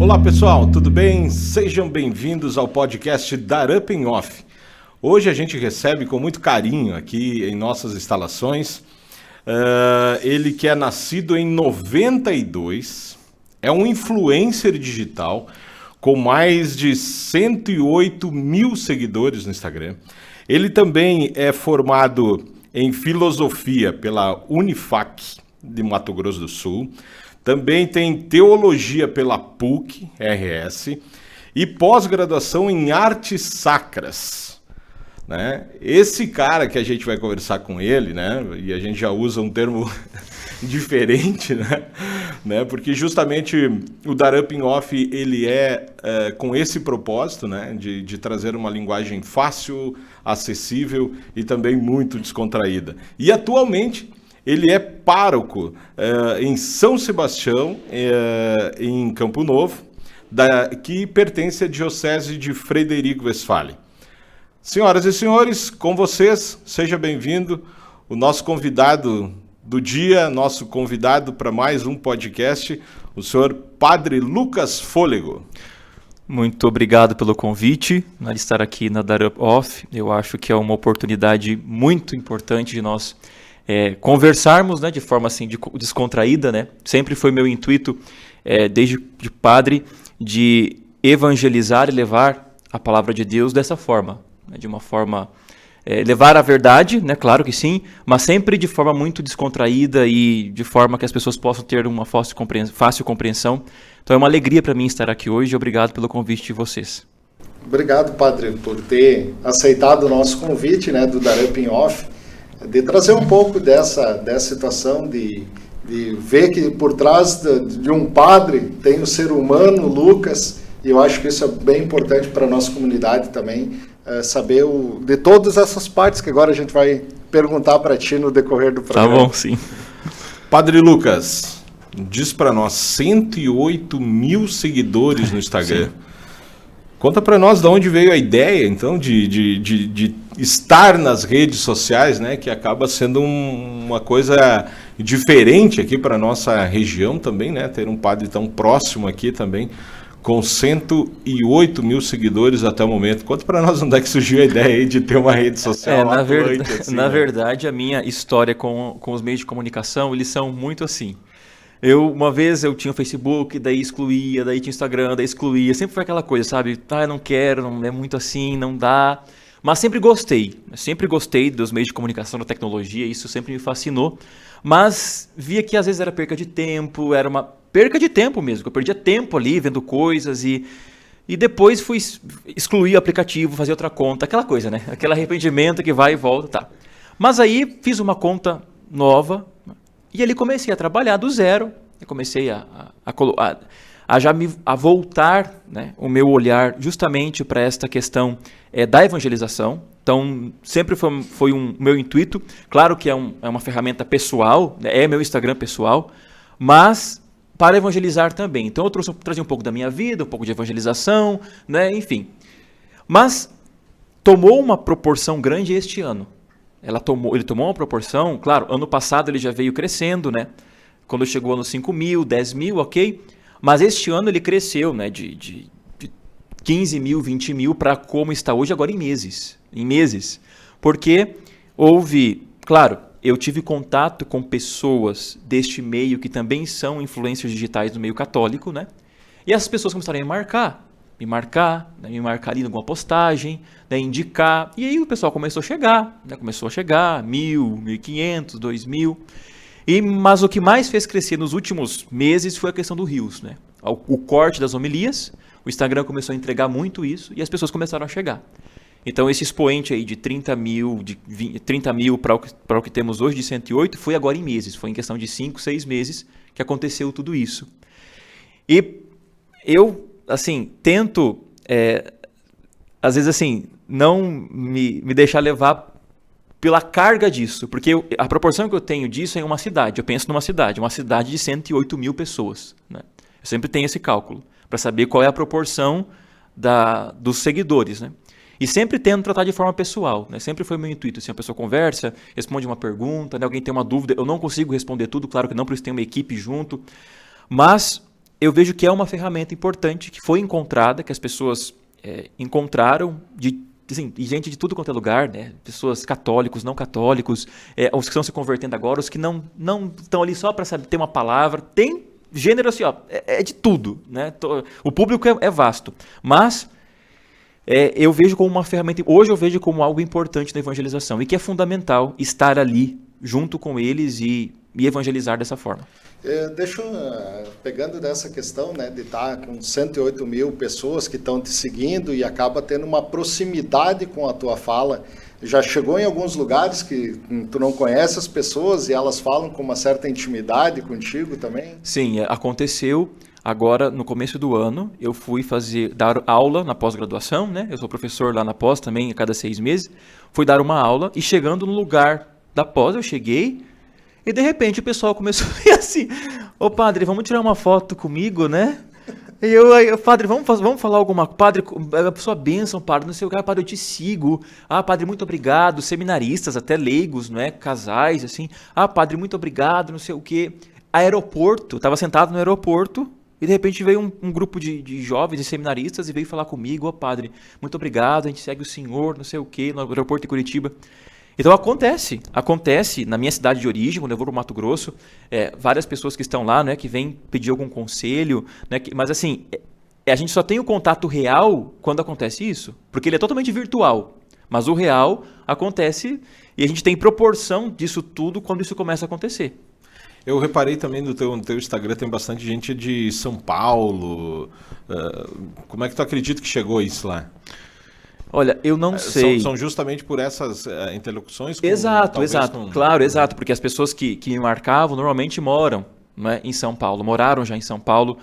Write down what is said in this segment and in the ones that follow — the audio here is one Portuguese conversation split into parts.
Olá pessoal, tudo bem? Sejam bem-vindos ao podcast Dar Up em Off. Hoje a gente recebe com muito carinho aqui em nossas instalações ele que é nascido em 92, é um influencer digital com mais de 108 mil seguidores no Instagram. Ele também é formado em filosofia pela Unifac de Mato Grosso do Sul. Também tem teologia pela PUC-RS e pós-graduação em artes sacras, né? Esse cara que a gente vai conversar com ele, né? E a gente já usa um termo diferente, né? Porque justamente o Dar Up em Off ele é com esse propósito, né? De trazer uma linguagem fácil, acessível e também muito descontraída. E atualmente ele é pároco em São Sebastião, em Campo Novo, que pertence à Diocese de Frederico Westphalen. Senhoras e senhores, com vocês, seja bem-vindo, o nosso convidado do dia, nosso convidado para mais um podcast, o senhor Padre Lucas Fôlego. Muito obrigado pelo convite, de estar aqui na Dar Up Off. Eu acho que é uma oportunidade muito importante de nós conversarmos, né, de forma assim descontraída, né? Sempre foi meu intuito, desde de padre, de evangelizar e levar a palavra de Deus dessa forma, né? De uma forma levar a verdade, né? Claro que sim, mas sempre de forma muito descontraída e de forma que as pessoas possam ter uma fácil compreensão. Então é uma alegria para mim estar aqui hoje. Obrigado pelo convite de vocês. Obrigado, padre, por ter aceitado o nosso convite, né, do Dar Up em Off, de trazer um pouco dessa situação de ver que por trás de um padre tem o ser humano, Lucas, e eu acho que isso é bem importante para a nossa comunidade também, saber de todas essas partes que agora a gente vai perguntar para ti no decorrer do programa. Tá bom, sim. Padre Lucas, diz para nós, 108 mil seguidores no Instagram. Sim. Conta para nós de onde veio a ideia, então, de estar nas redes sociais, né? Que acaba sendo uma coisa diferente aqui para a nossa região também, né? Ter um padre tão próximo aqui também, com 108 mil seguidores até o momento. Conta para nós onde é que surgiu a ideia aí de ter uma rede social atuante, assim, na verdade, a minha história com os meios de comunicação, eles são muito assim. Uma vez eu tinha o Facebook, daí excluía, daí tinha Instagram, daí excluía. Sempre foi aquela coisa, sabe? Eu não quero, não é muito assim, não dá. Mas sempre gostei dos meios de comunicação, da tecnologia, isso sempre me fascinou. Mas via que às vezes era perca de tempo, era uma perca de tempo mesmo. Eu perdia tempo ali vendo coisas e depois fui excluir o aplicativo, fazer outra conta, aquela coisa, né? Aquele arrependimento que vai e volta, tá. Mas aí fiz uma conta nova. E ali comecei a trabalhar do zero, eu comecei a voltar, né, o meu olhar justamente para esta questão da evangelização. Então, sempre foi um meu intuito. Claro que é uma ferramenta pessoal, né, é meu Instagram pessoal, mas para evangelizar também. Então, eu trazi um pouco da minha vida, um pouco de evangelização, né, enfim. Mas tomou uma proporção grande este ano. Ele tomou uma proporção, claro, ano passado ele já veio crescendo, né? Quando chegou nos 5 mil, 10 mil, ok? Mas este ano ele cresceu, né? De 15 mil, 20 mil para como está hoje agora em meses. Porque claro, eu tive contato com pessoas deste meio que também são influencers digitais do meio católico, né? E essas pessoas começaram a me marcar ali em alguma postagem, né, indicar, e aí o pessoal começou a chegar, 1.000, 1.500, 2.000, mas o que mais fez crescer nos últimos meses foi a questão do Reels, né? O corte das homilias, o Instagram começou a entregar muito isso, e as pessoas começaram a chegar. Então esse expoente aí de 30 mil para o que temos hoje, de 108, foi agora em meses, foi em questão de 5, 6 meses que aconteceu tudo isso. E eu assim, tento, às vezes assim, não me deixar levar pela carga disso, porque a proporção que eu tenho disso é em uma cidade, eu penso numa cidade de 108 mil pessoas, né? Eu sempre tenho esse cálculo, para saber qual é a proporção dos seguidores, né? E sempre tento tratar de forma pessoal, né? Sempre foi meu intuito, assim, a pessoa conversa, responde uma pergunta, né? Alguém tem uma dúvida, eu não consigo responder tudo, claro que não, por isso tem uma equipe junto, mas eu vejo que é uma ferramenta importante, que foi encontrada, que as pessoas encontraram assim, gente de tudo quanto é lugar, né? Pessoas católicos, não católicos, os que estão se convertendo agora, os que não estão ali só para ter uma palavra. Tem gênero assim, ó, de tudo, né? O público é vasto, mas eu vejo como uma ferramenta, hoje eu vejo como algo importante na evangelização e que é fundamental estar ali junto com eles e evangelizar dessa forma. Pegando dessa questão, né, de estar com 108 mil pessoas que estão te seguindo e acaba tendo uma proximidade com a tua fala, já chegou em alguns lugares que tu não conhece as pessoas e elas falam com uma certa intimidade contigo também? Sim, aconteceu. Agora, no começo do ano, eu fui dar aula na pós-graduação, né? Eu sou professor lá na pós também, a cada 6 meses. Fui dar uma aula e chegando no lugar da pós, eu cheguei e de repente o pessoal começou a ir assim, ô padre, vamos tirar uma foto comigo, né? E eu padre, vamos falar alguma coisa, padre, a sua bênção, padre, não sei o que, padre, eu te sigo, padre, muito obrigado, seminaristas, até leigos, não é? Casais, assim, padre, muito obrigado, não sei o que. Aeroporto, estava sentado no aeroporto, e de repente veio um grupo de jovens e seminaristas e veio falar comigo, padre, muito obrigado, a gente segue o senhor, não sei o que, no aeroporto de Curitiba. Então acontece na minha cidade de origem, quando eu vou para o Mato Grosso, várias pessoas que estão lá, né, que vêm pedir algum conselho, né, mas assim, a gente só tem o contato real quando acontece isso, porque ele é totalmente virtual, mas o real acontece e a gente tem proporção disso tudo quando isso começa a acontecer. Eu reparei também no teu Instagram, tem bastante gente de São Paulo. Como é que tu acredita que chegou isso lá? Olha, eu não sei. São justamente por essas interlocuções? Exato. Claro, exato, porque as pessoas que me marcavam normalmente moram, né, em São Paulo, moraram já em São Paulo.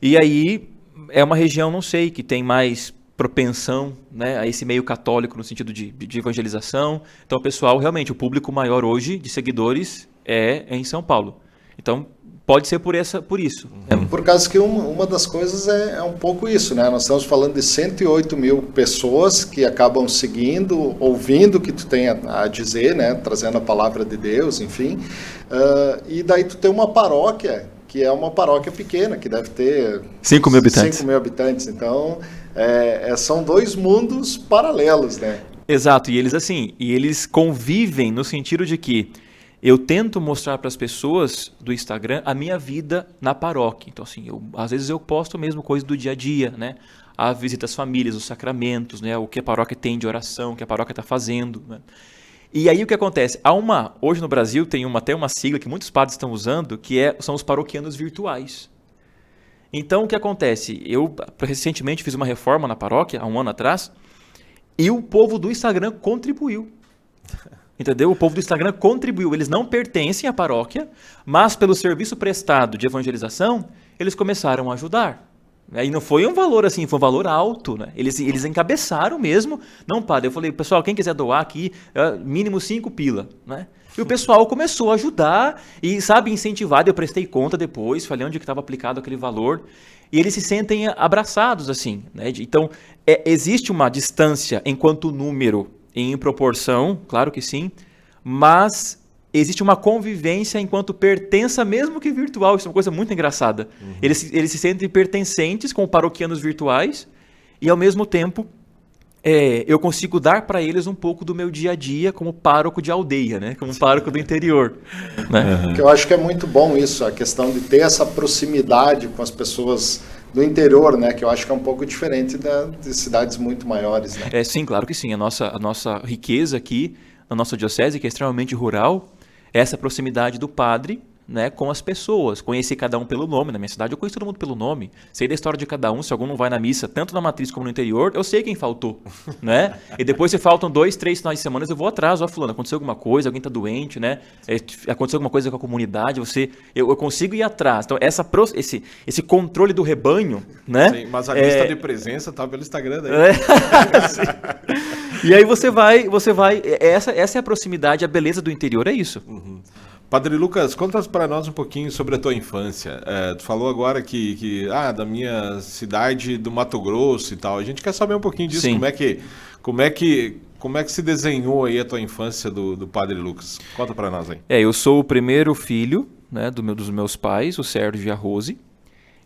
E aí é uma região, não sei, que tem mais propensão, né, a esse meio católico no sentido de evangelização. Então o pessoal, realmente, o público maior hoje de seguidores é em São Paulo. Então pode ser por isso. Por causa que uma das coisas é um pouco isso, né? Nós estamos falando de 108 mil pessoas que acabam seguindo, ouvindo o que tu tem a dizer, né? Trazendo a palavra de Deus, enfim. E daí tu tem uma paróquia, que é uma paróquia pequena, que deve ter 5 mil habitantes. 5 mil habitantes. Então, são dois mundos paralelos, né? Exato, e eles convivem no sentido de que eu tento mostrar para as pessoas do Instagram a minha vida na paróquia. Então, assim, às vezes eu posto mesmo coisas do dia a dia, né? A visita às famílias, os sacramentos, né? O que a paróquia tem de oração, o que a paróquia está fazendo, né? E aí o que acontece? Hoje no Brasil tem até uma sigla que muitos padres estão usando, que são os paroquianos virtuais. Então, o que acontece? Eu recentemente fiz uma reforma na paróquia, há um ano atrás, e o povo do Instagram contribuiu. Entendeu? O povo do Instagram contribuiu. Eles não pertencem à paróquia, mas pelo serviço prestado de evangelização, eles começaram a ajudar. E não foi um valor assim, foi um valor alto, né? Eles encabeçaram mesmo. Não, padre, eu falei, pessoal, quem quiser doar aqui, mínimo 5 pila, né? E o pessoal começou a ajudar e, sabe, incentivado. Eu prestei conta depois, falei onde estava aplicado aquele valor. E eles se sentem abraçados, assim, né? Então, existe uma distância enquanto número em proporção, claro que sim, mas existe uma convivência enquanto pertença, mesmo que virtual. Isso é uma coisa muito engraçada. Uhum. Eles se sentem pertencentes com paroquianos virtuais e, ao mesmo tempo, eu consigo dar para eles um pouco do meu dia a dia como pároco de aldeia, né? Como pároco do interior. Né? Uhum. Eu acho que é muito bom isso, a questão de ter essa proximidade com as pessoas do interior, né? Que eu acho que é um pouco diferente de cidades muito maiores, né? Sim, claro que sim. A nossa riqueza aqui, na nossa diocese, que é extremamente rural, é essa proximidade do padre, né, com as pessoas. Conhecer cada um pelo nome. Na minha cidade eu conheço todo mundo pelo nome. Sei da história de cada um. Se algum não vai na missa, tanto na matriz como no interior, eu sei quem faltou. Né? E depois se faltam 2, 3 finais de semana, eu vou atrás. Fulano, aconteceu alguma coisa, alguém está doente, né? Aconteceu alguma coisa com a comunidade, eu consigo ir atrás. Então, esse controle do rebanho, né? Sim, mas a lista de presença está pelo Instagram daí. E aí você vai. Essa é a proximidade, a beleza do interior, é isso. Uhum. Padre Lucas, conta para nós um pouquinho sobre a tua infância. Tu falou agora que da minha cidade do Mato Grosso e tal. A gente quer saber um pouquinho disso. Sim. Como é que se desenhou aí a tua infância do Padre Lucas? Conta para nós aí. Eu sou o primeiro filho, né, dos meus pais, o Sérgio e a Rose.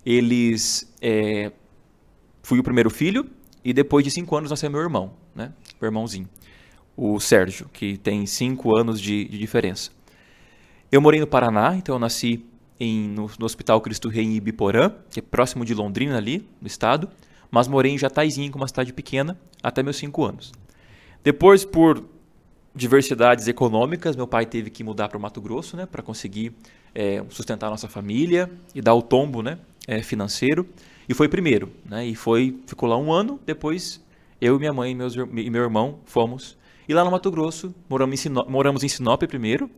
eles... fui o primeiro filho e depois de 5 anos nasceu meu irmão, né? Meu irmãozinho, o Sérgio, que tem 5 anos de diferença. Eu morei no Paraná, então eu nasci no Hospital Cristo Rei em Ibiporã, que é próximo de Londrina ali, no estado, mas morei em Jataizinho, que é uma cidade pequena, até meus 5 anos. Depois, por diversidades econômicas, meu pai teve que mudar para o Mato Grosso, né, para conseguir sustentar a nossa família e dar o tombo, né, financeiro. E foi primeiro, né, ficou lá 1 ano, depois eu e minha mãe e meu irmão fomos. E lá no Mato Grosso, moramos em Sinop primeiro,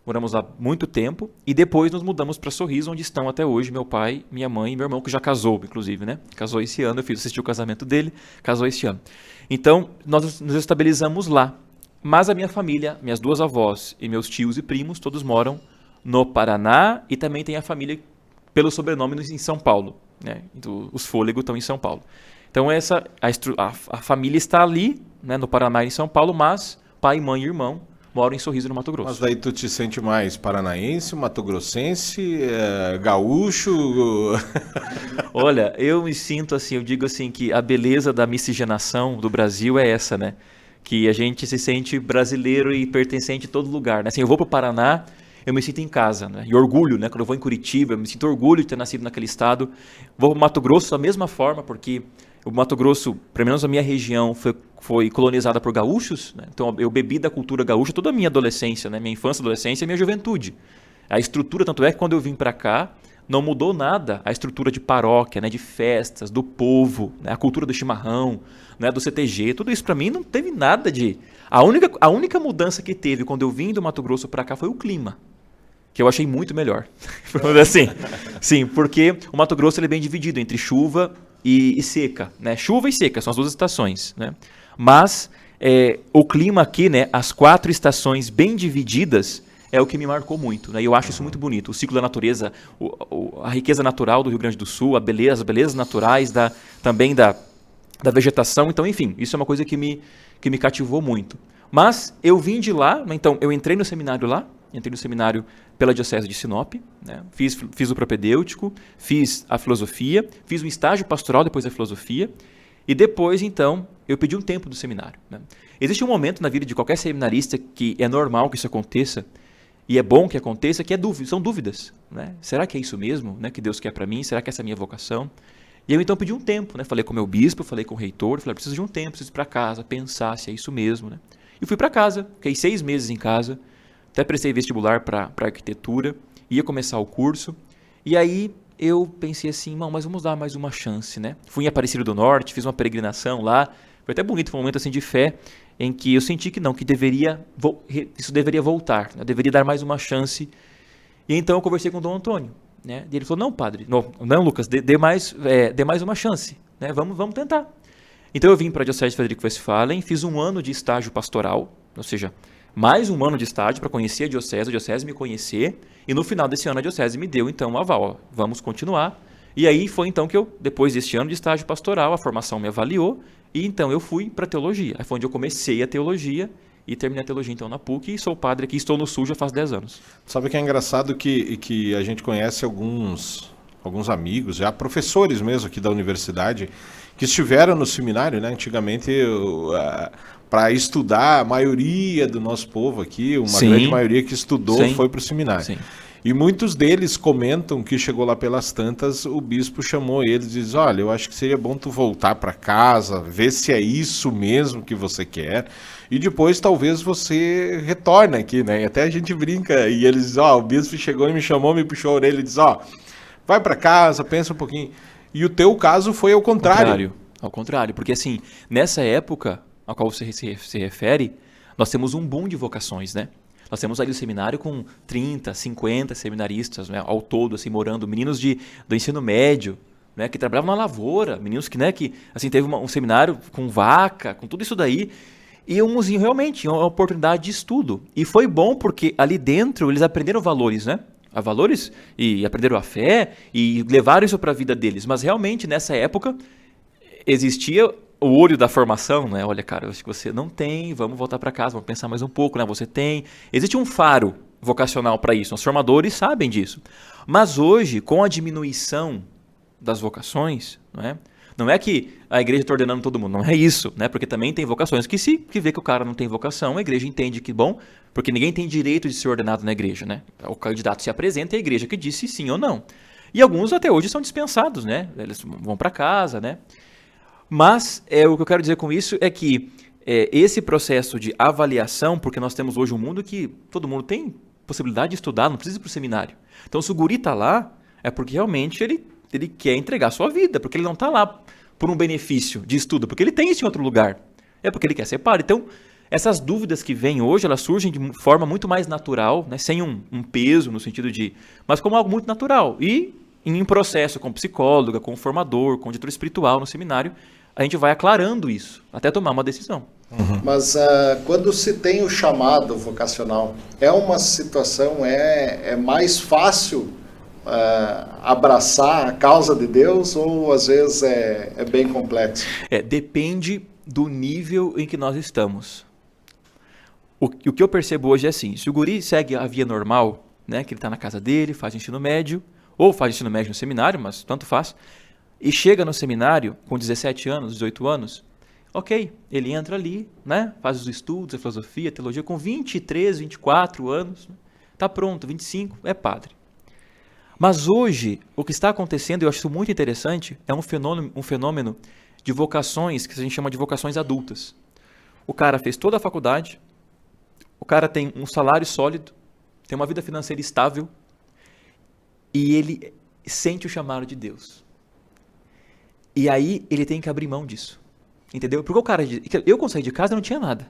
moramos lá muito tempo, e depois nos mudamos para Sorriso, onde estão até hoje meu pai, minha mãe e meu irmão, que já casou, inclusive, né? Casou esse ano, eu assisti o casamento dele, casou esse ano. Então, nós nos estabilizamos lá. Mas a minha família, minhas 2 avós e meus tios e primos, todos moram no Paraná, e também tem a família pelo sobrenome em São Paulo, né? Então, os Fôlego estão em São Paulo. Então, a família está ali, né, no Paraná e em São Paulo, mas pai, mãe e irmão moram em Sorriso, no Mato Grosso. Mas daí tu te sente mais paranaense, mato-grossense, gaúcho? Olha, eu me sinto assim, eu digo assim que a beleza da miscigenação do Brasil é essa, né? Que a gente se sente brasileiro e pertencente a todo lugar, né? Assim, eu vou para o Paraná, eu me sinto em casa, né? E orgulho, né? Quando eu vou em Curitiba, eu me sinto orgulho de ter nascido naquele estado. Vou para o Mato Grosso da mesma forma, porque o Mato Grosso, pelo menos a minha região, foi colonizada por gaúchos, né? Então eu bebi da cultura gaúcha toda a minha adolescência, né? Minha infância, adolescência e minha juventude. A estrutura, tanto é que quando eu vim para cá, não mudou nada a estrutura de paróquia, né? De festas, do povo, né? A cultura do chimarrão, né? Do CTG, tudo isso para mim não teve nada de... A única mudança que teve quando eu vim do Mato Grosso para cá foi o clima, que eu achei muito melhor. Assim, sim, porque o Mato Grosso ele é bem dividido entre chuva e seca, né? Chuva e seca são as 2 estações, né? Mas o clima aqui, né? As 4 estações bem divididas é o que me marcou muito, né? E eu acho isso muito bonito. O ciclo da natureza, a riqueza natural do Rio Grande do Sul, as belezas naturais também da vegetação. Então, enfim, isso é uma coisa que me cativou muito. Mas eu vim de lá, né? Então eu entrei no seminário lá, pela Diocese de Sinop, né? Fiz o propedêutico, fiz a filosofia, fiz um estágio pastoral depois da filosofia, e depois, então, eu pedi um tempo do seminário, né? Existe um momento na vida de qualquer seminarista que é normal que isso aconteça, e é bom que aconteça, que são dúvidas, né? Será que é isso mesmo, né, que Deus quer para mim? Será que essa é a minha vocação? E eu, então, pedi um tempo, né? Falei com o meu bispo, falei com o reitor, falei, preciso de um tempo, preciso ir para casa, pensar se é isso mesmo, né? E fui para casa, fiquei 6 meses em casa, até prestei vestibular para arquitetura, ia começar o curso, e aí eu pensei assim, mas vamos dar mais uma chance, né? Fui em Aparecida do Norte, fiz uma peregrinação lá, foi até bonito, foi um momento assim de fé, em que eu senti que isso deveria voltar, né? Eu deveria dar mais uma chance, e então eu conversei com o Dom Antônio, né? E ele falou, não padre, não Lucas, dê mais uma chance, né? Vamos tentar. Então eu vim para a Diocese de Frederico Westphalen, fiz 1 ano de estágio pastoral, ou seja, mais 1 ano de estágio para conhecer a Diocese me conhecer, e no final desse ano a Diocese me deu então um aval, ó, vamos continuar. E aí foi então que depois deste ano de estágio pastoral, a formação me avaliou, e então eu fui para a teologia. Aí foi onde eu comecei a teologia, e terminei a teologia então na PUC, e sou padre aqui, estou no Sul já faz 10 anos. Sabe que é engraçado que a gente conhece alguns amigos, já professores mesmo aqui da universidade, que estiveram no seminário, né? Antigamente, para estudar, a maioria do nosso povo aqui, uma grande maioria que estudou, foi para o seminário. Sim. E muitos deles comentam que chegou lá pelas tantas, o bispo chamou eles e diz, olha, eu acho que seria bom tu voltar para casa, ver se é isso mesmo que você quer, e depois talvez você retorne aqui, né? E até a gente brinca, e eles dizem, o bispo chegou e me chamou, me puxou a orelha e diz, vai para casa, pensa um pouquinho. E o teu caso foi ao contrário. Ao contrário, porque assim, nessa época a qual você se refere, nós temos um boom de vocações, né? Nós temos ali o seminário com 30, 50 seminaristas, né, ao todo, assim, morando, meninos do ensino médio, né, que trabalhavam na lavoura, meninos que assim, teve um seminário com vaca, com tudo isso daí, e uns realmente uma oportunidade de estudo. E foi bom porque ali dentro eles aprenderam valores, né? Valores, e aprenderam a fé, e levaram isso para a vida deles. Mas realmente, nessa época, existia o olho da formação, né? Olha, cara, eu acho que você não tem, vamos voltar para casa, vamos pensar mais um pouco, né? Você tem. Existe um faro vocacional para isso, os formadores sabem disso. Mas hoje, com a diminuição das vocações, não é que a igreja está ordenando todo mundo, não é isso, né? Porque também tem vocações que vê que o cara não tem vocação, a igreja entende que, bom, porque ninguém tem direito de ser ordenado na igreja, né? O candidato se apresenta e a igreja que disse sim ou não. E alguns até hoje são dispensados, né? Eles vão para casa, né? Mas o que eu quero dizer com isso é que esse processo de avaliação, porque nós temos hoje um mundo que todo mundo tem possibilidade de estudar, não precisa ir para o seminário. Então, se o guri está lá, é porque realmente ele quer entregar a sua vida, porque ele não está lá por um benefício de estudo, porque ele tem isso em outro lugar. É porque ele quer ser padre. Então, essas dúvidas que vêm hoje, elas surgem de forma muito mais natural, né? Sem um peso no sentido de... Mas como algo muito natural. E em um processo com psicóloga, com formador, com diretor espiritual no seminário, a gente vai aclarando isso, até tomar uma decisão. Uhum. Mas quando se tem o chamado vocacional, é uma situação, é mais fácil abraçar a causa de Deus ou às vezes é bem complexo? Depende do nível em que nós estamos. O que eu percebo hoje é assim, se o guri segue a via normal, né, que ele está na casa dele, faz ensino médio, ou faz ensino médio no seminário, mas tanto faz, e chega no seminário com 17 anos, 18 anos, ok, ele entra ali, né, faz os estudos, a filosofia, a teologia, com 23, 24 anos, está pronto, 25, é padre. Mas hoje, o que está acontecendo, e eu acho isso muito interessante, é um fenômeno de vocações, que a gente chama de vocações adultas. O cara fez toda a faculdade, o cara tem um salário sólido, tem uma vida financeira estável, e ele sente o chamado de Deus. E aí ele tem que abrir mão disso. Entendeu? Porque o cara... Eu quando saí de casa não tinha nada.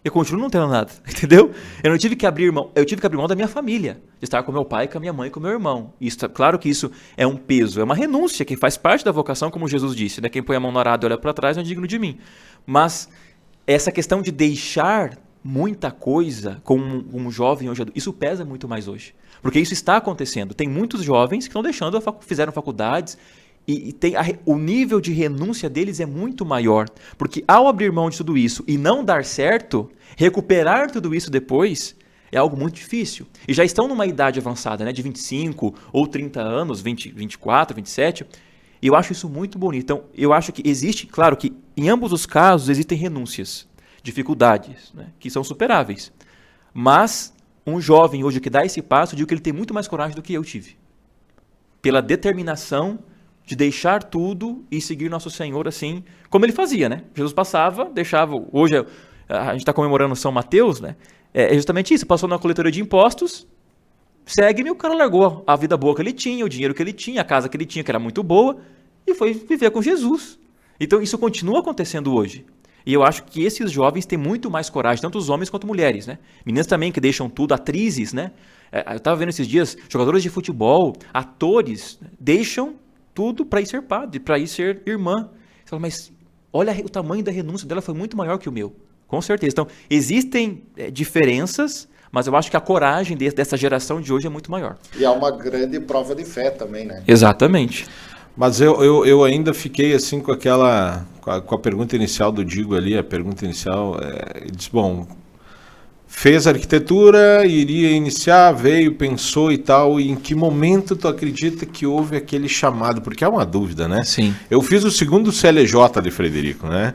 Eu continuo não tendo nada. Entendeu? Eu não tive que abrir mão. Eu tive que abrir mão da minha família. De estar com meu pai, com a minha mãe, com meu irmão. Isso, claro que isso é um peso. É uma renúncia que faz parte da vocação, como Jesus disse. Né? Quem põe a mão no arado e olha para trás não é digno de mim. Mas essa questão de deixar muita coisa como um jovem hoje, isso pesa muito mais hoje. Porque isso está acontecendo. Tem muitos jovens que estão deixando, fizeram faculdades... E o nível de renúncia deles é muito maior. Porque ao abrir mão de tudo isso e não dar certo, recuperar tudo isso depois é algo muito difícil. E já estão numa idade avançada, né, de 25 ou 30 anos, 20, 24, 27. E eu acho isso muito bonito. Então, eu acho que existe, claro que em ambos os casos existem renúncias, dificuldades, né, que são superáveis. Mas um jovem hoje que dá esse passo, eu digo que ele tem muito mais coragem do que eu tive. Pela determinação de deixar tudo e seguir nosso Senhor assim, como ele fazia, né? Jesus passava, deixava... Hoje a gente está comemorando São Mateus, né? É justamente isso, passou na coletoria de impostos, segue-me, o cara largou a vida boa que ele tinha, o dinheiro que ele tinha, a casa que ele tinha, que era muito boa, e foi viver com Jesus. Então isso continua acontecendo hoje. E eu acho que esses jovens têm muito mais coragem, tanto os homens quanto mulheres, né? Meninas também que deixam tudo, atrizes, né? Eu estava vendo esses dias, jogadores de futebol, atores, deixam tudo para ir ser padre, para ir ser irmã. Você fala, mas olha o tamanho da renúncia dela, foi muito maior que o meu. Com certeza. Então, existem diferenças, mas eu acho que a coragem dessa geração de hoje é muito maior. E há uma grande prova de fé também, né? Exatamente. Mas eu ainda fiquei assim com a pergunta inicial do Digo ali, a pergunta inicial, ele disse, bom, fez arquitetura, iria iniciar, veio, pensou e tal, e em que momento tu acredita que houve aquele chamado? Porque é uma dúvida, né? Sim. Eu fiz o segundo CLJ de Frederico, né?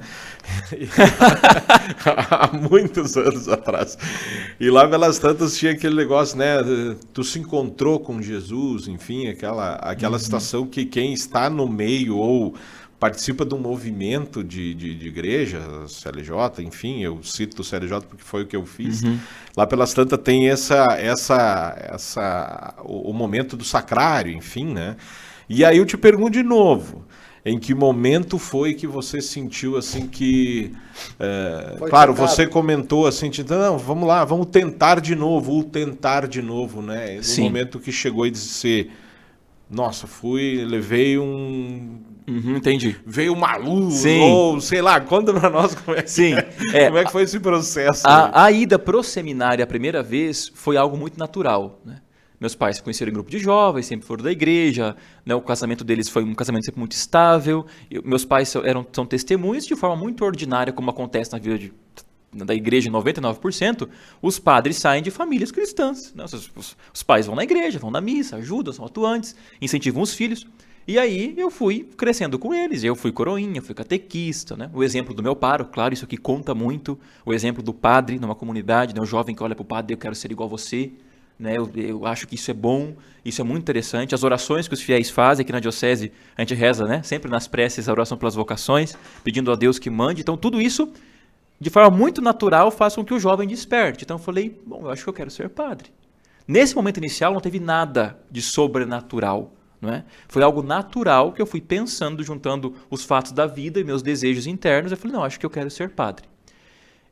Há muitos anos atrás. E lá pelas tantas tinha aquele negócio, né? Tu se encontrou com Jesus, enfim, aquela situação que quem está no meio ou participa de um movimento de igreja, CLJ, enfim, eu cito o CLJ porque foi o que eu fiz. Lá pelas tantas tem o momento do sacrário, enfim, né? E aí eu te pergunto de novo, em que momento foi que você sentiu assim que... claro, você comentou assim, não, vamos lá, vamos tentar de novo, né? No Sim. momento que chegou e disse, nossa, levei Entendi. veio uma luz, Sim. ou sei lá, conta pra nós como é que, Sim. como é que foi esse processo. A ida pro seminário a primeira vez foi algo muito natural, né? Meus pais se conheceram em grupo de jovens, sempre foram da igreja, né? O casamento deles foi um casamento sempre muito estável. Meus pais são testemunhas de forma muito ordinária, como acontece na vida da igreja, 99%, os padres saem de famílias cristãs, né? Os pais vão na igreja, vão na missa, ajudam, são atuantes, incentivam os filhos. E aí eu fui crescendo com eles, eu fui coroinha, fui catequista, né? O exemplo do meu paro, claro, isso aqui conta muito, o exemplo do padre numa comunidade, né? O jovem que olha para o padre, eu quero ser igual a você, né? Eu acho que isso é bom, isso é muito interessante. As orações que os fiéis fazem aqui na diocese, a gente reza, né? Sempre nas preces, a oração pelas vocações, pedindo a Deus que mande. Então tudo isso, de forma muito natural, faz com que o jovem desperte. Então eu falei, bom, eu acho que eu quero ser padre. Nesse momento inicial não teve nada de sobrenatural. Não é? Foi algo natural que eu fui pensando, juntando os fatos da vida e meus desejos internos. Eu falei, não, acho que eu quero ser padre.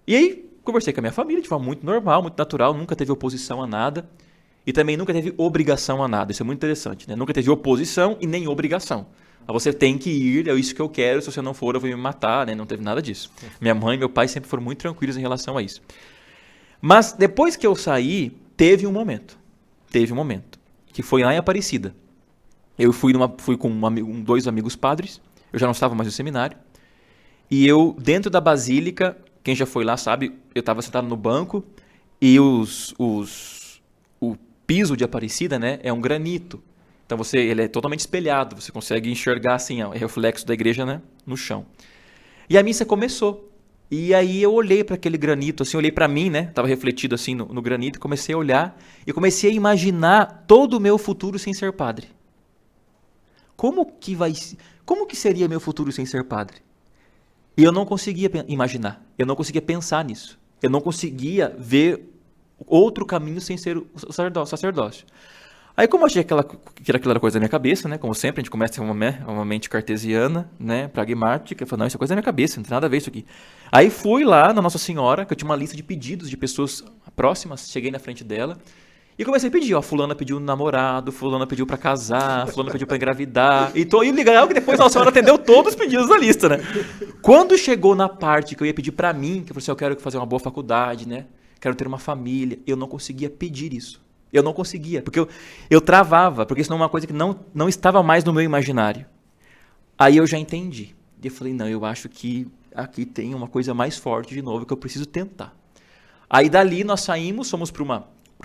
E aí, conversei com a minha família de forma muito normal, muito natural, nunca teve oposição a nada. E também nunca teve obrigação a nada, isso é muito interessante. Né? Nunca teve oposição e nem obrigação. Você tem que ir, é isso que eu quero, se você não for eu vou me matar, né? Não teve nada disso. Minha mãe e meu pai sempre foram muito tranquilos em relação a isso. Mas depois que eu saí, teve um momento, que foi lá em Aparecida. Eu fui com dois amigos padres, eu já não estava mais no seminário, e eu, dentro da basílica, quem já foi lá sabe, eu estava sentado no banco, e o piso de Aparecida, né, é um granito, então ele é totalmente espelhado, você consegue enxergar assim, o reflexo da igreja, né, no chão. E a missa começou, e aí eu olhei para aquele granito, assim, olhei para mim, né, estava refletido assim no granito, comecei a olhar, e comecei a imaginar todo o meu futuro sem ser padre. Como que seria meu futuro sem ser padre? E eu não conseguia imaginar, eu não conseguia pensar nisso. Eu não conseguia ver outro caminho sem ser o sacerdócio. Aí como eu achei que aquilo era coisa da minha cabeça, né? Como sempre, a gente começa uma mente cartesiana, né? Pragmática. Eu falei, não, isso é coisa da minha cabeça, não tem nada a ver isso aqui. Aí fui lá na Nossa Senhora, que eu tinha uma lista de pedidos de pessoas próximas, cheguei na frente dela, e comecei a pedir, ó, fulana pediu namorado, fulana pediu pra casar, fulana pediu pra engravidar. E legal que depois Nossa Senhora atendeu todos os pedidos da lista, né? Quando chegou na parte que eu ia pedir pra mim, que eu falei assim, eu quero fazer uma boa faculdade, né? Quero ter uma família. Eu não conseguia pedir isso. Eu não conseguia, porque eu travava, porque isso não é uma coisa que não estava mais no meu imaginário. Aí eu já entendi. E eu falei, não, eu acho que aqui tem uma coisa mais forte de novo que eu preciso tentar. Aí dali nós saímos, fomos para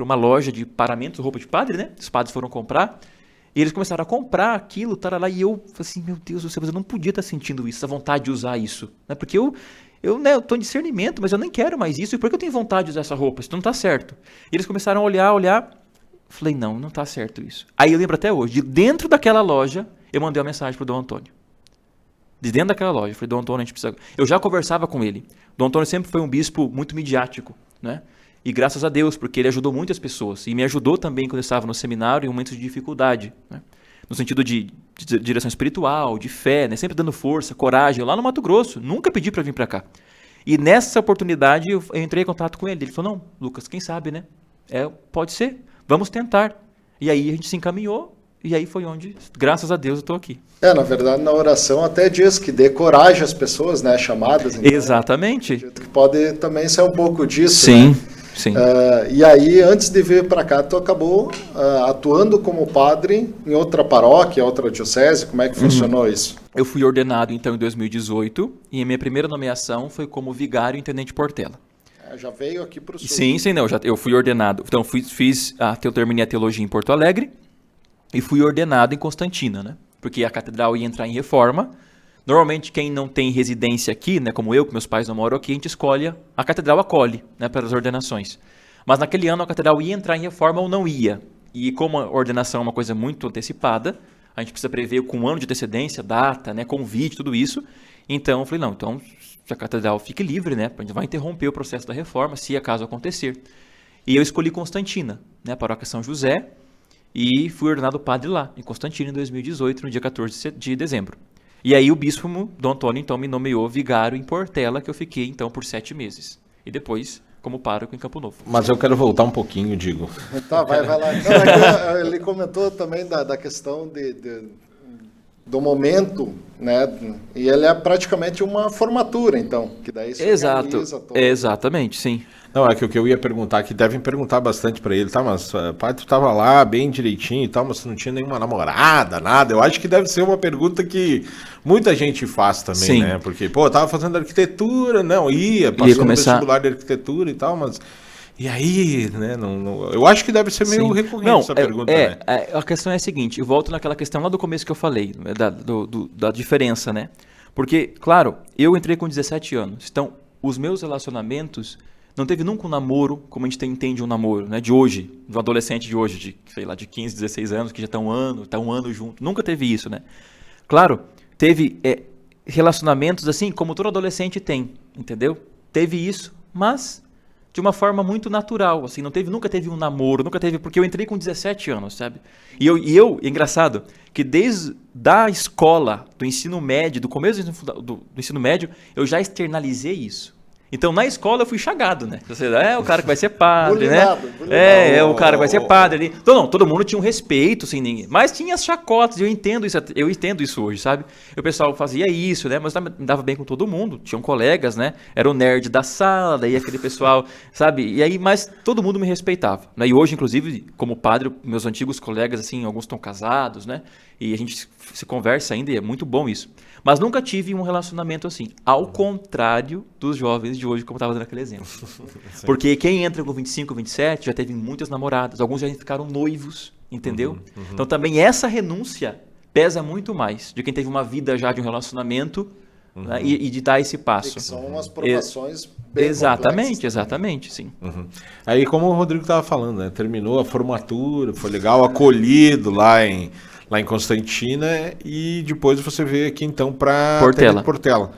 uma loja de paramentos, roupa de padre, né? Os padres foram comprar. E eles começaram a comprar aquilo, lá, e eu falei assim, meu Deus do céu, mas eu não podia estar sentindo isso, essa vontade de usar isso. Né? Porque eu estou em discernimento, mas eu nem quero mais isso. E por que eu tenho vontade de usar essa roupa? Isso não está certo. E eles começaram a olhar. Falei, não está certo isso. Aí eu lembro até hoje, de dentro daquela loja, eu mandei uma mensagem para o Dom Antônio. De dentro daquela loja. Eu falei, Dom Antônio, a gente precisa... Eu já conversava com ele. Dom Antônio sempre foi um bispo muito midiático, né? E graças a Deus, porque ele ajudou muitas pessoas. E me ajudou também quando eu estava no seminário em momentos de dificuldade. Né? No sentido de direção espiritual, de fé, né? Sempre dando força, coragem. Eu lá no Mato Grosso, nunca pedi para vir para cá. E nessa oportunidade eu entrei em contato com ele. Ele falou, não, Lucas, quem sabe, né? Pode ser, vamos tentar. E aí a gente se encaminhou. E aí foi onde, graças a Deus, eu estou aqui. Na verdade, na oração até diz que dê coragem às pessoas, né? Chamadas. Então, exatamente. Que pode também ser um pouco disso. Sim. Né? Sim. E aí, antes de vir para cá, tu acabou atuando como padre em outra paróquia, outra diocese? Como é que funcionou isso? Eu fui ordenado, então, em 2018, e a minha primeira nomeação foi como vigário intendente Portela. Já veio aqui para o sul. Sim, eu fui ordenado. Então, eu terminei a teologia em Porto Alegre e fui ordenado em Constantina, né? Porque a catedral ia entrar em reforma. Normalmente, quem não tem residência aqui, né, como eu, que meus pais não moram aqui, a gente escolhe, a catedral acolhe, né, para as ordenações. Mas naquele ano a catedral ia entrar em reforma ou não ia. E como a ordenação é uma coisa muito antecipada, a gente precisa prever com um ano de antecedência, data, né, convite, tudo isso. Então eu falei, não, então se a catedral fique livre, né, a gente vai interromper o processo da reforma, se acaso acontecer. E eu escolhi Constantina, né, a paróquia São José, e fui ordenado padre lá, em Constantina, em 2018, no dia 14 de dezembro. E aí o bispo, Dom Antônio, então, me nomeou vigário em Portela, que eu fiquei, então, por 7 meses. E depois, como pároco em Campo Novo. Mas eu quero voltar um pouquinho, Digo. Tá, vai lá. Não, ele comentou também da questão do momento, né? E ele é praticamente uma formatura, então. Que daí se organiza todo. Exatamente, sim. Não, é que o que eu ia perguntar, que devem perguntar bastante pra ele, tá? Mas pai, tu tava lá bem direitinho e tal, mas tu não tinha nenhuma namorada, nada. Eu acho que deve ser uma pergunta que muita gente faz também, sim, né? Porque, eu tava fazendo arquitetura, não, passou no vestibular de arquitetura e tal, mas... E aí, né? Eu acho que deve ser meio recorrente essa pergunta, né? A questão é a seguinte, eu volto naquela questão lá do começo que eu falei, da diferença, né? Porque, claro, eu entrei com 17 anos, então os meus relacionamentos não teve nunca um namoro, como a gente entende um namoro, né? De hoje, de um adolescente de hoje, de, sei lá, de 15, 16 anos, que já está um ano junto, nunca teve isso, né? Claro, teve relacionamentos assim, como todo adolescente tem, entendeu? Teve isso, mas de uma forma muito natural, assim, nunca teve um namoro, nunca teve, porque eu entrei com 17 anos, sabe? E eu engraçado, que desde da escola, do ensino médio, do começo do ensino médio, eu já externalizei isso. Então, na escola eu fui chagado, né? Você, o cara que vai ser padre, bulinado, né? O cara que vai ser padre ali. Então, não, todo mundo tinha um respeito, assim, ninguém. Mas tinha as chacotas, eu entendo isso hoje, sabe? E o pessoal fazia isso, né? Mas me dava bem com todo mundo. Tinham colegas, né? Era o nerd da sala, daí aquele pessoal, sabe? E aí, mas todo mundo me respeitava, né? E hoje, inclusive, como padre, meus antigos colegas, assim, alguns estão casados, né? E a gente se conversa ainda e é muito bom isso. Mas nunca tive um relacionamento assim. Ao contrário dos jovens de hoje, como eu estava dando aquele exemplo. Porque quem entra com 25, 27 já teve muitas namoradas. Alguns já ficaram noivos, entendeu? Então também essa renúncia pesa muito mais de quem teve uma vida já de um relacionamento, né, e de dar esse passo. Que são umas provações bem Exatamente, sim. Aí, como o Rodrigo estava falando, né? Terminou a formatura, foi legal, acolhido lá em Constantina, e depois você veio aqui então para Portela.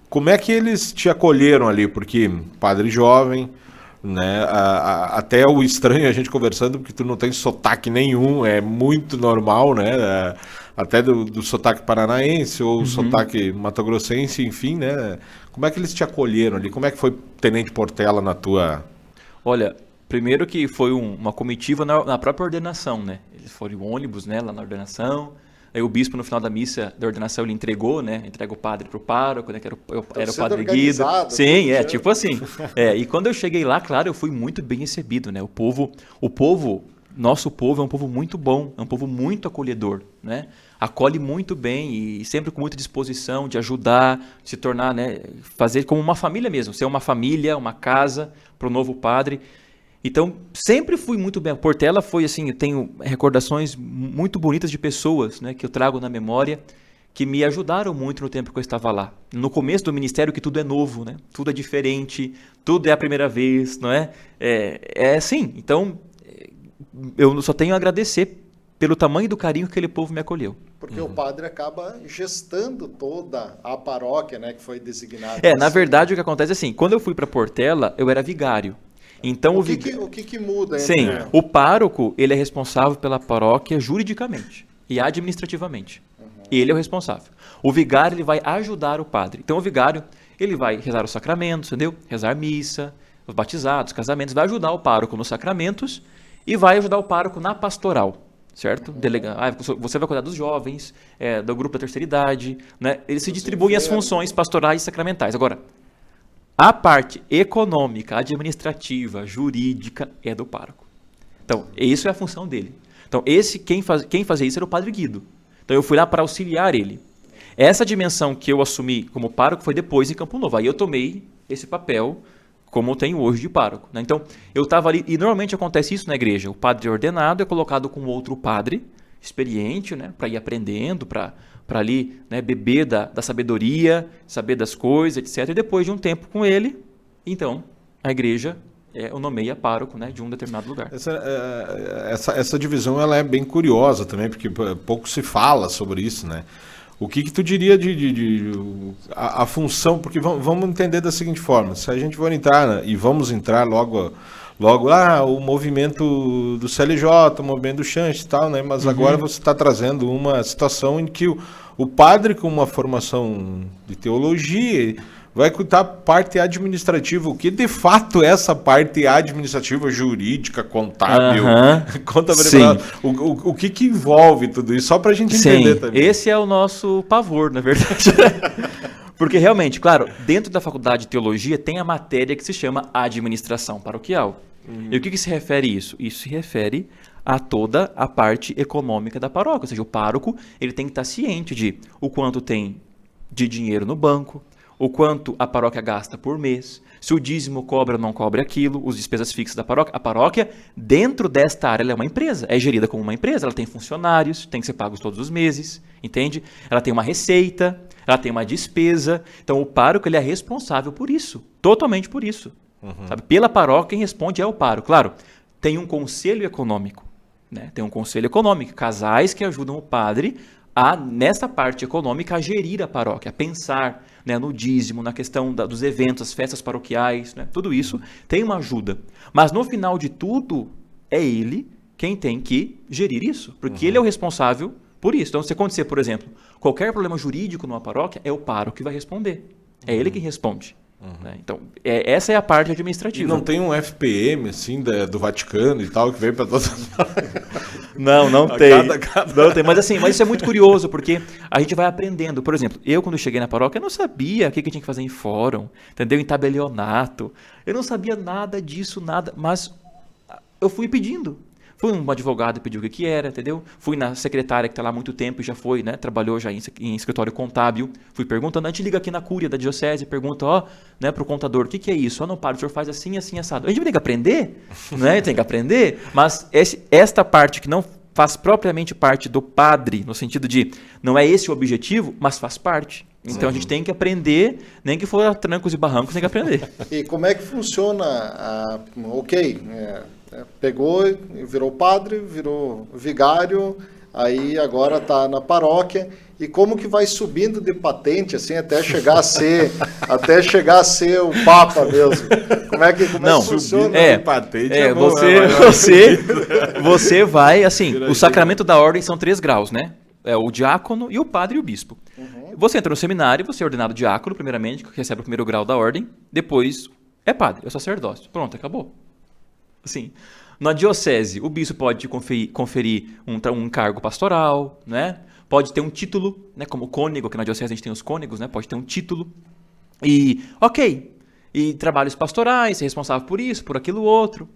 Como é que eles te acolheram ali? Porque padre jovem, né? Até o estranho a gente conversando, porque tu não tem sotaque nenhum, é muito normal, né? Até do sotaque paranaense ou sotaque matogrossense, enfim, né? Como é que eles te acolheram ali? Como é que foi Tenente Portela na tua... Olha, primeiro que foi uma comitiva na própria ordenação, né? Eles foram em ônibus, né, lá na ordenação. Aí o bispo, no final da missa da ordenação, ele entregou, né? Entrega o padre para o pároco, né? Que era o padre Guido. Sim, tipo assim. E quando eu cheguei lá, claro, eu fui muito bem recebido, né? Nosso povo é um povo muito bom, é um povo muito acolhedor, né? Acolhe muito bem e sempre com muita disposição de ajudar, se tornar, né? Fazer como uma família mesmo, ser uma família, uma casa para o novo padre. Então, sempre fui muito bem. Portela foi assim, eu tenho recordações muito bonitas de pessoas, né, que eu trago na memória, que me ajudaram muito no tempo que eu estava lá. No começo do ministério, que tudo é novo, né? Tudo é diferente, tudo é a primeira vez, não é? É assim. Então, eu só tenho a agradecer pelo tamanho do carinho que aquele povo me acolheu. Porque o padre acaba gestando toda a paróquia, né, que foi designada. Na verdade, o que acontece é assim, quando eu fui para Portela, eu era vigário. Então, o que muda? Sim, o pároco, ele é responsável pela paróquia juridicamente e administrativamente. Ele é o responsável. O vigário, ele vai ajudar o padre. Então, o vigário, ele vai rezar os sacramentos, entendeu? Rezar missa, os batizados, os casamentos, vai ajudar o pároco nos sacramentos e vai ajudar o pároco na pastoral, certo? Você vai cuidar dos jovens, do grupo da terceira idade, né? Eles se distribuem as funções pastorais e sacramentais. Agora, a parte econômica, administrativa, jurídica é do pároco. Então, isso é a função dele. Então, quem fazia isso era o padre Guido. Então, eu fui lá para auxiliar ele. Essa dimensão que eu assumi como pároco foi depois em Campo Novo. Aí eu tomei esse papel como eu tenho hoje de pároco, né? Então, eu estava ali, e normalmente acontece isso na igreja. O padre ordenado é colocado com outro padre experiente, né, para ir aprendendo, para ali, né, beber da sabedoria, saber das coisas, etc. E depois de um tempo com ele, então, a igreja o nomeia pároco, né, de um determinado lugar. Essa divisão ela é bem curiosa também, porque pouco se fala sobre isso, né? O que tu diria a função, porque vamos entender da seguinte forma, se a gente for entrar, né, e vamos entrar logo o movimento do CLJ, o movimento do Chanch e tal, né? Mas agora você está trazendo uma situação em que o padre com uma formação de teologia vai cuidar parte administrativa, o que de fato é essa parte administrativa, jurídica, contábil, contabilidade, o que envolve tudo isso, só para a gente entender também. Esse é o nosso pavor, na verdade. Porque realmente, claro, dentro da faculdade de teologia tem a matéria que se chama administração paroquial. E o que se refere isso? Isso se refere a toda a parte econômica da paróquia. Ou seja, o pároco ele tem que estar ciente de o quanto tem de dinheiro no banco, o quanto a paróquia gasta por mês, se o dízimo cobra ou não cobra aquilo, as despesas fixas da paróquia. A paróquia, dentro desta área, ela é uma empresa, é gerida como uma empresa, ela tem funcionários, tem que ser pagos todos os meses, entende? Ela tem uma receita, ela tem uma despesa, então o pároco ele é responsável por isso, totalmente por isso. Sabe? Pela paróquia, quem responde é o pároco. Claro, tem um conselho econômico, né? Tem um conselho econômico, casais que ajudam o padre nessa parte econômica, a gerir a paróquia, a pensar, né, no dízimo, na questão dos eventos, as festas paroquiais, né? Tudo isso tem uma ajuda. Mas no final de tudo, é ele quem tem que gerir isso, porque ele é o responsável por isso. Então, se acontecer, por exemplo, qualquer problema jurídico numa paróquia, é o pároco que vai responder. É ele que responde. Né? Então, essa é a parte administrativa. E não tem um FPM, assim, do Vaticano e tal, que vem para todas as... Não tem. Não tem. Mas assim, isso é muito curioso, porque a gente vai aprendendo. Por exemplo, eu quando cheguei na paróquia, eu não sabia o que tinha que fazer em fórum, entendeu? Em tabelionato. Eu não sabia nada disso, nada. Mas eu fui pedindo. Fui um advogado e pediu o que era, entendeu? Fui na secretária que está lá há muito tempo e já foi, né? Trabalhou já em escritório contábil. Fui perguntando, a gente liga aqui na cúria da diocese, pergunta, né, para o contador, o que é isso? Não, padre, o senhor faz assim, assim, assado. A gente tem que aprender, né? Tem que aprender, mas esta parte que não faz propriamente parte do padre, no sentido de não é esse o objetivo, mas faz parte. Então a gente tem que aprender, nem que for a trancos e barrancos, tem que aprender. E como é que funciona pegou, virou padre, virou vigário, aí agora está na paróquia, e como que vai subindo de patente, assim, até chegar a ser o Papa mesmo? Como é que funciona? Patente você vai, assim, o sacramento da ordem são 3 graus, né? É o diácono e o padre e o bispo. Você entra no seminário, você é ordenado diácono, primeiramente, que recebe o primeiro grau da ordem, depois é padre, é sacerdócio. Pronto, acabou. Assim, na diocese, o bispo pode conferir um cargo pastoral, né? Pode ter um título, né? Como cônego, que na diocese a gente tem os cônegos, né? Pode ter um título. E trabalhos pastorais, ser responsável por isso, por aquilo outro.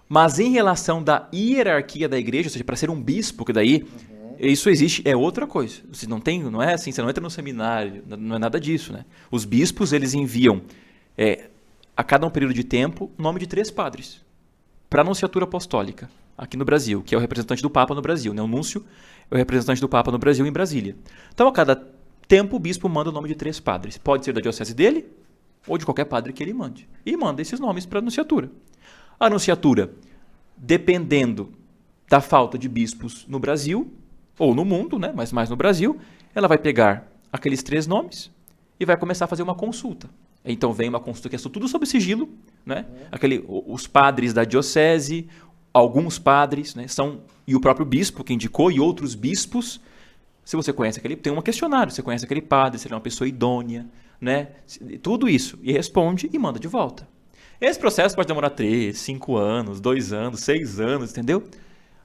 Mas em relação da hierarquia da igreja, ou seja, para ser um bispo, que daí isso existe, é outra coisa. Você não é assim, você não entra no seminário, não é nada disso, né? Os bispos, eles enviam a cada um período de tempo o nome de 3 padres para a Nunciatura Apostólica, aqui no Brasil, que é o representante do Papa no Brasil, né? O núncio é o representante do Papa no Brasil, em Brasília. Então, a cada tempo, o bispo manda o nome de 3 padres. Pode ser da diocese dele, ou de qualquer padre que ele mande. E manda esses nomes para a Nunciatura. A Nunciatura, dependendo da falta de bispos no Brasil, ou no mundo, né? Mas mais no Brasil, ela vai pegar aqueles 3 nomes e vai começar a fazer uma consulta. Então vem uma consulta que é tudo sob sigilo, né? Os padres da diocese, alguns padres, né? E o próprio bispo que indicou, e outros bispos. Se você conhece tem um questionário, você conhece aquele padre, se ele é uma pessoa idônea, né? Tudo isso. E responde e manda de volta. Esse processo pode demorar 3, 5 anos, 2 anos, 6 anos, entendeu?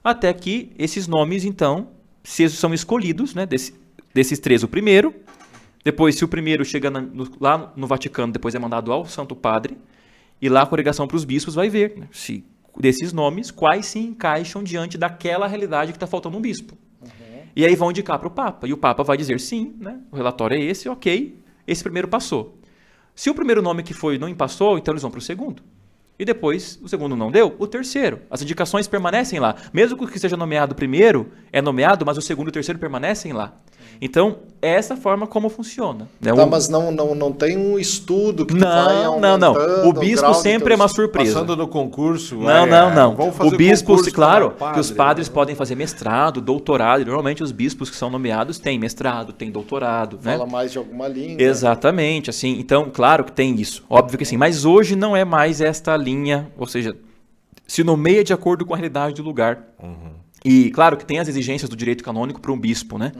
Até que esses nomes, então, se são escolhidos, né? Desses 3, o primeiro. Depois, se o primeiro chega lá no Vaticano, depois é mandado ao Santo Padre, e lá a congregação para os bispos vai ver, né, se desses nomes, quais se encaixam diante daquela realidade que está faltando um bispo. E aí vão indicar para o Papa, e o Papa vai dizer sim, né, o relatório é esse, ok, esse primeiro passou. Se o primeiro nome que foi não passou, então eles vão para o segundo. E depois, o segundo não deu, o terceiro. As indicações permanecem lá. Mesmo que seja nomeado primeiro, é nomeado, mas o segundo e o terceiro permanecem lá. Então, é essa forma como funciona. Né? Tá, mas não tem um estudo que vai aumentando. Não. O bispo sempre é uma surpresa. Passando no concurso. Não. O bispo, claro, que os padres podem fazer mestrado, doutorado. E normalmente os bispos que são nomeados têm mestrado, têm doutorado. Fala, né? Mais de alguma língua. Exatamente. Assim, então, claro que tem isso. Óbvio que sim. Mas hoje não é mais esta linha, ou seja, se nomeia de acordo com a realidade do lugar. E claro que tem as exigências do direito canônico para um bispo, né?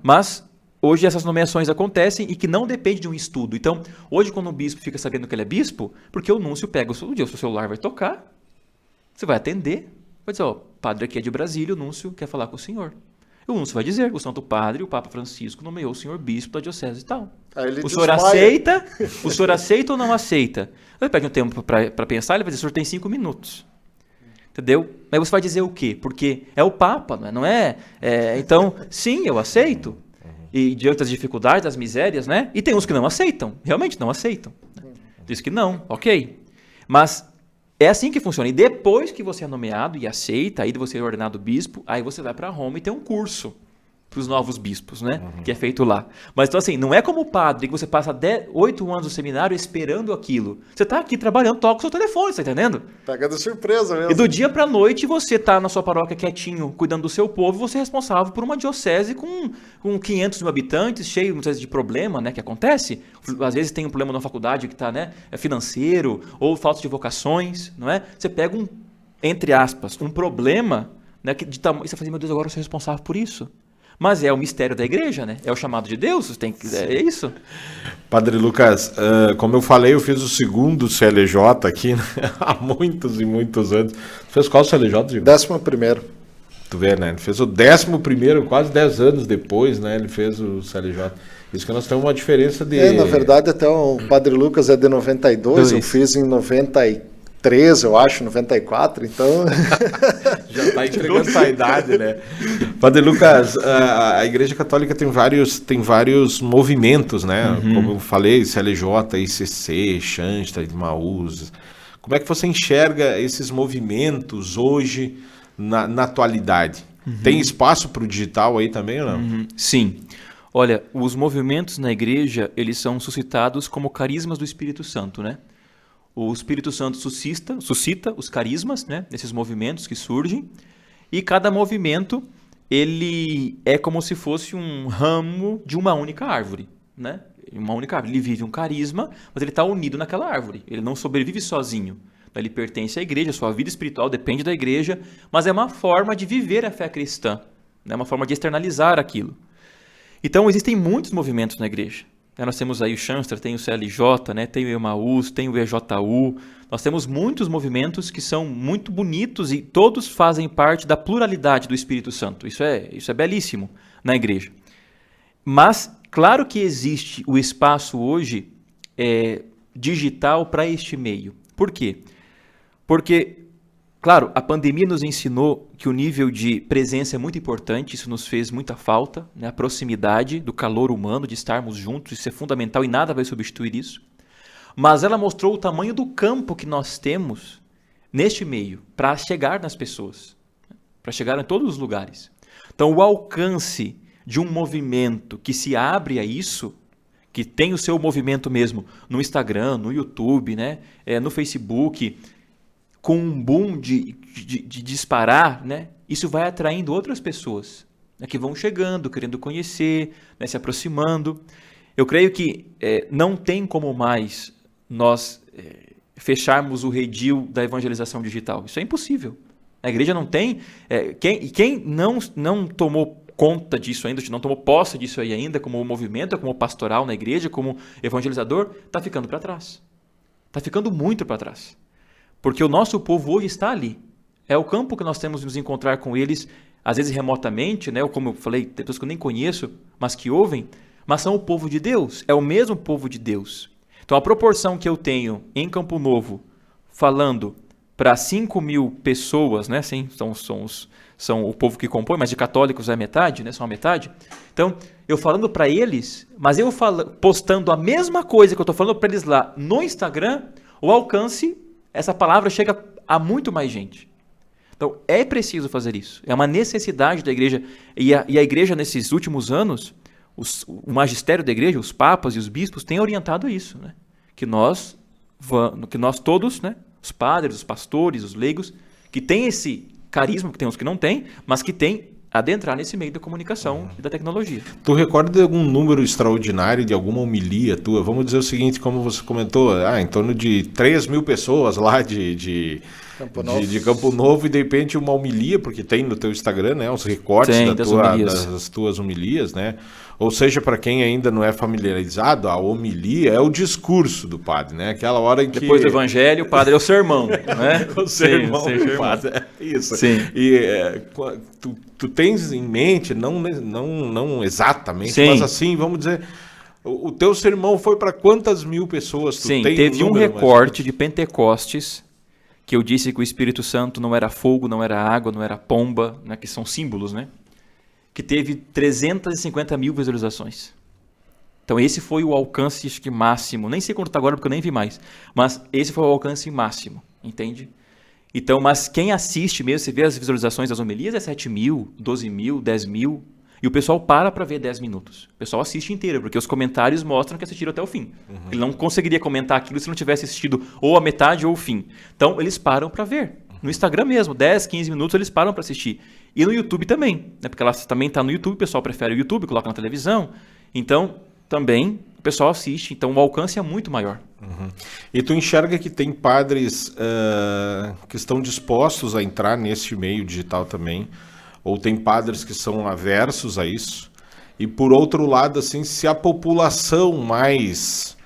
Mas hoje essas nomeações acontecem e que não depende de um estudo. Então, hoje quando um bispo fica sabendo que ele é bispo, porque o núncio pega o seu celular, vai tocar, você vai atender, vai dizer, padre aqui é de Brasília, o núncio quer falar com o senhor. E o núncio vai dizer, o Santo Padre, o Papa Francisco, nomeou o senhor bispo da diocese e tal. O senhor aceita? O senhor aceita ou não aceita? Ele pede um tempo para pensar, ele vai dizer, o senhor tem 5 minutos. Entendeu? Mas você vai dizer o quê? Porque é o Papa, não é? Então, sim, eu aceito. e diante das dificuldades, das misérias, né? E tem uns que não aceitam, realmente não aceitam. Né? Diz que não, ok. Mas é assim que funciona. E depois que você é nomeado e aceita, aí você é ordenado bispo, aí você vai para Roma e tem um curso para os novos bispos, né? Que é feito lá. Mas então assim, não é como padre que você passa 8 anos no seminário esperando aquilo. Você está aqui trabalhando, toca o seu telefone, você tá entendendo? Pega de surpresa mesmo. E do dia para a noite você está na sua paróquia quietinho, cuidando do seu povo, você é responsável por uma diocese com 500 mil habitantes, cheio muitas vezes de problema, né? Que acontece. Às vezes tem um problema na faculdade que está, né? É financeiro, ou falta de vocações, não é? Você pega entre aspas, um problema, né? Que de tamanho, você fala assim, meu Deus, agora eu sou responsável por isso. Mas é o mistério da igreja, né? É o chamado de Deus, é isso. Padre Lucas, como eu falei, eu fiz o segundo CLJ aqui, né? Há muitos e muitos anos. Fez qual CLJ, Diego? 11º. Tu vê, né? Ele fez o 11º, quase 10 anos depois, né? Ele fez o CLJ. Isso que nós temos uma diferença de... Na verdade, até o Padre Lucas é de 92, eu fiz em 93, eu acho, 94, então... Já está entregando a idade, né? Padre Lucas, a Igreja Católica tem vários movimentos, né? Como eu falei, CLJ, ICC, Chantra, Maús. Como é que você enxerga esses movimentos hoje, na atualidade? Tem espaço para o digital aí também ou não? Sim. Olha, os movimentos na igreja, eles são suscitados como carismas do Espírito Santo, né? O Espírito Santo suscita os carismas, né? Esses movimentos que surgem, e cada movimento, ele é como se fosse um ramo de uma única árvore, né? Uma única árvore. Ele vive um carisma, mas ele está unido naquela árvore. Ele não sobrevive sozinho. Ele pertence à igreja, sua vida espiritual depende da igreja, mas é uma forma de viver a fé cristã, né? Uma forma de externalizar aquilo. Então, existem muitos movimentos na igreja. Nós temos aí o Chantra, tem o CLJ, né? Tem o Emaús, tem o EJU. Nós temos muitos movimentos que são muito bonitos e todos fazem parte da pluralidade do Espírito Santo. Isso é belíssimo na igreja. Mas, claro que existe o espaço hoje digital para este meio. Por quê? Porque, claro, a pandemia nos ensinou que o nível de presença é muito importante, isso nos fez muita falta, né? A proximidade do calor humano, de estarmos juntos, isso é fundamental e nada vai substituir isso. Mas ela mostrou o tamanho do campo que nós temos neste meio para chegar nas pessoas, para chegar em todos os lugares. Então, o alcance de um movimento que se abre a isso, que tem o seu movimento mesmo no Instagram, no YouTube, né? No Facebook, com um boom de disparar, né? Isso vai atraindo outras pessoas, né? Que vão chegando, querendo conhecer, né? Se aproximando. Eu creio que não tem como mais nós fecharmos o redil da evangelização digital. Isso é impossível. A igreja não tem... Quem não tomou conta disso ainda, não tomou posse disso aí ainda, como movimento, como pastoral na igreja, como evangelizador, está ficando para trás. Está ficando muito para trás. Porque o nosso povo hoje está ali. É o campo que nós temos de nos encontrar com eles, às vezes remotamente, né? Ou como eu falei, tem pessoas que eu nem conheço, mas que ouvem, mas são o povo de Deus, é o mesmo povo de Deus. Então a proporção que eu tenho em Campo Novo, falando para 5.000 pessoas, né? Sim, são o povo que compõe, mas de católicos é metade, né? São a metade. Então, eu falando para eles, mas eu postando a mesma coisa que eu estou falando para eles lá no Instagram, o alcance, essa palavra chega a muito mais gente. Então, é preciso fazer isso. É uma necessidade da igreja. E a igreja, nesses últimos anos, o magistério da igreja, os papas e os bispos, têm orientado a isso, né? Que nós todos, né? Os padres, os pastores, os leigos, que têm esse carisma, que tem uns que não têm, mas que têm adentrar nesse meio da comunicação e da tecnologia. Tu recorda de algum número extraordinário, de alguma homilia tua? Vamos dizer o seguinte, como você comentou, em torno de 3.000 pessoas lá de Campo Novo, e de repente uma homilia, porque tem no teu Instagram, né, os recortes das tuas homilias, né? Ou seja, para quem ainda não é familiarizado, a homilia é o discurso do padre, né? Aquela hora em que... Depois do evangelho, o padre é o sermão, né? O sermão do padre, isso. Sim. E tu tens em mente, não exatamente, sim, mas assim, vamos dizer, o teu sermão foi para quantas mil pessoas? Sim, teve um recorte de Pentecostes, que eu disse que o Espírito Santo não era fogo, não era água, não era pomba, né, que são símbolos, né? que teve 350 mil visualizações. Então esse foi o alcance, acho que máximo. Nem sei quanto está agora, porque eu nem vi mais. Mas esse foi o alcance máximo, entende? Então, mas quem assiste mesmo, você vê as visualizações das homilias, é 7 mil, 12 mil, 10 mil. E o pessoal para ver 10 minutos. O pessoal assiste inteiro, porque os comentários mostram que assistiram até o fim. Ele não conseguiria comentar aquilo se não tivesse assistido ou a metade ou o fim. Então, eles param para ver. No Instagram mesmo, 10, 15 minutos, eles param para assistir. E no YouTube também, né? Porque ela também está no YouTube, o pessoal prefere o YouTube, coloca na televisão. Então, também, o pessoal assiste. Então, o alcance é muito maior. E tu enxerga que tem padres que estão dispostos a entrar nesse meio digital também, ou tem padres que são aversos a isso? E por outro lado, assim, se a população mais,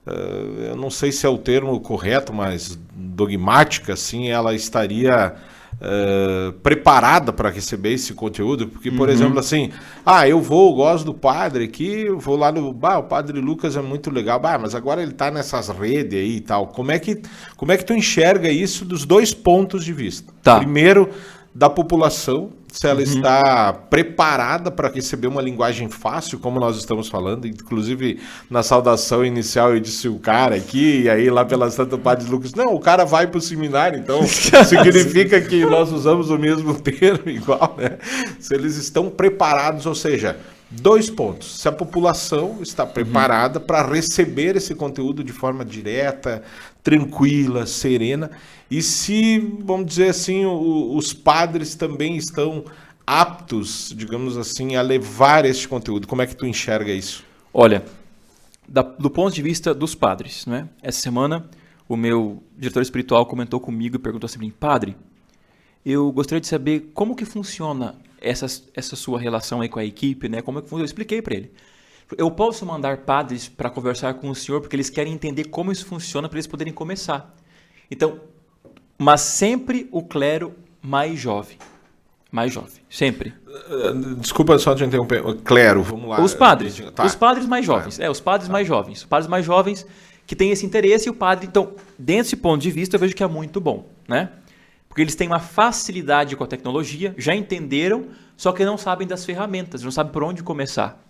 eu não sei se é o termo correto, mas dogmática, assim, ela estaria preparada para receber esse conteúdo? Porque, por exemplo, assim, eu gosto do padre aqui, eu vou lá no, o padre Lucas é muito legal, mas agora ele está nessas redes aí e tal. Como é que tu enxerga isso dos dois pontos de vista? Tá. Primeiro, da população, se ela está preparada para receber uma linguagem fácil, como nós estamos falando. Inclusive, na saudação inicial, eu disse o cara aqui, e aí lá pela Santa Padre Lucas, não, o cara vai para o seminário, então significa que nós usamos o mesmo termo igual, né? Se eles estão preparados, ou seja, dois pontos. Se a população está preparada para receber esse conteúdo de forma direta, tranquila, serena, e se, vamos dizer assim, os padres também estão aptos, digamos assim, a levar este conteúdo. Como é que tu enxerga isso? Olha, do ponto de vista dos padres, né? Essa semana o meu diretor espiritual comentou comigo e perguntou assim, padre, eu gostaria de saber como que funciona essa sua relação aí com a equipe, né? Como é que funciona? Eu expliquei para ele. Eu posso mandar padres para conversar com o senhor porque eles querem entender como isso funciona para eles poderem começar. Então, mas sempre o clero mais jovem. Mais jovem, sempre. Desculpa só te interromper. Clero, vamos lá. Os padres. Tá. Os padres mais jovens. Os padres mais jovens. Os padres mais jovens que têm esse interesse e o padre... Então, desse ponto de vista, eu vejo que é muito bom, né? Porque eles têm uma facilidade com a tecnologia, já entenderam, só que não sabem das ferramentas, não sabem por onde começar.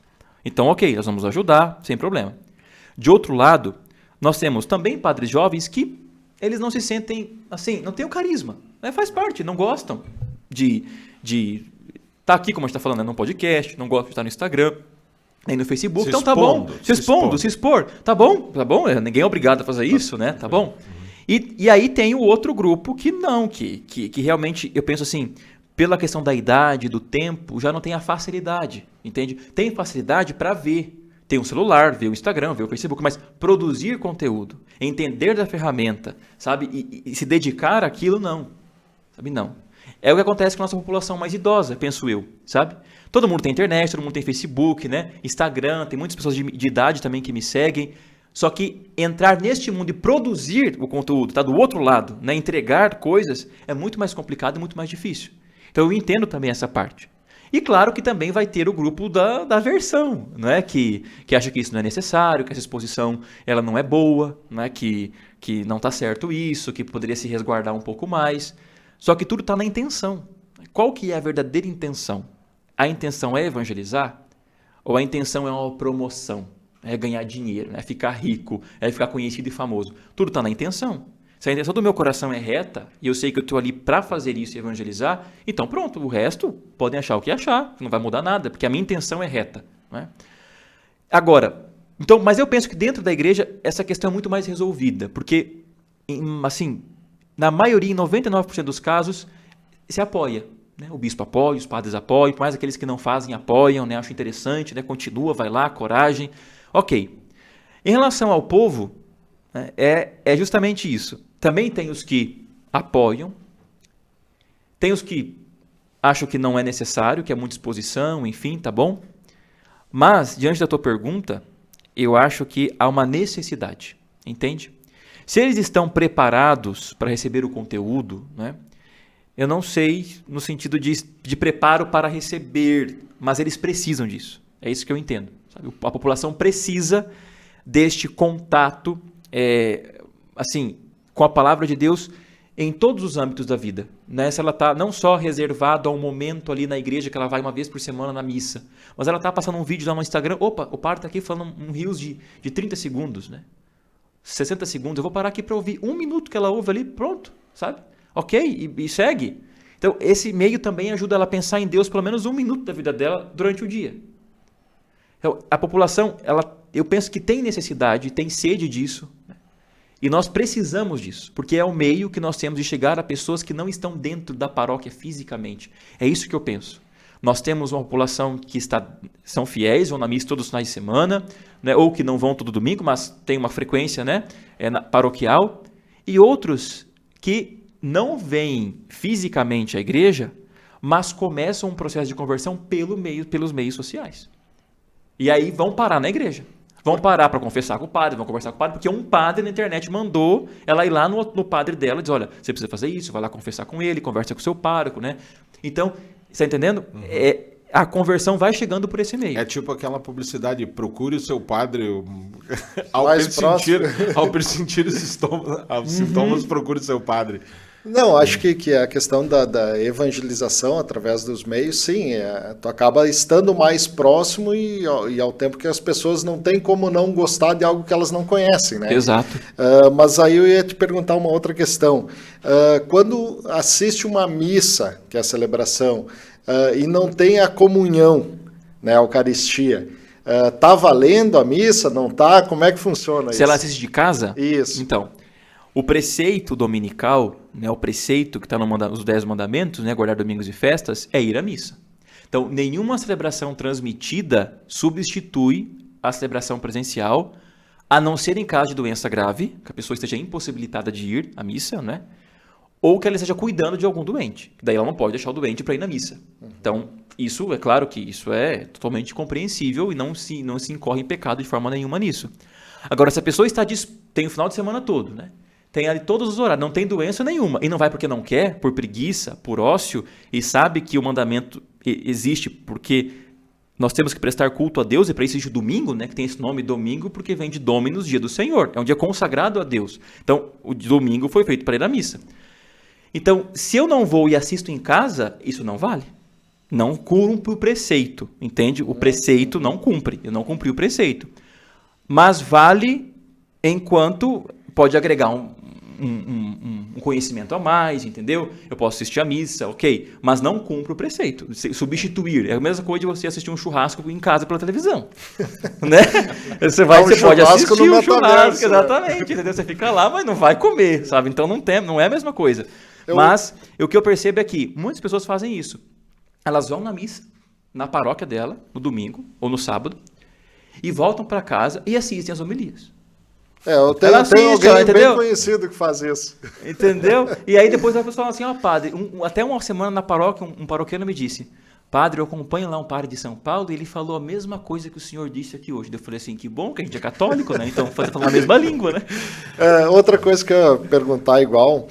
Então, ok, nós vamos ajudar, sem problema. De outro lado, nós temos também padres jovens que eles não se sentem, assim, não têm o carisma. Né? Faz parte, não gostam de estar aqui, como a gente está falando, né, num podcast, não gostam de estar no Instagram, nem no Facebook. Então tá bom, se expor. Tá bom, ninguém é obrigado a fazer isso, né? Tá bom. E aí tem o outro grupo que não, que realmente, eu penso assim, pela questão da idade, do tempo, já não tem a facilidade, entende? Tem facilidade para ver. Tem um celular, ver o Instagram, ver o Facebook, mas produzir conteúdo, entender da ferramenta, sabe? E se dedicar àquilo, não. Sabe? Não. É o que acontece com a nossa população mais idosa, penso eu, sabe? Todo mundo tem internet, todo mundo tem Facebook, né? Instagram, tem muitas pessoas de idade também que me seguem. Só que entrar neste mundo e produzir o conteúdo, tá do outro lado, né? Entregar coisas, é muito mais complicado e muito mais difícil. Então eu entendo também essa parte. E claro que também vai ter o grupo da aversão, né? que acha que isso não é necessário, que essa exposição ela não é boa, né? que não está certo isso, que poderia se resguardar um pouco mais. Só que tudo está na intenção. Qual que é a verdadeira intenção? A intenção é evangelizar? Ou a intenção é uma promoção? É ganhar dinheiro, é ficar rico, é ficar conhecido e famoso? Tudo está na intenção. Se a intenção do meu coração é reta, e eu sei que eu estou ali para fazer isso e evangelizar, então pronto, o resto podem achar o que achar, não vai mudar nada, porque a minha intenção é reta. Né? Agora, então, mas eu penso que dentro da igreja essa questão é muito mais resolvida, porque, assim, na maioria, em 99% dos casos, se apoia. Né? O bispo apoia, os padres apoiam, mais aqueles que não fazem apoiam, né? Acham interessante, né? Continua, vai lá, coragem. Ok. Em relação ao povo, né? É justamente isso. Também tem os que apoiam, tem os que acham que não é necessário, que é muita exposição, enfim, tá bom? Mas, diante da tua pergunta, eu acho que há uma necessidade, entende? Se eles estão preparados para receber o conteúdo, né? Eu não sei no sentido de preparo para receber, mas eles precisam disso. É isso que eu entendo. Sabe? A população precisa deste contato, assim, com a palavra de Deus em todos os âmbitos da vida, né? Se ela está não só reservada a um momento ali na igreja que ela vai uma vez por semana na missa, mas ela está passando um vídeo lá no Instagram, opa, o padre está aqui falando um reels de 30 segundos, né? 60 segundos, eu vou parar aqui para ouvir 1 minuto que ela ouve ali, pronto, sabe? Ok, e segue. Então, esse meio também ajuda ela a pensar em Deus pelo menos 1 minuto da vida dela durante o dia. Então, a população, eu penso que tem necessidade, tem sede disso, né? E nós precisamos disso, porque é o meio que nós temos de chegar a pessoas que não estão dentro da paróquia fisicamente. É isso que eu penso. Nós temos uma população que são fiéis, vão na missa todos os finais de semana, né, ou que não vão todo domingo, mas tem uma frequência, né, paroquial, e outros que não vêm fisicamente à igreja, mas começam um processo de conversão pelos meios sociais. E aí vão parar na igreja. Vão parar para confessar com o padre, vão conversar com o padre, porque um padre na internet mandou ela ir lá no padre dela e dizer, olha, você precisa fazer isso, vai lá confessar com ele, conversa com o seu pároco, né? Então, você está entendendo? Uhum. A conversão vai chegando por esse meio. É tipo aquela publicidade, procure o seu padre ao pressentir os sintomas, procure o seu padre. Não, acho que a questão da evangelização através dos meios, sim, tu acaba estando mais próximo e ao tempo que as pessoas não têm como não gostar de algo que elas não conhecem, né? Exato. Mas aí eu ia te perguntar uma outra questão. Quando assiste uma missa, que é a celebração, e não tem a comunhão, né, a Eucaristia, tá valendo a missa, não tá? Como é que funciona isso? Se ela assiste de casa? Isso. Então, o preceito dominical, né, o preceito que está nos 10 mandamentos, né, guardar domingos e festas, é ir à missa. Então, nenhuma celebração transmitida substitui a celebração presencial, a não ser em caso de doença grave, que a pessoa esteja impossibilitada de ir à missa, né, ou que ela esteja cuidando de algum doente. Daí ela não pode deixar o doente para ir na missa. Então, isso é claro que isso é totalmente compreensível e não se incorre em pecado de forma nenhuma nisso. Agora, se a pessoa tem o final de semana todo, né? Tem ali todos os horários, não tem doença nenhuma. E não vai porque não quer, por preguiça, por ócio, e sabe que o mandamento existe porque nós temos que prestar culto a Deus, e para isso existe o domingo, né, que tem esse nome domingo, porque vem de Dominus, dia do Senhor. É um dia consagrado a Deus. Então, o domingo foi feito para ir à missa. Então, se eu não vou e assisto em casa, isso não vale. Não cumpre o preceito, entende? O preceito não cumpre. Eu não cumpri o preceito. Mas vale enquanto pode agregar um conhecimento a mais, entendeu? Eu posso assistir a missa, ok, mas não cumpre o preceito. Substituir é a mesma coisa de você assistir um churrasco em casa pela televisão, né? Você pode assistir um churrasco, exatamente, entendeu? Você fica lá, mas não vai comer, sabe? Então não é a mesma coisa. Mas o que eu percebo é que muitas pessoas fazem isso. Elas vão na missa, na paróquia dela, no domingo ou no sábado, e voltam para casa e assistem as homilias. Eu tenho alguém bem conhecido que faz isso. Entendeu? E aí depois a pessoa fala assim, padre, até uma semana na paróquia, um paroquiano me disse, padre, eu acompanho lá um padre de São Paulo e ele falou a mesma coisa que o senhor disse aqui hoje. Eu falei assim, que bom que a gente é católico, né? Então falar a mesma língua, né? Outra coisa que eu ia perguntar igual,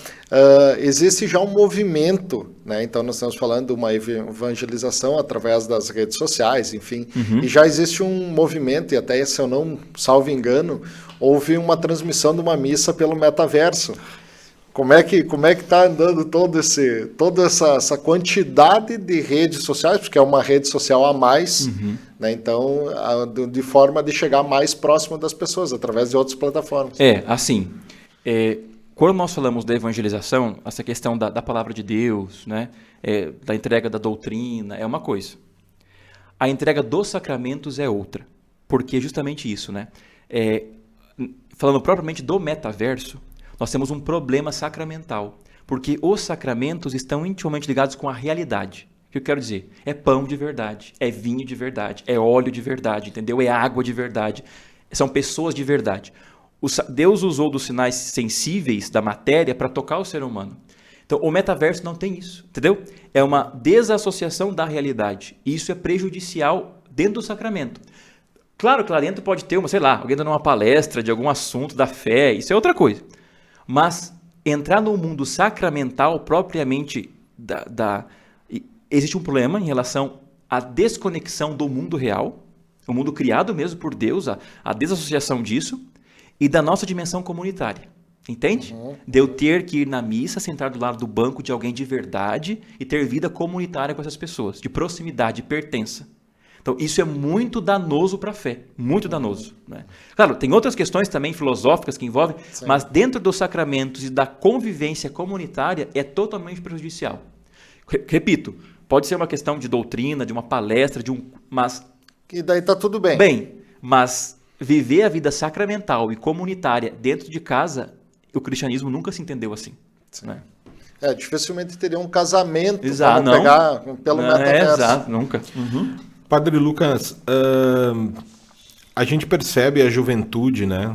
existe já um movimento, né? Então nós estamos falando de uma evangelização através das redes sociais, enfim, e já existe um movimento, e até se eu não salvo engano, houve uma transmissão de uma missa pelo metaverso. Como é que está andando toda essa quantidade de redes sociais, porque é uma rede social a mais, né? Então, de forma de chegar mais próximo das pessoas, através de outras plataformas. Quando nós falamos da evangelização, essa questão da palavra de Deus, né? Da entrega da doutrina, é uma coisa. A entrega dos sacramentos é outra, porque é justamente isso, né? Falando propriamente do metaverso, nós temos um problema sacramental, porque os sacramentos estão intimamente ligados com a realidade. O que eu quero dizer? É pão de verdade, é vinho de verdade, é óleo de verdade, entendeu? É água de verdade, são pessoas de verdade. Deus usou dos sinais sensíveis da matéria para tocar o ser humano. Então, o metaverso não tem isso, entendeu? É uma desassociação da realidade. E isso é prejudicial dentro do sacramento. Claro que lá dentro pode ter alguém dando uma palestra de algum assunto da fé, isso é outra coisa. Mas entrar no mundo sacramental propriamente, existe um problema em relação à desconexão do mundo real, o mundo criado mesmo por Deus, a desassociação disso, e da nossa dimensão comunitária. Entende? De eu ter que ir na missa, sentar do lado do banco de alguém de verdade e ter vida comunitária com essas pessoas, de proximidade, de pertença. Então, isso é muito danoso para a fé, muito danoso. Né? Claro, tem outras questões também filosóficas que envolvem, mas dentro dos sacramentos e da convivência comunitária é totalmente prejudicial. Repito, pode ser uma questão de doutrina, de uma palestra, mas... E daí tá tudo bem. Bem, mas viver a vida sacramental e comunitária dentro de casa, o cristianismo nunca se entendeu assim. Né? Dificilmente teria um casamento para pegar pelo metaverso. Exato, nunca. Padre Lucas, a gente percebe a juventude, né,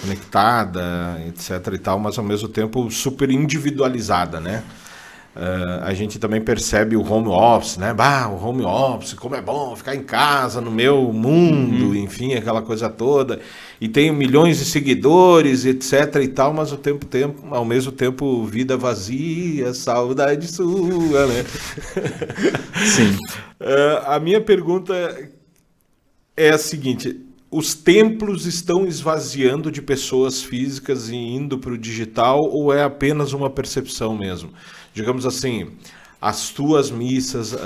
conectada, etc. e tal, mas ao mesmo tempo super individualizada, né? A gente também percebe o home office, né? O home office, como é bom ficar em casa, no meu mundo, enfim, aquela coisa toda. E tenho milhões de seguidores, etc. e tal, mas ao mesmo tempo, vida vazia, saudade sua, né? Sim. A minha pergunta é a seguinte: os templos estão esvaziando de pessoas físicas e indo para o digital, ou é apenas uma percepção mesmo? Digamos assim, as tuas missas,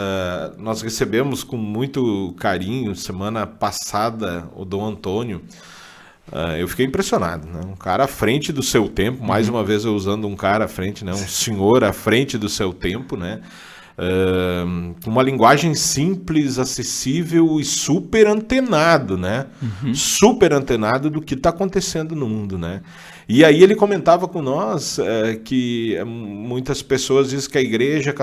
nós recebemos com muito carinho, semana passada, o Dom Antônio. Eu fiquei impressionado, né? Um cara à frente do seu tempo, mais uma vez eu usando um cara à frente, né? Um senhor à frente do seu tempo, né? Uma linguagem simples, acessível e super antenado, né? Super antenado do que está acontecendo no mundo, né? E aí ele comentava com nós que muitas pessoas dizem que a igreja,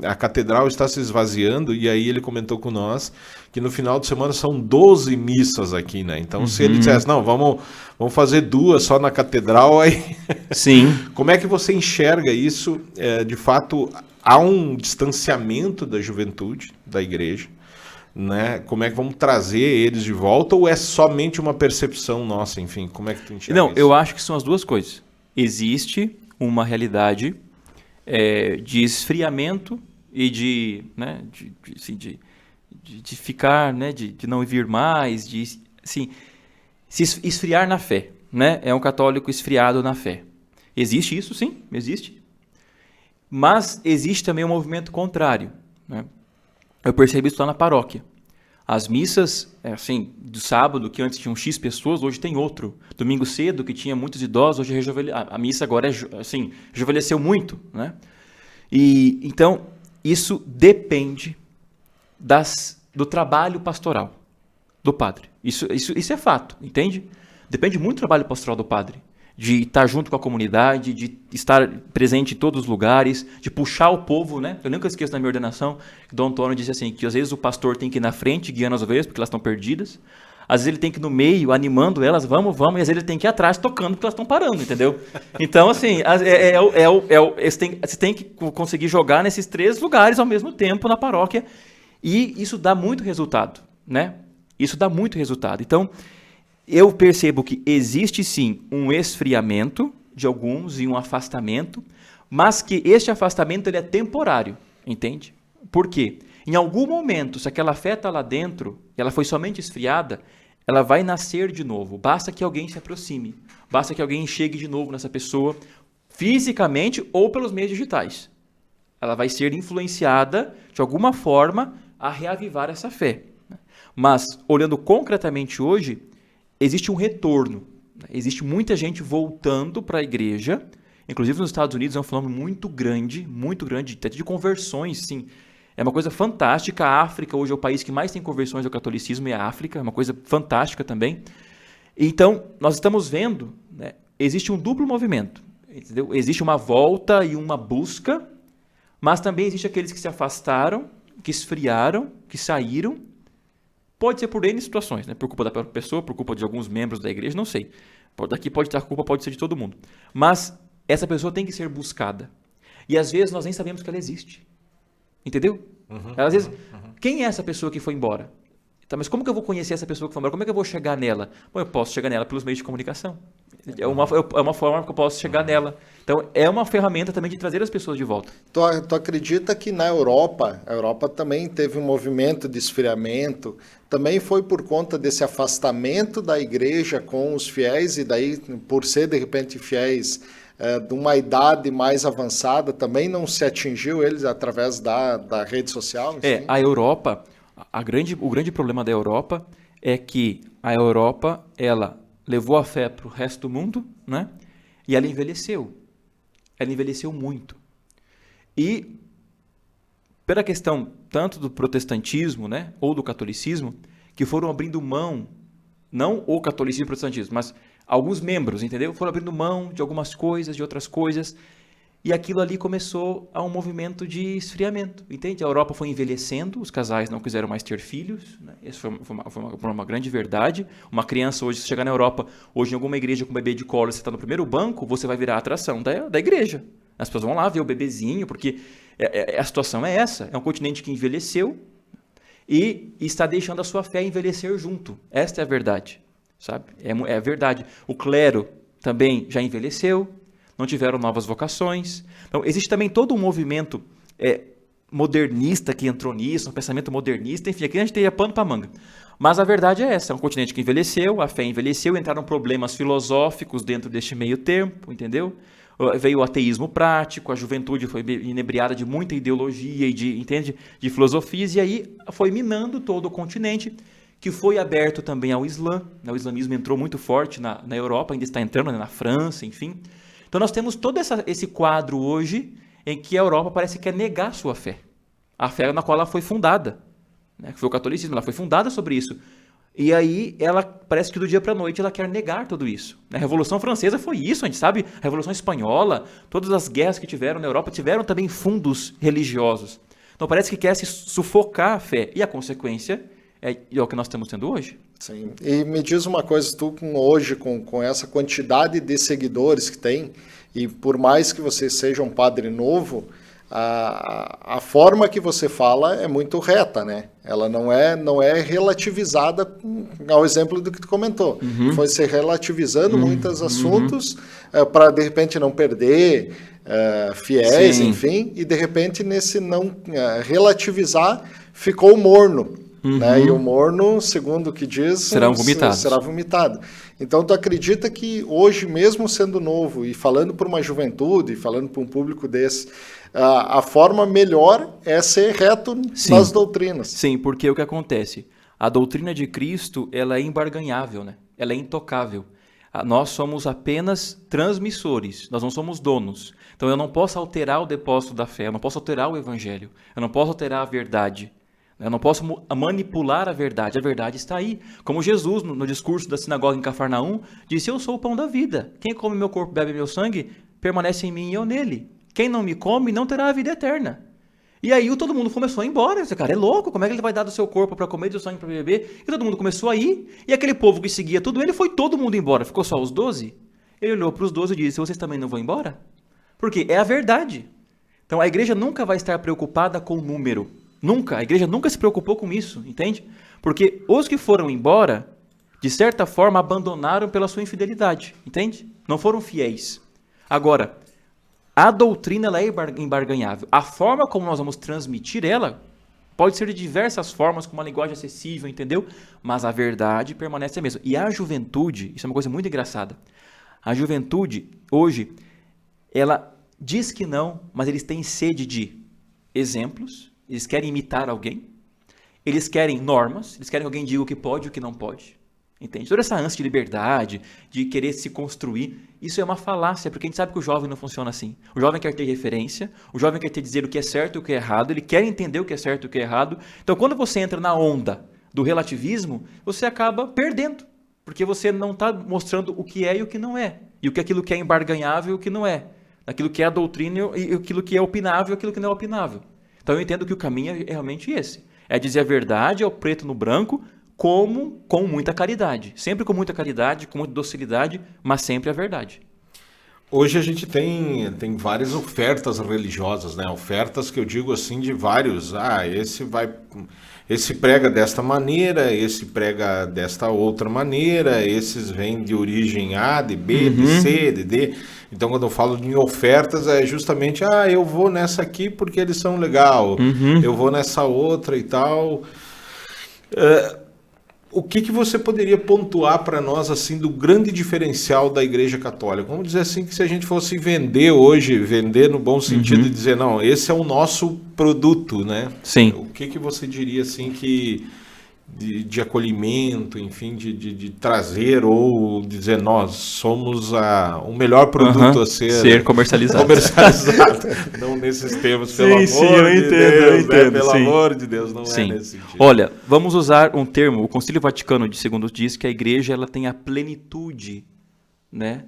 a catedral está se esvaziando, e aí ele comentou com nós que no final de semana são 12 missas aqui, né? Então se ele dissesse, não, vamos fazer 2 só na catedral, aí... Sim. Como é que você enxerga isso? De fato, há um distanciamento da juventude, da igreja, né? Como é que vamos trazer eles de volta, ou é somente uma percepção nossa? Enfim, como é que tu enxerga isso? Eu acho que são as duas coisas. Existe uma realidade de esfriamento e de ficar, né? de não vir mais, de assim, se esfriar na fé. Né? É um católico esfriado na fé. Existe isso, sim, existe. Mas existe também um movimento contrário, né? Eu percebi isso lá na paróquia. As missas, assim, do sábado, que antes tinham X pessoas, hoje tem outro. Domingo cedo, que tinha muitos idosos, hoje a missa agora rejuvenesceu muito, né? E então, isso depende do trabalho pastoral do padre. Isso é fato, entende? Depende muito do trabalho pastoral do padre. De estar junto com a comunidade, de estar presente em todos os lugares, de puxar o povo, né? Eu nunca esqueço na minha ordenação, que Dom Antônio disse assim, que às vezes o pastor tem que ir na frente, guiando as ovelhas, porque elas estão perdidas. Às vezes ele tem que ir no meio, animando elas, vamos, e às vezes ele tem que ir atrás, tocando, porque elas estão parando, entendeu? Então, assim, você tem que conseguir jogar nesses 3 lugares ao mesmo tempo na paróquia, e isso dá muito resultado, né? Isso dá muito resultado. Então, eu percebo que existe sim um esfriamento de alguns e um afastamento, mas que este afastamento ele é temporário, entende? Por quê? Em algum momento, se aquela fé está lá dentro, ela foi somente esfriada, ela vai nascer de novo. Basta que alguém se aproxime, basta que alguém chegue de novo nessa pessoa, fisicamente ou pelos meios digitais. Ela vai ser influenciada de alguma forma a reavivar essa fé. Mas, olhando concretamente hoje, existe um retorno. Existe muita gente voltando para a igreja. Inclusive nos Estados Unidos é um fenômeno muito grande, até de conversões, sim. É uma coisa fantástica. A África hoje é o país que mais tem conversões ao catolicismo, é a África, é uma coisa fantástica também. Então, nós estamos vendo, né, existe um duplo movimento. Entendeu? Existe uma volta e uma busca, mas também existe aqueles que se afastaram, que esfriaram, que saíram. Pode ser por N situações, né? Por culpa da própria pessoa, por culpa de alguns membros da igreja, não sei. Daqui pode estar a culpa, pode ser de todo mundo. Mas essa pessoa tem que ser buscada. E às vezes nós nem sabemos que ela existe. Entendeu? Às vezes, quem é essa pessoa que foi embora? Tá, mas como que eu vou conhecer essa pessoa que foi embora? Como é que eu vou chegar nela? Bom, eu posso chegar nela pelos meios de comunicação. É uma forma que eu posso chegar nela. Então, é uma ferramenta também de trazer as pessoas de volta. Tu acredita que na Europa, a Europa também teve um movimento de esfriamento, também foi por conta desse afastamento da igreja com os fiéis, e daí, por ser de repente fiéis de uma idade mais avançada, também não se atingiu eles através da rede social? Enfim? A Europa, o grande problema da Europa é que a Europa, ela levou a fé para o resto do mundo, né? E ela envelheceu. Ela envelheceu muito. E, pela questão tanto do protestantismo, né, ou do catolicismo, que foram abrindo mão, não o catolicismo e o protestantismo, mas alguns membros, entendeu? Foram abrindo mão de algumas coisas, de outras coisas, e aquilo ali começou a um movimento de esfriamento, entende? A Europa foi envelhecendo, os casais não quiseram mais ter filhos, né? Isso foi uma grande verdade. Uma criança hoje, se chegar na Europa, hoje em alguma igreja com um bebê de colo, você está no primeiro banco, você vai virar a atração da igreja. As pessoas vão lá ver o bebezinho, porque a situação é essa. É um continente que envelheceu e está deixando a sua fé envelhecer junto. Esta é a verdade, sabe? É a verdade. O clero também já envelheceu, não tiveram novas vocações. Então, existe também todo um movimento modernista que entrou nisso, um pensamento modernista, enfim, aqui a gente teria pano para manga. Mas a verdade é essa, é um continente que envelheceu, a fé envelheceu, entraram problemas filosóficos dentro deste meio tempo, entendeu? Veio o ateísmo prático, a juventude foi inebriada de muita ideologia e de filosofias, e aí foi minando todo o continente, que foi aberto também ao Islã. O islamismo entrou muito forte na Europa, ainda está entrando, né, na França, enfim. Então nós temos todo esse quadro hoje em que a Europa parece que quer negar sua fé. A fé na qual ela foi fundada, né, que foi o catolicismo, ela foi fundada sobre isso. E aí ela parece que do dia para a noite ela quer negar tudo isso. A Revolução Francesa foi isso, a gente sabe, a Revolução Espanhola, todas as guerras que tiveram na Europa tiveram também fundos religiosos. Então parece que quer se sufocar a fé. E a consequência é o que nós estamos tendo hoje. Sim. E me diz uma coisa, tu hoje, com essa quantidade de seguidores que tem, e por mais que você seja um padre novo, a forma que você fala é muito reta, né? Ela não é relativizada ao exemplo do que tu comentou. Uhum. Foi se relativizando muitos assuntos para, de repente, não perder fiéis, Sim. enfim, e, de repente, nesse não relativizar, ficou morno. Uhum. Né? E o morno, segundo o que diz, será vomitado. Então, tu acredita que hoje, mesmo sendo novo e falando para uma juventude, falando para um público desse, a forma melhor é ser reto nas doutrinas? Sim, porque o que acontece? A doutrina de Cristo, ela é imbarganhável, né? Ela é intocável. Nós somos apenas transmissores, nós não somos donos. Então, eu não posso alterar o depósito da fé, eu não posso alterar o evangelho, eu não posso alterar a verdade. Eu não posso manipular a verdade está aí. Como Jesus, no discurso da sinagoga em Cafarnaum, disse: eu sou o pão da vida. Quem come meu corpo e bebe meu sangue, permanece em mim e eu nele. Quem não me come, não terá a vida eterna. E aí todo mundo começou a ir embora. Esse cara é louco, como é que ele vai dar do seu corpo para comer, do seu sangue para beber? E todo mundo começou a ir. E aquele povo que seguia tudo ele, foi todo mundo embora. Ficou só os 12. Ele olhou para os 12 e disse: vocês também não vão embora? Porque é a verdade. Então a igreja nunca vai estar preocupada com o número. Nunca, a igreja nunca se preocupou com isso, entende? Porque os que foram embora, de certa forma, abandonaram pela sua infidelidade, entende? Não foram fiéis. Agora, a doutrina ela é embarganhável. A forma como nós vamos transmitir ela pode ser de diversas formas, com uma linguagem acessível, entendeu? Mas a verdade permanece a mesma. E a juventude, isso é uma coisa muito engraçada. A juventude, hoje, ela diz que não, mas eles têm sede de exemplos. Eles querem imitar alguém, eles querem normas, eles querem que alguém diga o que pode e o que não pode. Entende? Toda essa ânsia de liberdade, de querer se construir, isso é uma falácia, porque a gente sabe que o jovem não funciona assim. O jovem quer ter referência, o jovem quer ter dizer o que é certo e o que é errado, ele quer entender o que é certo e o que é errado. Então, quando você entra na onda do relativismo, você acaba perdendo, porque você não está mostrando o que é e o que não é, e o que aquilo que é embarganhável e o que não é, aquilo que é a doutrina e aquilo que é opinável e aquilo que não é opinável. Então eu entendo que o caminho é realmente esse. É dizer a verdade, é o preto no branco, com muita caridade. Sempre com muita caridade, com muita docilidade, mas sempre a verdade. Hoje a gente tem várias ofertas religiosas, né? Ofertas que eu digo assim de vários. Esse prega desta maneira, esse prega desta outra maneira, esses vêm de origem A, de B, de C, de D. Então, quando eu falo de ofertas, é justamente, eu vou nessa aqui porque eles são legal, eu vou nessa outra e tal. O que você poderia pontuar para nós assim do grande diferencial da Igreja Católica? Vamos dizer assim que se a gente fosse vender hoje, vender no bom sentido e dizer, não, esse é o nosso produto, né? Sim. O que você diria assim que de acolhimento, enfim, de trazer ou dizer nós somos o melhor produto a ser comercializado. Não nesses termos, Sim, pelo amor eu de entendo, Deus, eu entendo, pelo sim. amor de Deus, não Sim. é nesse sentido. Olha, vamos usar um termo, o Concílio Vaticano II diz que a igreja ela tem a plenitude, né,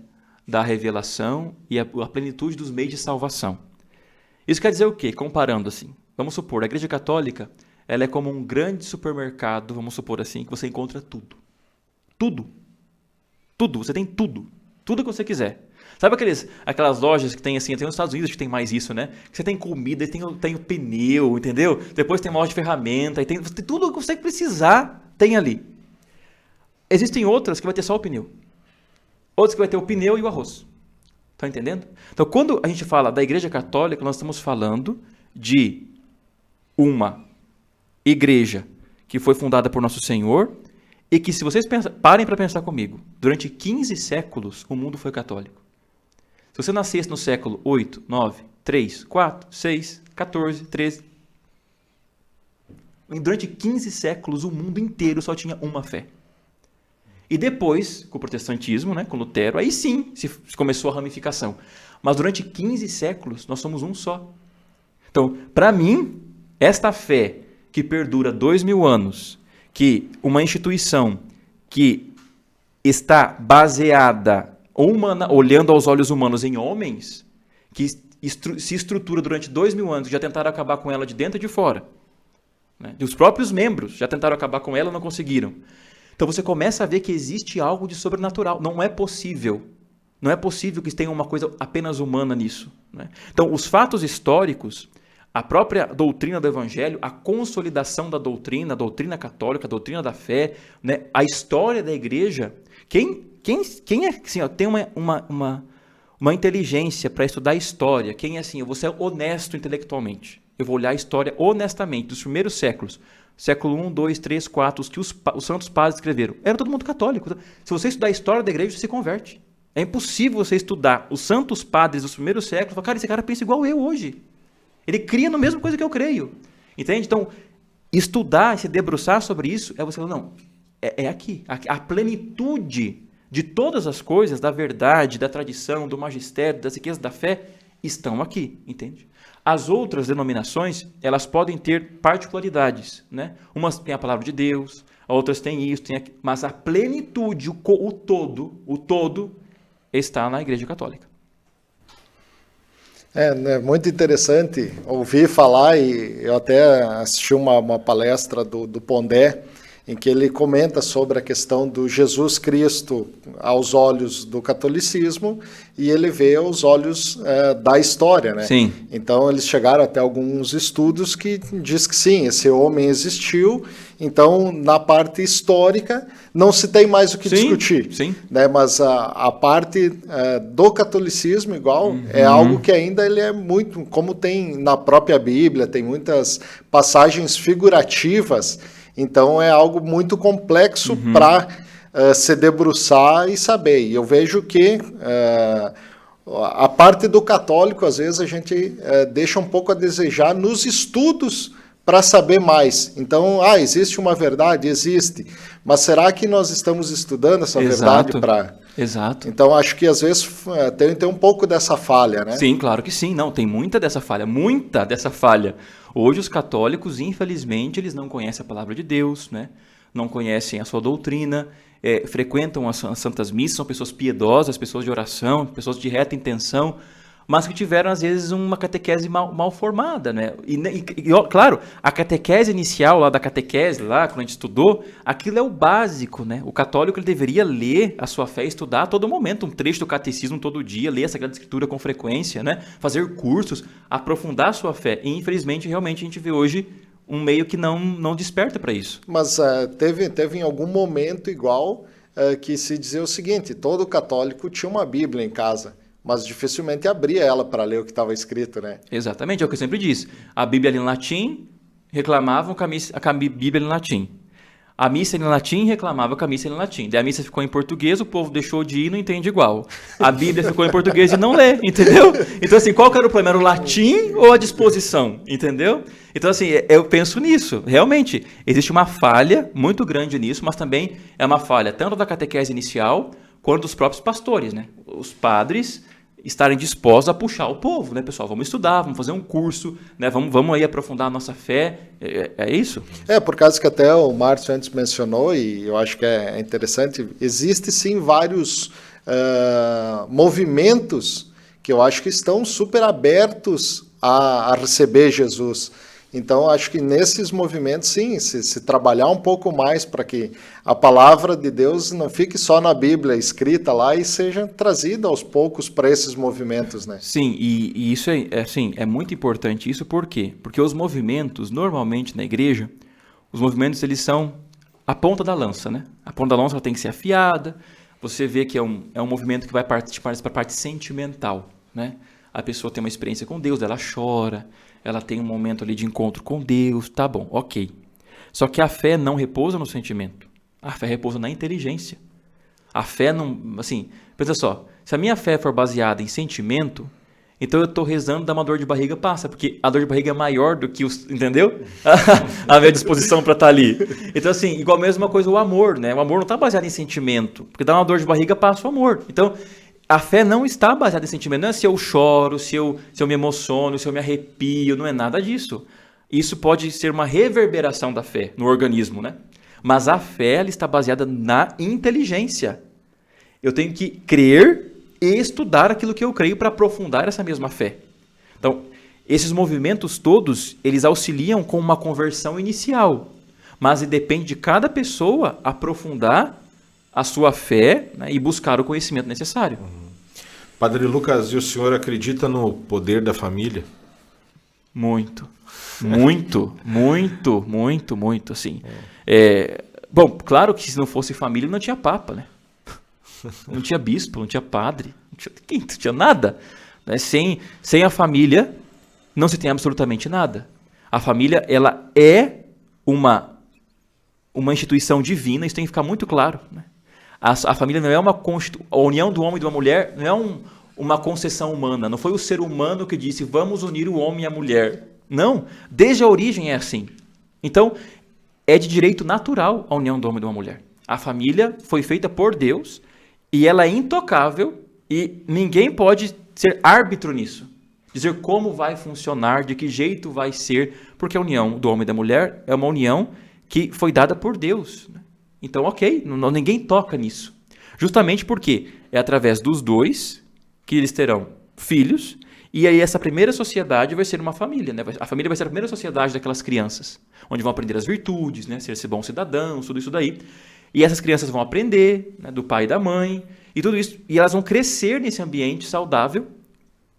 da revelação e a plenitude dos meios de salvação. Isso quer dizer o quê? Comparando assim, vamos supor, a Igreja Católica ela é como um grande supermercado, vamos supor assim, que você encontra tudo. Tudo. Tudo, você tem tudo. Tudo que você quiser. Sabe aquelas lojas que tem assim, tem nos Estados Unidos que tem mais isso, né? Que você tem comida, tem o pneu, entendeu? Depois tem uma loja de ferramenta, e tem tudo que você precisar, tem ali. Existem outras que vai ter só o pneu. Outras que vai ter o pneu e o arroz. Tá entendendo? Então, quando a gente fala da Igreja Católica, nós estamos falando de uma igreja que foi fundada por Nosso Senhor e que, se vocês parem para pensar comigo, durante 15 séculos o mundo foi católico. Se você nascesse no século 8, 9, 3, 4, 6, 14, 13, durante 15 séculos o mundo inteiro só tinha uma fé. E depois, com o protestantismo, né, com Lutero, aí sim se começou a ramificação. Mas durante 15 séculos nós somos um só. Então, para mim, esta fé que perdura 2000 anos, que uma instituição que está baseada, olhando aos olhos humanos em homens, que se estrutura durante 2000 anos, já tentaram acabar com ela de dentro e de fora. Né? E os próprios membros já tentaram acabar com ela e não conseguiram. Então você começa a ver que existe algo de sobrenatural. Não é possível. Não é possível que tenha uma coisa apenas humana nisso. Né? Então, os fatos históricos, a própria doutrina do Evangelho, a consolidação da doutrina, a doutrina católica, a doutrina da fé, né? A história da igreja. Quem é assim, tem uma inteligência para estudar a história? Quem é assim, eu vou ser honesto intelectualmente. Eu vou olhar a história honestamente, dos primeiros séculos. Século 1, 2, 3, 4, os que os santos padres escreveram. Era todo mundo católico. Se você estudar a história da igreja, você se converte. É impossível você estudar os santos padres dos primeiros séculos e falar, cara, esse cara pensa igual eu hoje. Ele cria na mesma coisa que eu creio. Entende? Então, estudar, se debruçar sobre isso, é você falar, não, é aqui. A plenitude de todas as coisas, da verdade, da tradição, do magistério, das riquezas da fé, estão aqui. Entende? As outras denominações, elas podem ter particularidades. Né? Umas têm a palavra de Deus, outras têm isso, têm aquilo, mas a plenitude, o todo, está na Igreja Católica. É muito interessante ouvir falar, e eu até assisti uma palestra do Pondé, em que ele comenta sobre a questão do Jesus Cristo aos olhos do catolicismo e ele vê aos olhos da história, né? Sim. Então eles chegaram até alguns estudos que diz que sim, esse homem existiu, então na parte histórica não se tem mais o que discutir, sim. Né? Mas a parte do catolicismo igual é algo que ainda ele é muito, como tem na própria Bíblia, tem muitas passagens figurativas. Então é algo muito complexo para se debruçar e saber. E eu vejo que a parte do católico, às vezes, a gente deixa um pouco a desejar nos estudos para saber mais. Então, existe uma verdade? Existe. Mas será que nós estamos estudando essa verdade para... Exato. Então, acho que às vezes tem um pouco dessa falha, né? Sim, claro que sim. Não, tem muita dessa falha. Hoje os católicos, infelizmente, eles não conhecem a palavra de Deus, né? Não conhecem a sua doutrina, frequentam as santas missas, são pessoas piedosas, pessoas de oração, pessoas de reta intenção, mas que tiveram, às vezes, uma catequese mal formada, né? Claro, a catequese inicial lá da catequese, lá, quando a gente estudou, aquilo é o básico, né? O católico ele deveria ler a sua fé, estudar a todo momento, um trecho do catecismo todo dia, ler a Sagrada Escritura com frequência, né? Fazer cursos, aprofundar a sua fé. E, infelizmente, realmente, a gente vê hoje um meio que não desperta para isso. Mas teve em algum momento igual que se dizia o seguinte, todo católico tinha uma Bíblia em casa, mas dificilmente abria ela para ler o que estava escrito, né? Exatamente, é o que eu sempre disse. A Bíblia ali em latim, reclamavam com a Bíblia em latim. A missa em latim, reclamava com a missa em latim. Daí a missa ficou em português, o povo deixou de ir e não entende igual. A Bíblia ficou em português e não lê, entendeu? Então, assim, qual que era o problema? Era o latim ou a disposição, entendeu? Então, assim, eu penso nisso. Realmente, existe uma falha muito grande nisso, mas também é uma falha tanto da catequese inicial quanto dos próprios pastores, né? Os padres estarem dispostos a puxar o povo, né, pessoal? Vamos estudar, vamos fazer um curso, né? Vamos aí aprofundar a nossa fé. É isso? Por causa que até o Márcio antes mencionou, e eu acho que é interessante, existe sim vários movimentos que eu acho que estão super abertos a receber Jesus. Então, acho que nesses movimentos, sim, se trabalhar um pouco mais para que a palavra de Deus não fique só na Bíblia escrita lá e seja trazida aos poucos para esses movimentos, né? Sim, e isso é muito importante. Isso por quê? Porque os movimentos, normalmente na igreja, os movimentos eles são a ponta da lança, né? A ponta da lança ela tem que ser afiada. Você vê que é um movimento que vai partir para a parte sentimental, né? A pessoa tem uma experiência com Deus, ela chora, ela tem um momento ali de encontro com Deus, tá bom, ok. Só que a fé não repousa no sentimento, a fé repousa na inteligência. A fé não, assim, pensa só, se a minha fé for baseada em sentimento, então eu estou rezando, dá uma dor de barriga, passa, porque a dor de barriga é maior do que entendeu? A minha disposição para estar ali. Então, assim, igual a mesma coisa o amor, né? O amor não está baseado em sentimento, porque dá uma dor de barriga, passa o amor. Então, a fé não está baseada em sentimento, não é se eu choro, se eu me emociono, se eu me arrepio, não é nada disso. Isso pode ser uma reverberação da fé no organismo, né? Mas a fé ela está baseada na inteligência. Eu tenho que crer e estudar aquilo que eu creio para aprofundar essa mesma fé. Então, esses movimentos todos, eles auxiliam com uma conversão inicial, mas depende de cada pessoa aprofundar a sua fé, né, e buscar o conhecimento necessário. Padre Lucas, e o senhor acredita no poder da família? Muito, assim. Bom, claro que se não fosse família não tinha papa, né? Não tinha bispo, não tinha padre, não tinha nada. Né? Sem a família não se tem absolutamente nada. A família ela é uma instituição divina, isso tem que ficar muito claro, né? A família não é a união do homem e de uma mulher não é uma concessão humana. Não foi o ser humano que disse, vamos unir o homem e a mulher. Não, desde a origem é assim. Então, é de direito natural a união do homem e de uma mulher. A família foi feita por Deus e ela é intocável e ninguém pode ser árbitro nisso. Dizer como vai funcionar, de que jeito vai ser, porque a união do homem e da mulher é uma união que foi dada por Deus, né? Então, ok, ninguém toca nisso. Justamente porque é através dos dois que eles terão filhos, e aí essa primeira sociedade vai ser uma família, né? A família vai ser a primeira sociedade daquelas crianças, onde vão aprender as virtudes, né? Ser bons cidadãos, tudo isso daí. E essas crianças vão aprender, né, do pai e da mãe, e tudo isso, e elas vão crescer nesse ambiente saudável,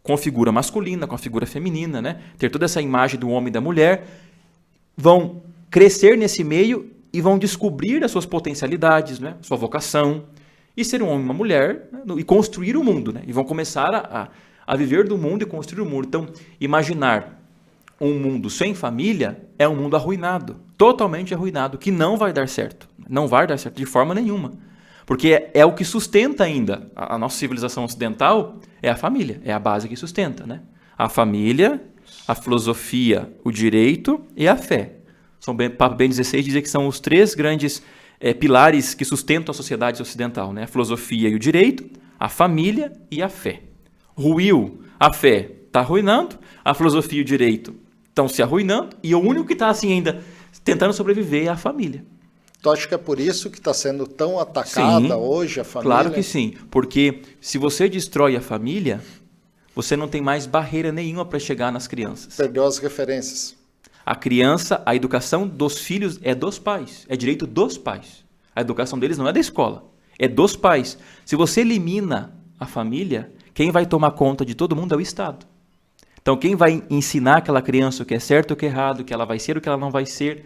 com a figura masculina, com a figura feminina, né? Ter toda essa imagem do homem e da mulher, vão crescer nesse meio e vão descobrir as suas potencialidades, né? Sua vocação, e ser um homem e uma mulher, né? E construir o mundo, né? E vão começar a viver do mundo e construir o mundo. Então, imaginar um mundo sem família é um mundo arruinado, totalmente arruinado, que não vai dar certo. Não vai dar certo de forma nenhuma. Porque é o que sustenta ainda a nossa civilização ocidental, é a família, é a base que sustenta, né? A família, a filosofia, o direito e a fé. Papa Bento XVI dizia que são os três grandes pilares que sustentam a sociedade ocidental, né? A filosofia e o direito, a família e a fé. Ruiu, a fé está arruinando, a filosofia e o direito estão se arruinando, e o único que está assim ainda tentando sobreviver é a família. Tu acha que é por isso que está sendo tão atacada hoje a família? Claro que sim, porque se você destrói a família, você não tem mais barreira nenhuma para chegar nas crianças. Perdeu as referências. A criança, a educação dos filhos é dos pais, é direito dos pais. A educação deles não é da escola, é dos pais. Se você elimina a família, quem vai tomar conta de todo mundo é o Estado. Então, quem vai ensinar aquela criança o que é certo e o que é errado, o que ela vai ser e o que ela não vai ser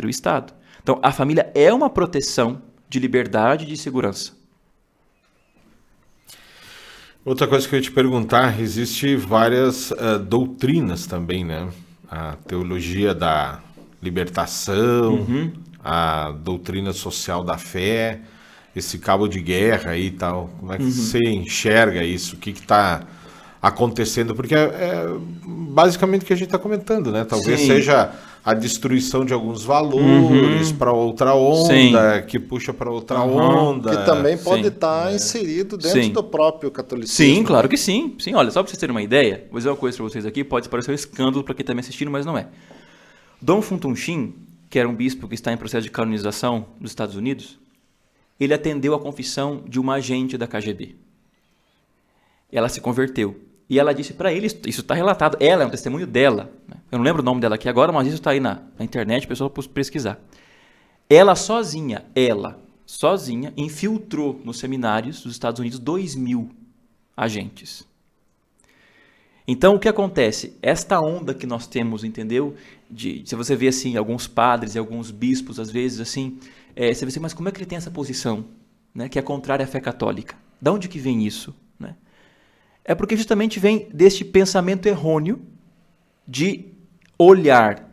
o Estado. Então, a família é uma proteção de liberdade e de segurança. Outra coisa que eu ia te perguntar, existe várias doutrinas também, né? A teologia da libertação, a doutrina social da fé, esse cabo de guerra aí e tal. Como é que você enxerga isso? O que está acontecendo? Porque é basicamente o que a gente está comentando, né? Talvez seja a destruição de alguns valores para outra onda, que puxa para outra onda. Que também pode estar inserido dentro do próprio catolicismo. Sim, claro que sim. Sim, olha, só para vocês terem uma ideia, vou dizer uma coisa para vocês aqui, pode parecer um escândalo para quem está me assistindo, mas não é. Dom Funtum Shin, que era um bispo que está em processo de canonização nos Estados Unidos, ele atendeu a confissão de uma agente da KGB. Ela se converteu. E ela disse para ele, isso está relatado, ela é um testemunho dela. Né? Eu não lembro o nome dela aqui agora, mas isso está aí na internet, a pessoa pode pesquisar. Ela sozinha, infiltrou nos seminários dos Estados Unidos 2.000 agentes. Então, o que acontece? Esta onda que nós temos, entendeu? Se você vê assim, alguns padres e alguns bispos, às vezes, assim, você vê assim, mas como é que ele tem essa posição, né, que é contrária à fé católica? De onde que vem isso? Né? É porque justamente vem deste pensamento errôneo de olhar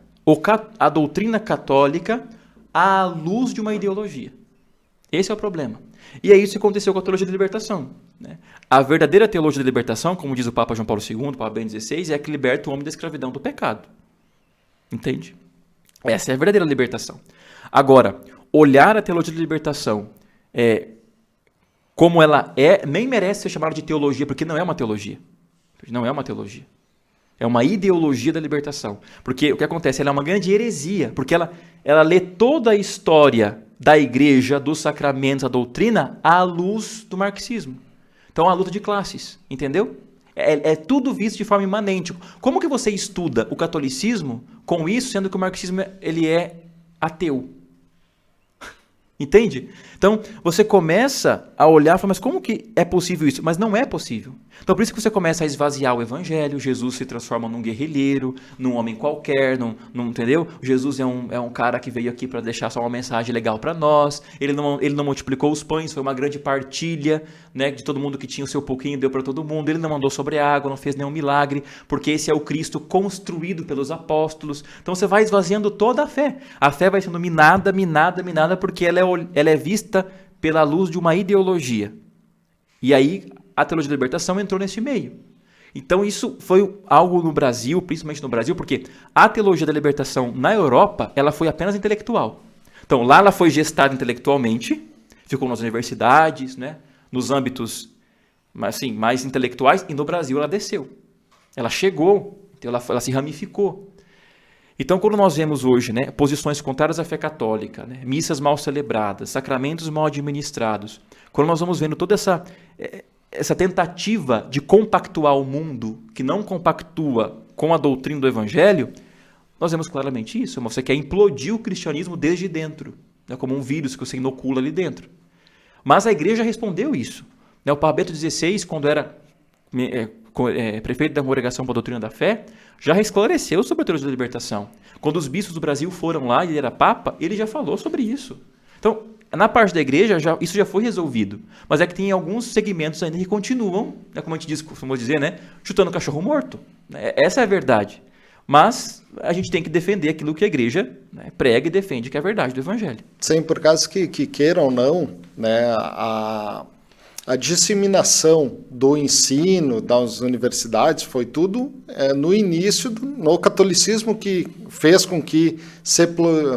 a doutrina católica à luz de uma ideologia. Esse é o problema. E é isso que aconteceu com a teologia da libertação. Né? A verdadeira teologia da libertação, como diz o Papa João Paulo II, o Papa Bento XVI, é a que liberta o homem da escravidão do pecado. Entende? Essa é a verdadeira libertação. Agora, olhar a teologia da libertação como ela é, nem merece ser chamada de teologia, porque não é uma teologia. Não é uma teologia. É uma ideologia da libertação. Porque o que acontece? Ela é uma grande heresia, porque ela lê toda a história da igreja, dos sacramentos, a doutrina, à luz do marxismo. Então, a luta de classes, entendeu? É tudo visto de forma imanente. Como que você estuda o catolicismo com isso, sendo que o marxismo ele é ateu? Entende? Então, você começa a olhar e falar, mas como que é possível isso? Mas não é possível. Então, por isso que você começa a esvaziar o evangelho, Jesus se transforma num guerrilheiro, num homem qualquer, entendeu? Jesus é um cara que veio aqui para deixar só uma mensagem legal para nós, ele não multiplicou os pães, foi uma grande partilha, né, de todo mundo que tinha o seu pouquinho, deu para todo mundo, ele não mandou sobre a água, não fez nenhum milagre, porque esse é o Cristo construído pelos apóstolos. Então, você vai esvaziando toda a fé. A fé vai sendo minada, porque ela é vista pela luz de uma ideologia. E aí a teologia da libertação entrou nesse meio. Então isso foi algo no Brasil, principalmente no Brasil, porque a teologia da libertação na Europa, ela foi apenas intelectual. Então lá ela foi gestada intelectualmente, ficou nas universidades, né, nos âmbitos assim, mais intelectuais, e no Brasil ela desceu. Ela chegou, então ela se ramificou. Então, quando nós vemos hoje, né, posições contrárias à fé católica, né, missas mal celebradas, sacramentos mal administrados, quando nós vamos vendo toda essa tentativa de compactuar o mundo, que não compactua com a doutrina do Evangelho, nós vemos claramente isso. Você quer implodir o cristianismo desde dentro, né, como um vírus que você inocula ali dentro. Mas a igreja respondeu isso. O Papa Bento XVI, quando era prefeito da Congregação para a Doutrina da Fé, já esclareceu sobre a teologia da libertação. Quando os bispos do Brasil foram lá e ele era papa, ele já falou sobre isso. Então, na parte da igreja, isso já foi resolvido. Mas é que tem alguns segmentos ainda que continuam, né, como a gente costuma dizer, né, chutando cachorro morto. Essa é a verdade. Mas a gente tem que defender aquilo que a igreja, né, prega e defende, que é a verdade do Evangelho. Sim, por causa que queira ou não, né, a disseminação do ensino das universidades foi tudo no início, no catolicismo, que fez com que se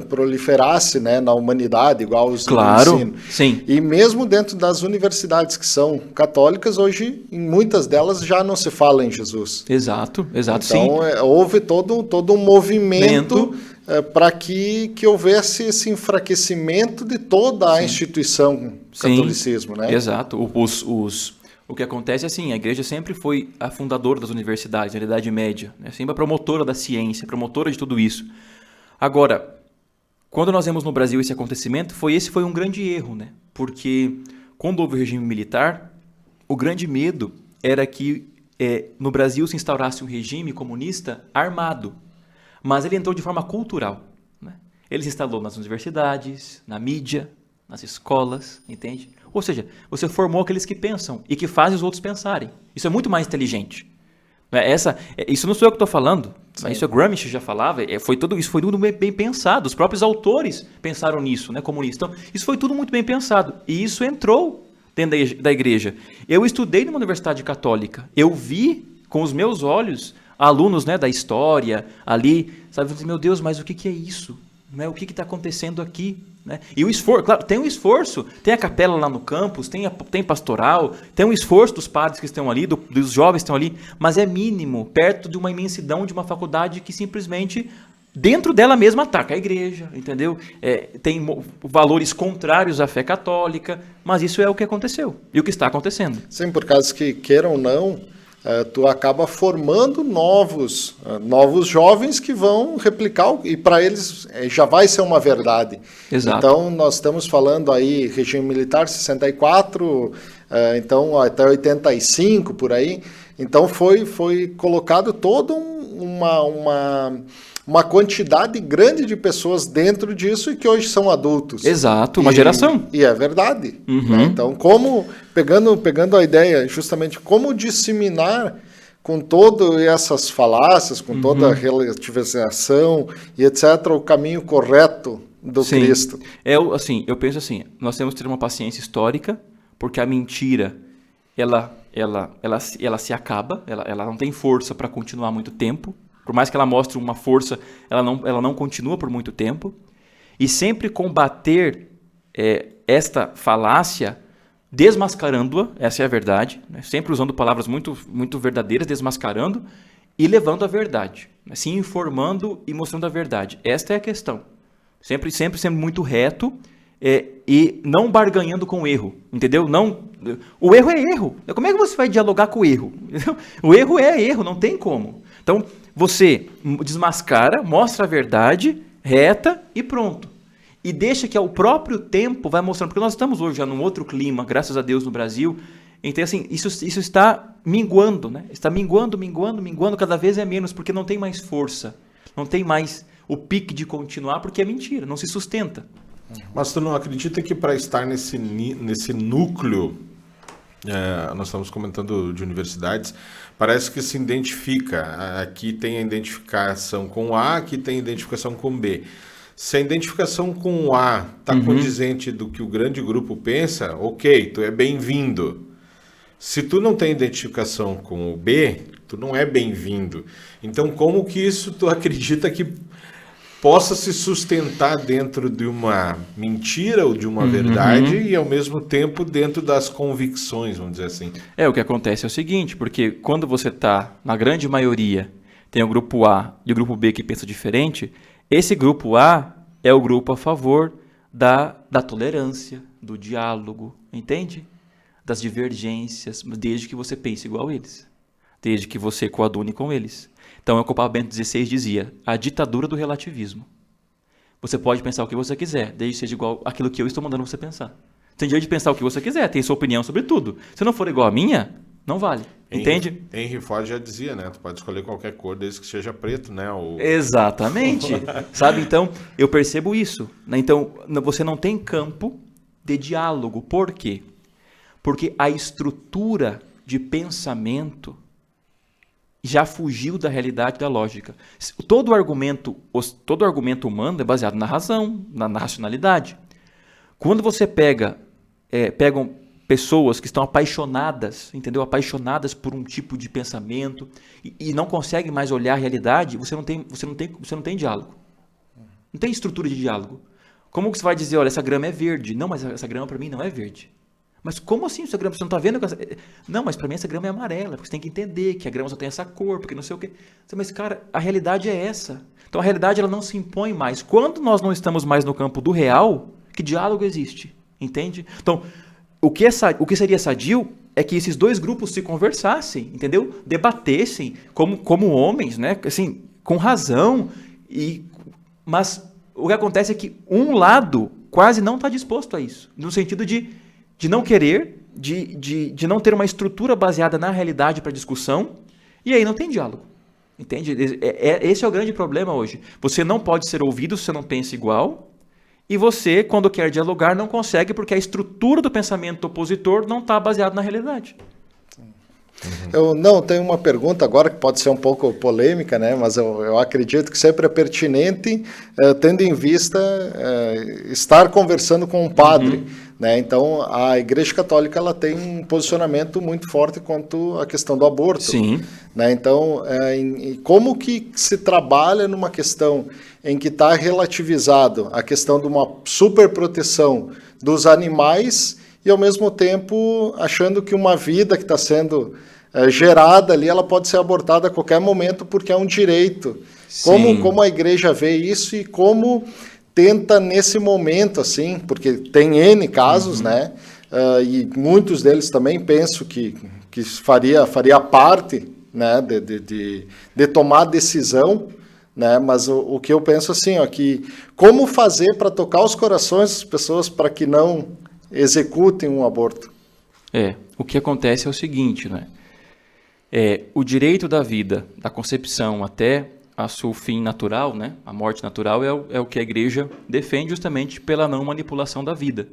proliferasse, né, na humanidade, igual os ensino. Sim. E mesmo dentro das universidades que são católicas, hoje, em muitas delas, já não se fala em Jesus. Exato, então, sim. Houve todo um movimento para que houvesse esse enfraquecimento de toda a instituição catolicismo, né? Exato. O que acontece é assim, a igreja sempre foi a fundadora das universidades, na Idade Média, né? Sempre a promotora da ciência, promotora de tudo isso. Agora, quando nós vemos no Brasil esse acontecimento, esse foi um grande erro, né? Porque quando houve o regime militar, o grande medo era que no Brasil se instaurasse um regime comunista armado, mas ele entrou de forma cultural, né? Ele se instalou nas universidades, na mídia, nas escolas, entende? Ou seja, você formou aqueles que pensam e que fazem os outros pensarem. Isso é muito mais inteligente. Isso não sou eu que estou falando. Isso o Gramsci já falava. Isso foi tudo bem pensado. Os próprios autores pensaram nisso, né, comunistas. Então, isso foi tudo muito bem pensado. E isso entrou dentro da igreja. Eu estudei numa universidade católica. Eu vi com os meus olhos alunos, né, da história ali, sabe? Meu Deus, mas o que é isso? Né? O que está acontecendo aqui? Né? E o esforço, claro, tem um esforço, tem a capela lá no campus, tem pastoral, tem um esforço dos padres que estão ali, dos jovens que estão ali, mas é mínimo, perto de uma imensidão de uma faculdade que simplesmente, dentro dela mesma, ataca a igreja, entendeu? Tem valores contrários à fé católica, mas isso é o que aconteceu e o que está acontecendo. Sim, por causa que, queiram ou não, tu acaba formando novos jovens que vão replicar, e para eles já vai ser uma verdade. Exato. Então, nós estamos falando aí, regime militar 64, então até 85, por aí. Então, foi colocado toda uma quantidade grande de pessoas dentro disso e que hoje são adultos. Exato, uma geração. E é verdade. Uhum. Né? Então, pegando a ideia, justamente como disseminar com todas essas falácias, com toda a relativização e etc., o caminho correto do Sim. Cristo. Eu penso assim, nós temos que ter uma paciência histórica, porque a mentira, ela se acaba, ela não tem força para continuar muito tempo. Por mais que ela mostre uma força, ela não continua por muito tempo. E sempre combater esta falácia, desmascarando-a, essa é a verdade, né? Sempre usando palavras muito, muito verdadeiras, desmascarando e levando a verdade, né? Se informando e mostrando a verdade. Esta é a questão. Sempre sendo muito reto e não barganhando com o erro, entendeu? O erro é erro. Como é que você vai dialogar com o erro? O erro é erro, não tem como. Então, você desmascara, mostra a verdade reta e pronto. E deixa que ao próprio tempo vai mostrando, porque nós estamos hoje já num outro clima, graças a Deus, no Brasil. Então, assim, isso está minguando, né? Está minguando, cada vez é menos, porque não tem mais força. Não tem mais o pique de continuar, porque é mentira, não se sustenta. Mas tu não acredita que para estar nesse núcleo, nós estamos comentando de universidades, parece que se identifica, aqui tem a identificação com A, aqui tem a identificação com B. Se a identificação com o A está condizente do que o grande grupo pensa, ok, tu é bem-vindo. Se tu não tem identificação com o B, tu não é bem-vindo. Então, como que isso tu acredita que possa se sustentar dentro de uma mentira ou de uma verdade e, ao mesmo tempo, dentro das convicções, vamos dizer assim? O que acontece é o seguinte, porque quando você está, na grande maioria, tem o grupo A e o grupo B que pensa diferente, esse grupo A é o grupo a favor da tolerância, do diálogo, entende? Das divergências, desde que você pense igual a eles, desde que você coadune com eles. Então, o Papa Bento XVI dizia, a ditadura do relativismo. Você pode pensar o que você quiser, desde que seja igual àquilo que eu estou mandando você pensar. Tem direito de pensar o que você quiser, tem sua opinião sobre tudo. Se não for igual a minha, não vale. Entende? Henry Ford já dizia, né? Tu pode escolher qualquer cor desde que seja preto, né? Exatamente. Sabe? Então, eu percebo isso. Né? Então, você não tem campo de diálogo. Por quê? Porque a estrutura de pensamento já fugiu da realidade da lógica. Todo argumento humano é baseado na razão, na racionalidade. Quando você pegam pessoas que estão apaixonadas, entendeu? Apaixonadas por um tipo de pensamento e não conseguem mais olhar a realidade, você não tem diálogo. Não tem estrutura de diálogo. Como que você vai dizer, olha, essa grama é verde? Não, mas essa grama para mim não é verde. Mas como assim essa grama? Você não está vendo? Não, mas para mim essa grama é amarela, porque você tem que entender que a grama só tem essa cor, porque não sei o quê. Mas, cara, a realidade é essa. Então a realidade ela não se impõe mais. Quando nós não estamos mais no campo do real, que diálogo existe? Entende? Então, o que seria sadio é que esses dois grupos se conversassem, entendeu? Debatessem como homens, né? Assim, com razão. Mas o que acontece é que um lado quase não está disposto a isso, no sentido de não querer, de não ter uma estrutura baseada na realidade para discussão, e aí não tem diálogo. Entende? Esse é o grande problema hoje. Você não pode ser ouvido se você não pensa igual, e você, quando quer dialogar, não consegue porque a estrutura do pensamento opositor não está baseada na realidade. Eu tenho uma pergunta agora que pode ser um pouco polêmica, né? Mas eu acredito que sempre é pertinente, tendo em vista estar conversando com um padre. Né? Então, a Igreja Católica ela tem um posicionamento muito forte quanto à questão do aborto. Sim. Né? Então, como que se trabalha numa questão em que está relativizado a questão de uma superproteção dos animais e, ao mesmo tempo, achando que uma vida que está sendo gerada ali, ela pode ser abortada a qualquer momento porque é um direito. Como a Igreja vê isso e como tenta nesse momento, assim, porque tem N casos, né? E muitos deles também penso que faria parte, né, de tomar decisão, né? Mas o que eu penso assim, ó, que como fazer para tocar os corações das pessoas para que não executem um aborto? O que acontece é o seguinte, né? O direito da vida, da concepção até a seu fim natural, né? A morte natural é o que a igreja defende justamente pela não manipulação da vida.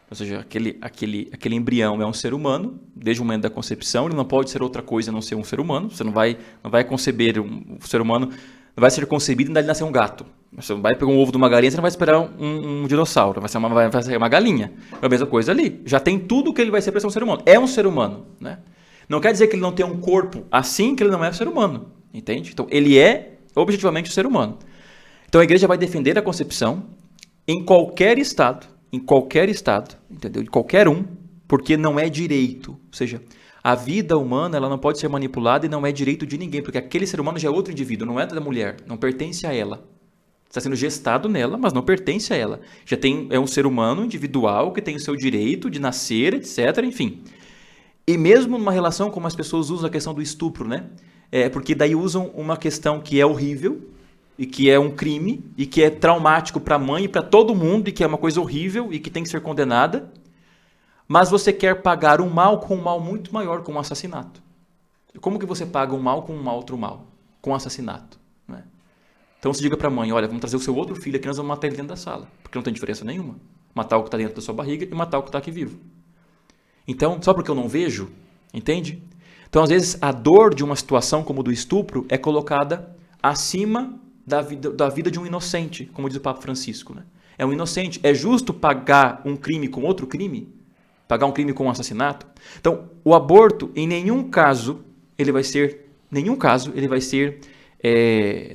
Ou seja, aquele embrião é um ser humano, desde o momento da concepção, ele não pode ser outra coisa a não ser um ser humano. Você não vai conceber um ser humano, não vai ser concebido e ainda nascer um gato. Você vai pegar um ovo de uma galinha, você não vai esperar um dinossauro, vai ser uma galinha. É a mesma coisa ali. Já tem tudo o que ele vai ser para ser um ser humano. É um ser humano, né? Não quer dizer que ele não tem um corpo assim, que ele não é um ser humano, entende? Então, ele é objetivamente um ser humano. Então, a igreja vai defender a concepção em qualquer estado, entendeu? De qualquer um, porque não é direito. Ou seja, a vida humana ela não pode ser manipulada e não é direito de ninguém, porque aquele ser humano já é outro indivíduo, não é da mulher, não pertence a ela. Está sendo gestado nela, mas não pertence a ela. É um ser humano individual que tem o seu direito de nascer, etc., enfim. E mesmo numa relação como as pessoas usam a questão do estupro, né? Porque daí usam uma questão que é horrível e que é um crime e que é traumático para a mãe e para todo mundo e que é uma coisa horrível e que tem que ser condenada, mas você quer pagar um mal com um mal muito maior, com um assassinato. Como que você paga um mal com um outro mal? Com um assassinato, né? Então você diga para a mãe, olha, vamos trazer o seu outro filho aqui, nós vamos matar ele dentro da sala, porque não tem diferença nenhuma. Matar o que está dentro da sua barriga e matar o que está aqui vivo. Então, só porque eu não vejo, entende? Então, às vezes, a dor de uma situação como do estupro é colocada acima da vida de um inocente, como diz o Papa Francisco, né? É um inocente. É justo pagar um crime com outro crime? Pagar um crime com um assassinato? Então, o aborto, em nenhum caso, ele vai ser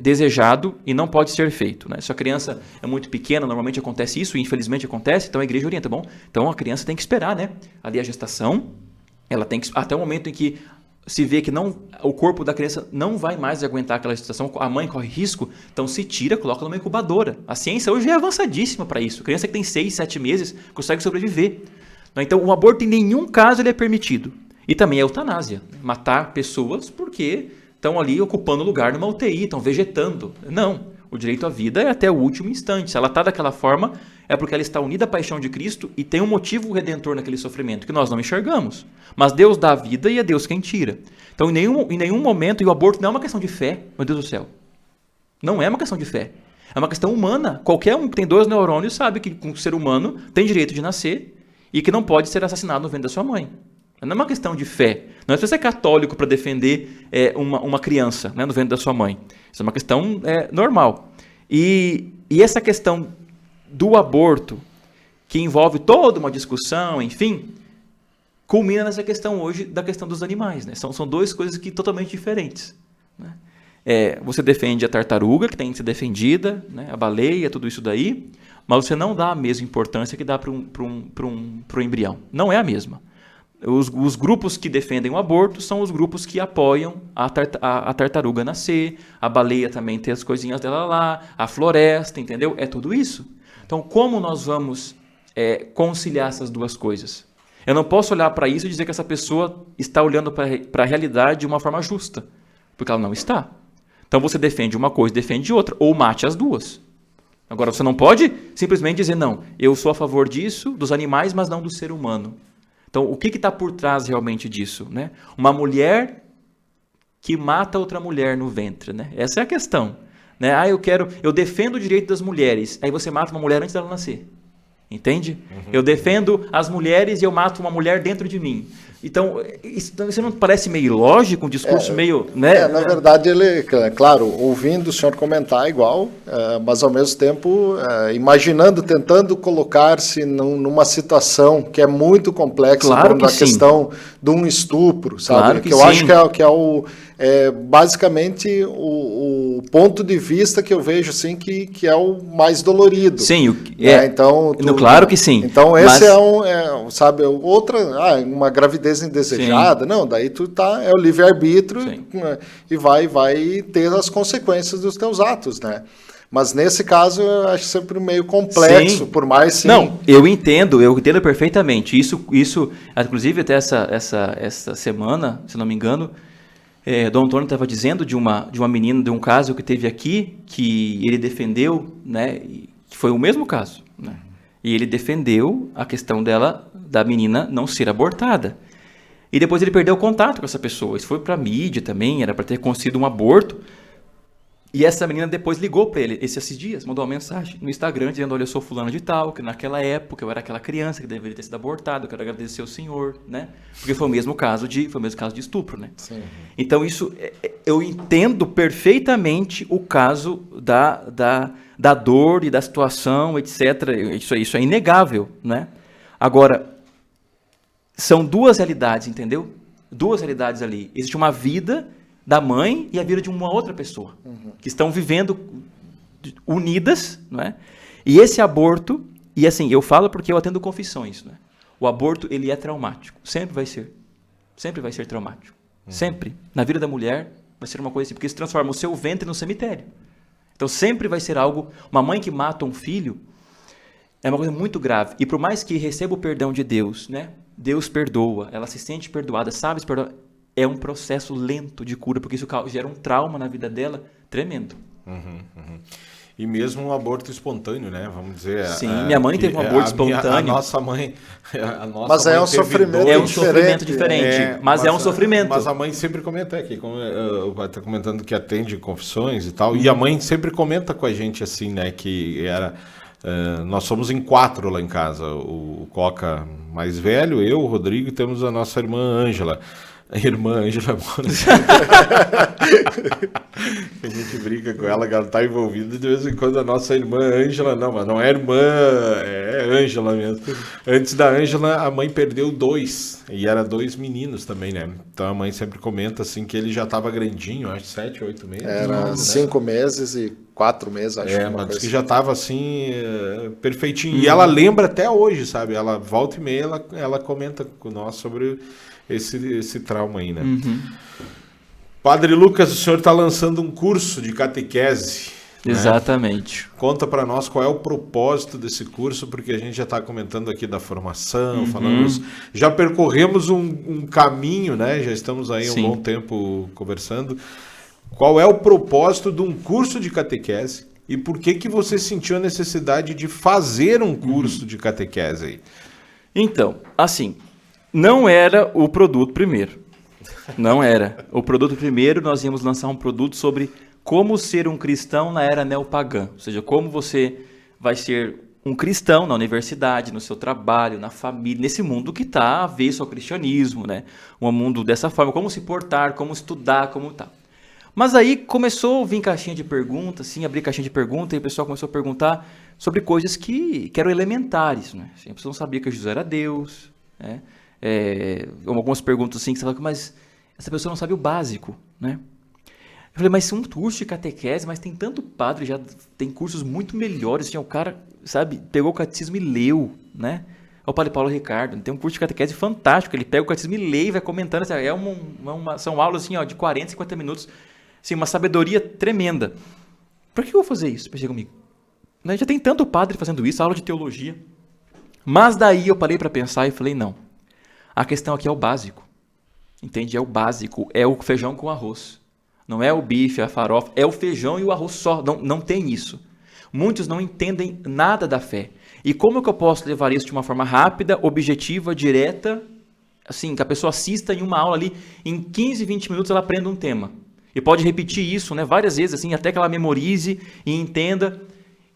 desejado e não pode ser feito, né? Se a criança é muito pequena, normalmente acontece isso, e infelizmente acontece, então a igreja orienta, bom, então a criança tem que esperar, né? Ali a gestação, ela tem que, até o momento em que se vê que o corpo da criança não vai mais aguentar aquela gestação, a mãe corre risco, então se tira, coloca numa incubadora. A ciência hoje é avançadíssima para isso. A criança que tem 6, 7 meses consegue sobreviver. Então o aborto em nenhum caso ele é permitido. E também é eutanásia, matar pessoas porque estão ali ocupando lugar numa UTI, estão vegetando. Não, o direito à vida é até o último instante. Se ela está daquela forma, é porque ela está unida à paixão de Cristo e tem um motivo redentor naquele sofrimento que nós não enxergamos. Mas Deus dá a vida e é Deus quem tira. Então, em nenhum momento, e o aborto não é uma questão de fé, meu Deus do céu. Não é uma questão de fé. É uma questão humana. Qualquer um que tem 2 neurônios sabe que um ser humano tem direito de nascer e que não pode ser assassinado no ventre da sua mãe. Não é uma questão de fé. Não é você ser católico para defender uma criança, né, no ventre da sua mãe. Isso é uma questão normal. E essa questão do aborto, que envolve toda uma discussão, enfim, culmina nessa questão hoje da questão dos animais, né? São 2 coisas totalmente diferentes, né? Você defende a tartaruga, que tem que ser defendida, né? A baleia, tudo isso daí, mas você não dá a mesma importância que dá para um embrião. Não é a mesma. Os grupos que defendem o aborto são os grupos que apoiam a tartaruga nascer, a baleia também ter as coisinhas dela lá, a floresta, entendeu? É tudo isso. Então, como nós vamos conciliar essas 2 coisas? Eu não posso olhar para isso e dizer que essa pessoa está olhando para a realidade de uma forma justa, porque ela não está. Então você defende uma coisa e defende outra, ou mate as duas. Agora você não pode simplesmente dizer, não, eu sou a favor disso, dos animais, mas não do ser humano. Então o que está por trás realmente disso? Né? Uma mulher que mata outra mulher no ventre. Né? Essa é a questão. Né? Eu defendo o direito das mulheres, aí você mata uma mulher antes dela nascer. Entende? Eu defendo as mulheres e eu mato uma mulher dentro de mim. Então, isso não parece meio ilógico, um discurso meio... Né? Na verdade, ele, claro, ouvindo o senhor comentar igual, mas ao mesmo tempo imaginando, tentando colocar-se numa situação que é muito complexa, claro que a questão de um estupro, sabe? Claro que eu sim. acho que é basicamente o ponto de vista que eu vejo assim que é o mais dolorido. Sim, então claro que sim. Então esse sabe, uma gravidez indesejada, sim. Não, daí é o livre-arbítrio e vai ter as consequências dos teus atos, né? Mas nesse caso eu acho sempre meio complexo, sim. Por mais sim. Não, eu entendo perfeitamente. Isso, inclusive até essa semana, se não me engano, Dom Antônio estava dizendo de uma menina, de um caso que teve aqui, que ele defendeu, né, que foi o mesmo caso, né, e ele defendeu a questão da menina não ser abortada. E depois ele perdeu o contato com essa pessoa. Isso foi para a mídia também, era para ter conseguido um aborto. E essa menina depois ligou para ele, esses dias, mandou uma mensagem no Instagram dizendo, olha, eu sou fulano de tal, que naquela época eu era aquela criança que deveria ter sido abortada, eu quero agradecer ao senhor, né? Porque foi o mesmo caso de estupro, né? Sim. Então isso, eu entendo perfeitamente o caso da dor e da situação, etc. Isso é inegável, né? Agora, são duas realidades, entendeu? Duas realidades ali. Existe uma vida da mãe e a vida de uma outra pessoa, que estão vivendo unidas, não é? E esse aborto, e assim, eu falo porque eu atendo confissões, né? O aborto, ele é traumático, sempre vai ser traumático, sempre. Na vida da mulher vai ser uma coisa assim, porque isso transforma o seu ventre no cemitério. Então sempre vai ser algo, uma mãe que mata um filho, é uma coisa muito grave, e por mais que receba o perdão de Deus, né? Deus perdoa, ela se sente perdoada, sabe se perdoar. É um processo lento de cura, porque isso gera um trauma na vida dela tremendo. E mesmo um aborto espontâneo, né? Vamos dizer. Sim, minha mãe teve um aborto espontâneo. A nossa mãe. Mas é um sofrimento. É um sofrimento diferente. Mas é um sofrimento. Mas a mãe sempre comenta aqui, como está comentando que atende confissões e tal. E a mãe sempre comenta com a gente assim, né? Que era. Nós somos em 4 lá em casa. O Coca mais velho, eu, o Rodrigo, e temos a nossa irmã Ângela. A irmã Ângela a gente brinca com ela, que ela está envolvida de vez em quando. A nossa irmã Ângela, mas não é irmã, é Ângela mesmo. Antes da Ângela, a mãe perdeu 2, e era 2 meninos também, né? Então a mãe sempre comenta assim que ele já estava grandinho, acho 7, 8 meses. Era 5 meses e 4 meses, acho. Mas diz que já estava assim, perfeitinho. E ela lembra até hoje, sabe? Ela volta e meia, ela comenta com nós sobre esse trauma aí, né? Padre Lucas, o senhor está lançando um curso de catequese. Exatamente. Né? Conta para nós qual é o propósito desse curso, porque a gente já está comentando aqui da formação, já percorremos um caminho, né? Já estamos aí um bom tempo conversando. Qual é o propósito de um curso de catequese e por que você sentiu a necessidade de fazer um curso de catequese aí? Então, assim, não era o produto primeiro. Não era. O produto primeiro, nós íamos lançar um produto sobre como ser um cristão na era neopagã. Ou seja, como você vai ser um cristão na universidade, no seu trabalho, na família, nesse mundo que está avesso ao cristianismo, né? Um mundo dessa forma, como se portar, como estudar, como tal. Mas aí começou a vir caixinha de pergunta, assim, abrir caixinha de pergunta, e o pessoal começou a perguntar sobre coisas que eram elementares, né? Assim, a pessoa não sabia que Jesus era Deus, né? Algumas perguntas assim que você fala, mas essa pessoa não sabe o básico, né? Eu falei, mas um curso de catequese, mas tem tanto padre, já tem cursos muito melhores, assim, o cara, sabe, pegou o catecismo e leu, né? O padre Paulo Ricardo, tem um curso de catequese fantástico, ele pega o catecismo e lê e vai comentando, assim, são aulas assim, de 40, 50 minutos, assim, uma sabedoria tremenda. Por que eu vou fazer isso? Pensei comigo. Já tem tanto padre fazendo isso, aula de teologia. Mas daí eu parei para pensar e falei, não. A questão aqui é o básico. Entende? É o básico. É o feijão com arroz. Não é o bife, a farofa. É o feijão e o arroz só. Não tem isso. Muitos não entendem nada da fé. E como que eu posso levar isso de uma forma rápida, objetiva, direta, assim, que a pessoa assista em uma aula ali, em 15, 20 minutos ela aprenda um tema. E pode repetir isso, né, várias vezes, assim, até que ela memorize e entenda.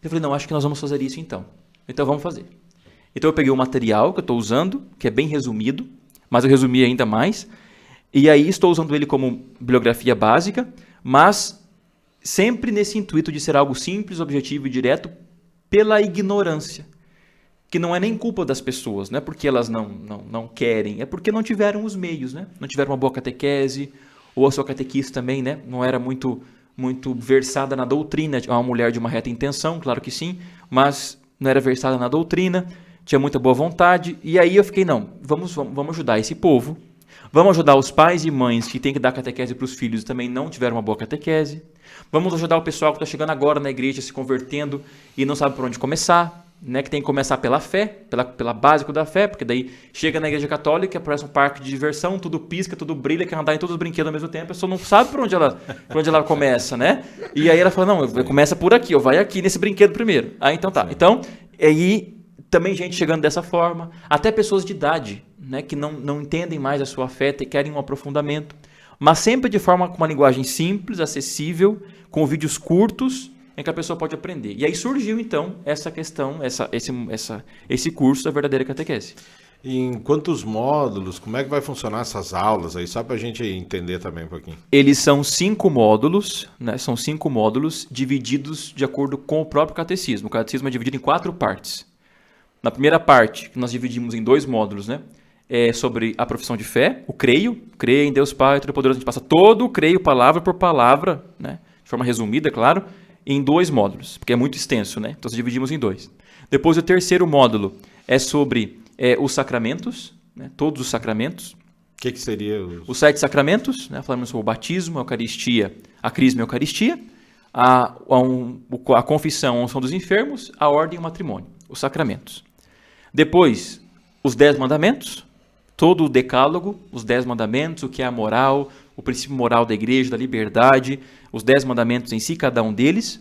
Eu falei, não, acho que nós vamos fazer isso então. Então vamos fazer. Então eu peguei o material que eu estou usando, que é bem resumido, mas eu resumi ainda mais. E aí estou usando ele como bibliografia básica, mas sempre nesse intuito de ser algo simples, objetivo e direto, pela ignorância. Que não é nem culpa das pessoas, não é porque elas não querem, é porque não tiveram os meios, né? Não tiveram uma boa catequese, ou a sua catequista também, né? Não era muito versada na doutrina, uma mulher de uma reta intenção, claro que sim, mas não era versada na doutrina, tinha muita boa vontade, e aí eu fiquei, não, vamos ajudar esse povo, vamos ajudar os pais e mães que têm que dar catequese para os filhos e também não tiveram uma boa catequese, vamos ajudar o pessoal que está chegando agora na igreja, se convertendo e não sabe por onde começar, né, que tem que começar pela fé, pela básico da fé, porque daí chega na igreja católica, parece um parque de diversão, tudo pisca, tudo brilha, quer andar em todos os brinquedos ao mesmo tempo, a pessoa não sabe por onde ela começa, né? E aí ela fala, não, começa por aqui, vai aqui nesse brinquedo primeiro. Ah, então tá. Então, aí também gente chegando dessa forma, até pessoas de idade, né, que não entendem mais a sua fé, querem um aprofundamento, mas sempre de forma com uma linguagem simples, acessível, com vídeos curtos, em que a pessoa pode aprender. E aí surgiu, então, essa questão, esse curso da verdadeira catequese. E em quantos módulos, como é que vai funcionar essas aulas aí? Só para a gente entender também um pouquinho. Eles são 5 módulos, né? São 5 módulos divididos de acordo com o próprio catecismo. O catecismo é dividido em 4 partes. Na primeira parte, que nós dividimos em 2 módulos, né? É sobre a profissão de fé, o creio em Deus Pai Todo-Poderoso. A gente passa todo o creio, palavra por palavra, né? De forma resumida, claro, em 2 módulos, porque é muito extenso, né? Então, nós dividimos em 2. Depois, o terceiro módulo é sobre os sacramentos, né? Todos os sacramentos. O que seria? Os 7 sacramentos, né? Falamos sobre o batismo, a Eucaristia, a Crisma e a Eucaristia, a confissão, a unção dos enfermos, a ordem e o matrimônio, os sacramentos. Depois, os 10 mandamentos, todo o decálogo, os 10 mandamentos, o que é a moral, o princípio moral da igreja, da liberdade, os 10 mandamentos em si, cada um deles.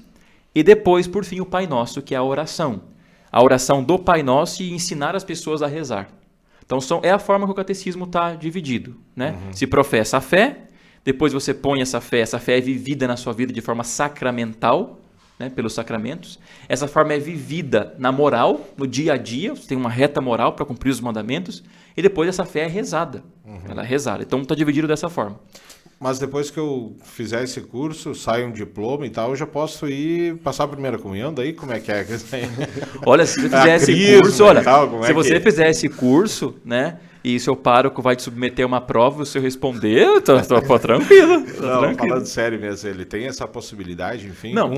E depois, por fim, o Pai Nosso, que é a oração. A oração do Pai Nosso e ensinar as pessoas a rezar. Então, é a forma que o catecismo está dividido, né? Uhum. Se professa a fé, depois você põe essa fé é vivida na sua vida de forma sacramental, né, pelos sacramentos. Essa forma é vivida na moral, no dia a dia, você tem uma reta moral para cumprir os mandamentos, e depois essa fé é rezada. Uhum. Ela é rezada. Então está dividido dessa forma. Mas depois que eu fizer esse curso, sai um diploma e tal, eu já posso ir passar a primeira comunhão, daí como é que é? Olha, se você fizer esse curso, se você fizer esse curso, né, e seu pároco vai te submeter a uma prova, se eu responder, tô tranquilo. Não, falando sério mesmo, ele tem essa possibilidade, enfim. Não,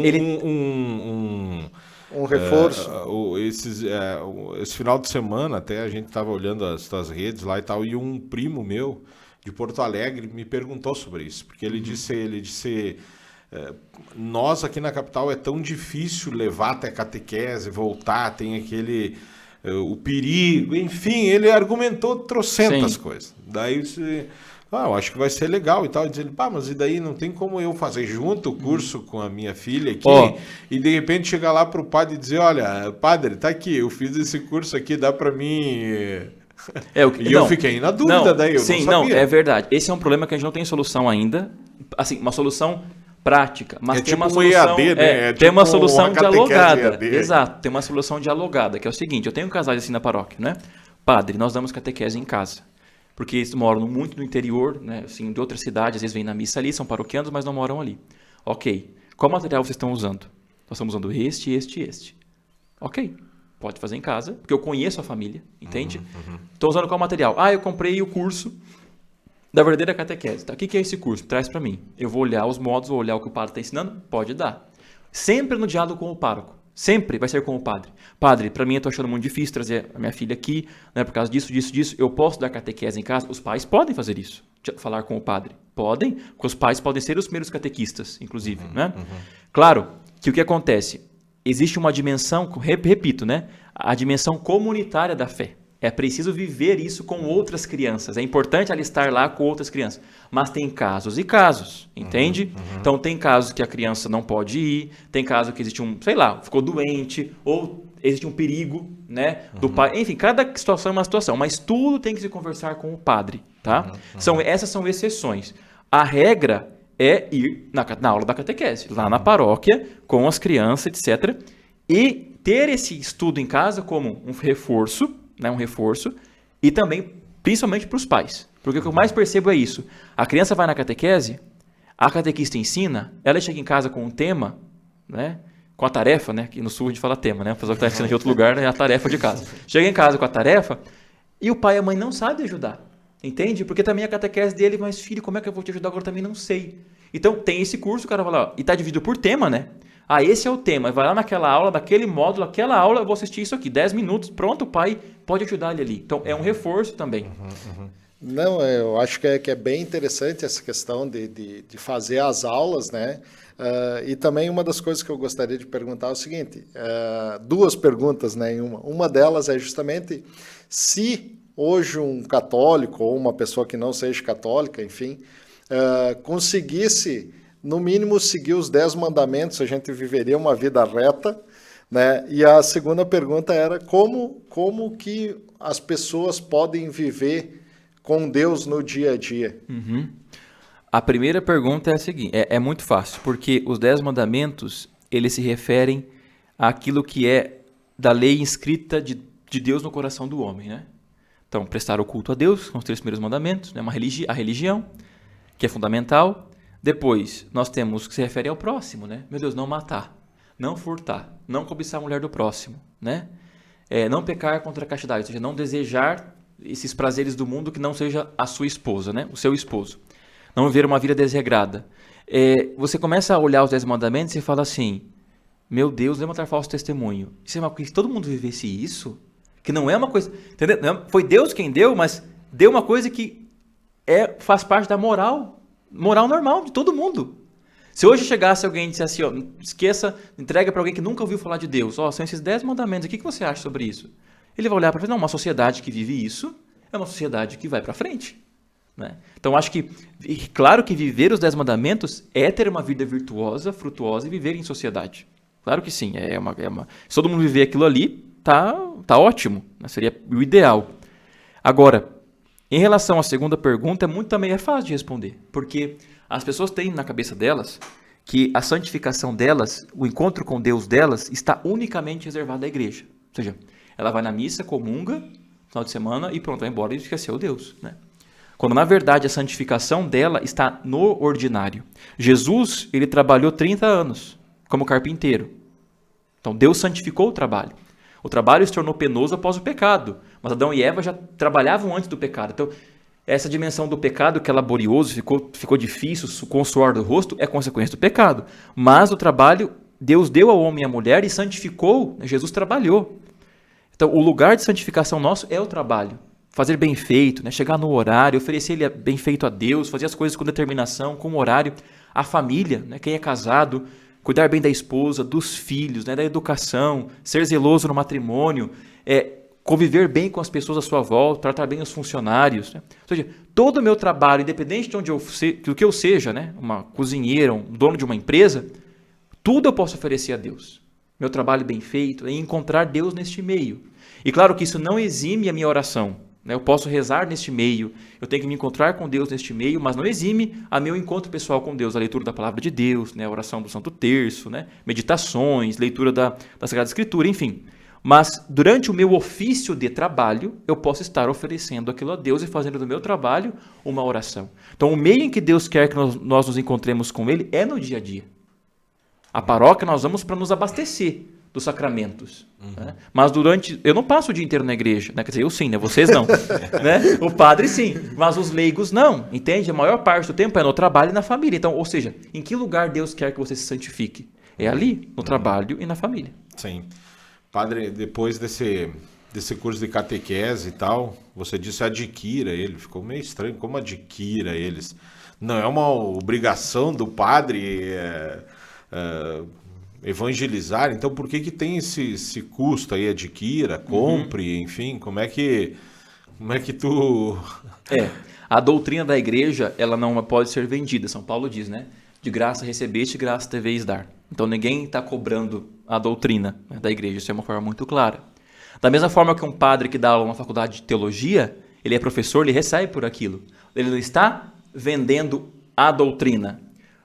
um reforço. Esse final de semana até a gente estava olhando as tuas redes lá e tal, e um primo meu de Porto Alegre me perguntou sobre isso, porque ele disse nós aqui na capital é tão difícil levar até catequese, voltar, tem aquele o perigo, enfim, ele argumentou trocentas coisas. Daí eu disse, eu acho que vai ser legal e tal. E diz ele, mas e daí não tem como eu fazer junto o curso com a minha filha aqui e de repente chegar lá pro padre e dizer, olha, padre, tá aqui, eu fiz esse curso aqui, dá para mim... eu fiquei na dúvida, daí eu não sabia. Não, é verdade. Esse é um problema que a gente não tem solução ainda. Assim, uma solução prática. Mas tem uma solução, EAD, né? Tem uma solução dialogada. Exato, tem uma solução dialogada, que é o seguinte, eu tenho casais assim na paróquia, né? Padre, nós damos catequese em casa. Porque eles moram muito no interior, né? Assim, de outras cidades, às vezes vêm na missa ali, são paroquianos, mas não moram ali. Ok. Qual material vocês estão usando? Nós estamos usando este. Ok. Pode fazer em casa, porque eu conheço a família, entende? Estou usando qual material? Eu comprei o curso da verdadeira catequese. Tá? O que é esse curso? Traz para mim. Eu vou olhar os módulos, vou olhar o que o padre está ensinando? Pode dar. Sempre no diálogo com o pároco. Sempre vai ser com o padre. Padre, para mim eu estou achando muito difícil trazer a minha filha aqui, né, por causa disso. Eu posso dar catequese em casa? Os pais podem fazer isso. Falar com o padre. Podem, porque os pais podem ser os primeiros catequistas, inclusive. Né? Claro que o que acontece... Existe uma dimensão, repito, né? A dimensão comunitária da fé. É preciso viver isso com outras crianças. É importante ela estar lá com outras crianças. Mas tem casos e casos, entende? Então tem casos que a criança não pode ir, tem casos que existe ficou doente, ou existe um perigo, né, do pai. Enfim, cada situação é uma situação, mas tudo tem que se conversar com o padre, tá? Essas são exceções. A regra é ir na aula da catequese, lá na paróquia, com as crianças, etc. E ter esse estudo em casa como um reforço, né, e também, principalmente para os pais. Porque o que eu mais percebo é isso. A criança vai na catequese, a catequista ensina, ela chega em casa com um tema, né, com a tarefa, né, que no sul a gente fala tema, né, a pessoa que está ensinando em outro lugar, né, é a tarefa de casa. Chega em casa com a tarefa e o pai e a mãe não sabem ajudar, entende? Porque também a catequese dele, mas filho, como é que eu vou te ajudar agora? Eu também não sei. Então tem esse curso, o cara vai lá, e está dividido por tema, né? Ah, esse é o tema. Vai lá naquela aula, daquele módulo, aquela aula, eu vou assistir isso aqui, 10 minutos, pronto, o pai pode ajudar ele ali. Então, é um reforço também. Não, eu acho que é bem interessante essa questão de fazer as aulas, né? E também uma das coisas que eu gostaria de perguntar é o seguinte, duas perguntas, né, em uma. Uma delas é justamente se hoje um católico ou uma pessoa que não seja católica, enfim, conseguisse no mínimo seguir os 10 mandamentos, a gente viveria uma vida reta, né? E a segunda pergunta era como que as pessoas podem viver com Deus no dia a dia? A primeira pergunta é a seguinte, é muito fácil, porque os 10 mandamentos, eles se referem àquilo que é da lei inscrita de Deus no coração do homem, né? Então, prestar o culto a Deus, são os 3 primeiros mandamentos, né? A religião, que é fundamental. Depois, nós temos o que se refere ao próximo, né? Meu Deus, não matar, não furtar, não cobiçar a mulher do próximo, né? Não pecar contra a castidade, ou seja, não desejar esses prazeres do mundo que não seja a sua esposa, né? O seu esposo. Não viver uma vida desregrada. Você começa a olhar os 10 mandamentos e fala assim, meu Deus, levantar falso testemunho. Isso é uma coisa que todo mundo vivesse isso? Que não é uma coisa... Entendeu? Foi Deus quem deu, mas deu uma coisa que faz parte da moral normal de todo mundo. Se hoje chegasse alguém e dissesse assim, esqueça, entrega para alguém que nunca ouviu falar de Deus, são esses 10 mandamentos, o que você acha sobre isso? Ele vai olhar para não, uma sociedade que vive isso é uma sociedade que vai para frente, né? Então acho que, claro que viver os 10 mandamentos é ter uma vida virtuosa, frutuosa e viver em sociedade. Claro que sim, se todo mundo viver aquilo ali, tá ótimo, né? Seria o ideal. Agora, em relação à segunda pergunta, também é fácil de responder, porque as pessoas têm na cabeça delas que a santificação delas, o encontro com Deus delas, está unicamente reservado à igreja. Ou seja, ela vai na missa, comunga, no final de semana, e pronto, vai embora e esqueceu Deus, né? Quando, na verdade, a santificação dela está no ordinário. Jesus, ele trabalhou 30 anos como carpinteiro. Então, Deus santificou o trabalho. O trabalho se tornou penoso após o pecado, mas Adão e Eva já trabalhavam antes do pecado. Então, essa dimensão do pecado que é laborioso, ficou difícil, com o suor do rosto, é consequência do pecado. Mas o trabalho, Deus deu ao homem e à mulher e santificou, Jesus trabalhou. Então, o lugar de santificação nosso é o trabalho. Fazer bem feito, né? Chegar no horário, oferecer ele bem feito a Deus, fazer as coisas com determinação, com horário. A família, né? Quem é casado, cuidar bem da esposa, dos filhos, né? Da educação, ser zeloso no matrimônio, conviver bem com as pessoas à sua volta, tratar bem os funcionários, né? Ou seja, todo o meu trabalho, independente de onde do que eu seja, né? Uma cozinheira, um dono de uma empresa, tudo eu posso oferecer a Deus. Meu trabalho bem feito é encontrar Deus neste meio. E claro que isso não exime a minha oração. Eu posso rezar neste meio, eu tenho que me encontrar com Deus neste meio, mas não exime a meu encontro pessoal com Deus, a leitura da Palavra de Deus, né, a oração do Santo Terço, né, meditações, leitura da Sagrada Escritura, enfim. Mas durante o meu ofício de trabalho, eu posso estar oferecendo aquilo a Deus e fazendo do meu trabalho uma oração. Então o meio em que Deus quer que nós nos encontremos com Ele é no dia a dia. A paróquia nós vamos para nos abastecer dos sacramentos. Né? Mas eu não passo o dia inteiro na igreja, né? Quer dizer, eu sim, né? Vocês não. Né? O padre sim, mas os leigos não, entende? A maior parte do tempo é no trabalho e na família. Então, ou seja, em que lugar Deus quer que você se santifique? É ali, no trabalho e na família. Sim. Padre, depois desse curso de catequese e tal, você disse adquira ele, ficou meio estranho, como adquira eles? Não é uma obrigação do padre evangelizar, então por que tem esse custo aí? Adquira, compre, enfim, como é que tu... A doutrina da igreja, ela não pode ser vendida. São Paulo diz, né? De graça recebeste, graça deveis dar. Então ninguém está cobrando a doutrina, né, da igreja. Isso é uma forma muito clara. Da mesma forma que um padre que dá aula numa faculdade de teologia, ele é professor, ele recebe por aquilo. Ele não está vendendo a doutrina.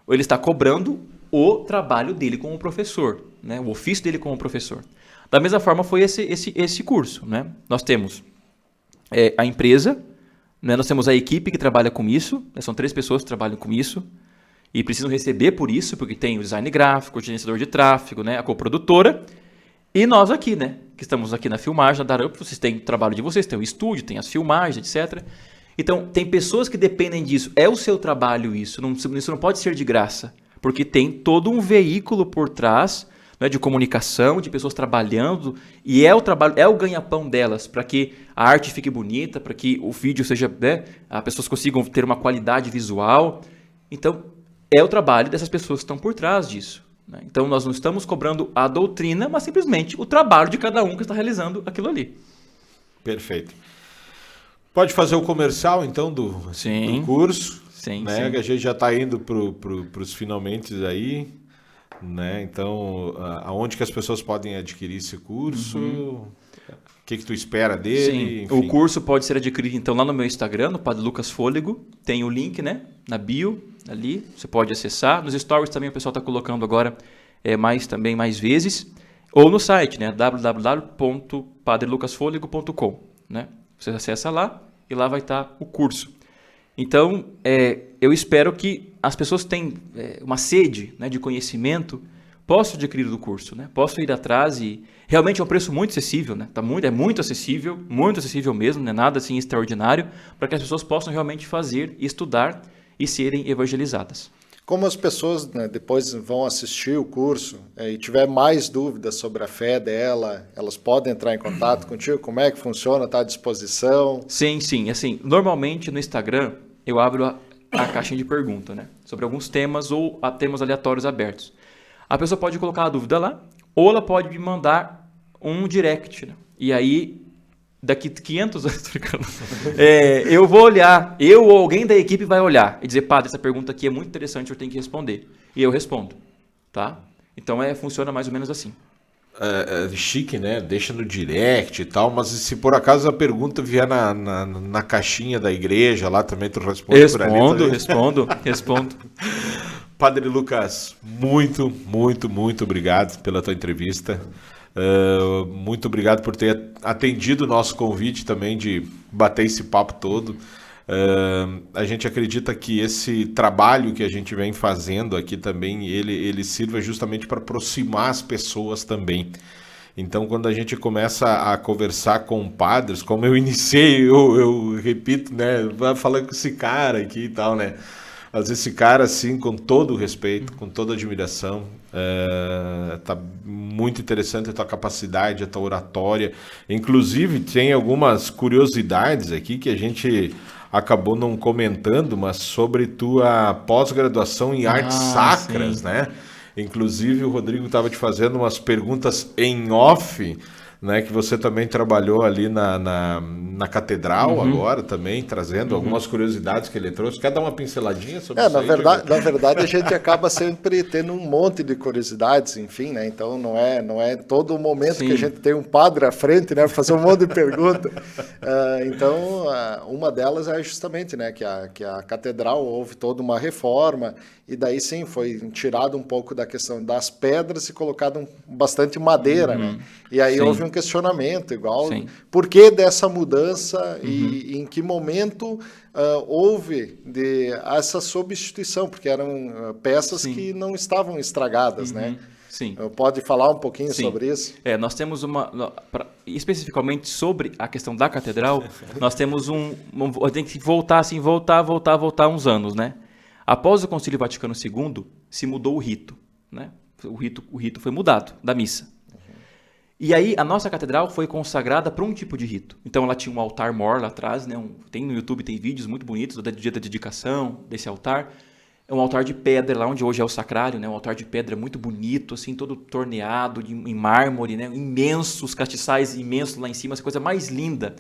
Ou ele está cobrando o trabalho dele como professor, né? O ofício dele como professor. Da mesma forma foi esse curso, né? Nós temos a empresa, né? Nós temos a equipe que trabalha com isso, né? São 3 pessoas que trabalham com isso e precisam receber por isso, porque tem o design gráfico, o gerenciador de tráfego, né? A coprodutora e nós aqui, né? Que estamos aqui na filmagem, na Darup, vocês têm o trabalho de vocês, tem o estúdio, tem as filmagens, etc. Então, tem pessoas que dependem disso. É o seu trabalho isso não pode ser de graça, porque tem todo um veículo por trás, né, de comunicação, de pessoas trabalhando, e é o ganha-pão delas, para que a arte fique bonita, para que o vídeo seja, né, as pessoas consigam ter uma qualidade visual. Então, é o trabalho dessas pessoas que estão por trás disso, né? Então, nós não estamos cobrando a doutrina, mas simplesmente o trabalho de cada um que está realizando aquilo ali. Perfeito. Pode fazer o comercial, então, do curso. Sim, né? sim. Que a gente já está indo para os finalmente aí. Né? Então, aonde que as pessoas podem adquirir esse curso? O que tu espera dele? Sim, enfim. o curso pode ser adquirido, então, lá no meu Instagram, no Padre Lucas Fôlego. Tem o link, né? Na bio, ali. Você pode acessar. Nos stories também o pessoal está colocando agora mais vezes. Ou no site, né? www.padrelucasfolego.com, né? Você acessa lá e lá vai estar o curso. Então, eu espero que as pessoas que têm uma sede, né, de conhecimento possam adquirir o curso, né? Possam ir atrás e... Realmente é um preço muito acessível, né? É muito acessível mesmo, não é nada assim extraordinário, para que as pessoas possam realmente fazer, estudar e serem evangelizadas. Como as pessoas, né, depois vão assistir o curso e tiver mais dúvidas sobre a fé dela, elas podem entrar em contato contigo? Como é que funciona? Está à disposição? Sim. Assim, normalmente no Instagram eu abro a caixinha de pergunta, né? Sobre alguns temas ou temas aleatórios abertos. A pessoa pode colocar a dúvida lá ou ela pode me mandar um direct, né? E aí, daqui 500 anos, eu vou olhar, eu ou alguém da equipe vai olhar e dizer, padre, essa pergunta aqui é muito interessante, eu tenho que responder. E eu respondo, tá? Então, funciona mais ou menos assim. Chique, né? Deixa no direct e tal, mas se por acaso a pergunta vier na caixinha da igreja, lá também tu responde por ali. Respondo. Padre Lucas, muito obrigado pela tua entrevista. Muito obrigado por ter atendido o nosso convite também de bater esse papo todo. A gente acredita que esse trabalho que a gente vem fazendo aqui também, ele sirva justamente para aproximar as pessoas também. Então, quando a gente começa a conversar com padres, como eu iniciei, eu repito, né, vai falando com esse cara aqui e tal, né? Às vezes esse cara, assim, com todo o respeito, com toda a admiração, tá muito interessante a tua capacidade, a tua oratória. Inclusive, tem algumas curiosidades aqui que a gente acabou não comentando, mas sobre tua pós-graduação em artes sacras, sim, né? Inclusive, o Rodrigo estava te fazendo umas perguntas em off, né, que você também trabalhou ali na catedral agora também, trazendo algumas curiosidades que ele trouxe. Quer dar uma pinceladinha sobre isso? Na verdade, a gente acaba sempre tendo um monte de curiosidades, enfim, né? Então não é todo o momento que a gente tem um padre à frente, né, para fazer um monte de perguntas. Então, uma delas é justamente, né, que a catedral houve toda uma reforma, e daí sim foi tirado um pouco da questão das pedras e colocado bastante madeira, né? E aí houve um questionamento igual, por que dessa mudança e em que momento houve essa substituição, porque eram peças que não estavam estragadas, né? Sim. Pode falar um pouquinho sobre isso? Nós temos especificamente sobre a questão da catedral, nós temos tem que voltar uns anos, né? Após o Concílio Vaticano II, se mudou o rito, né? O rito foi mudado da missa. E aí a nossa catedral foi consagrada para um tipo de rito. Então ela tinha um altar-mor lá atrás, né? Tem no YouTube, tem vídeos muito bonitos do dia da dedicação desse altar. É um altar de pedra, lá onde hoje é o sacrário, né? Um altar de pedra muito bonito, assim, todo torneado, em mármore, né? Imenso, os castiçais imensos lá em cima, essa coisa mais linda.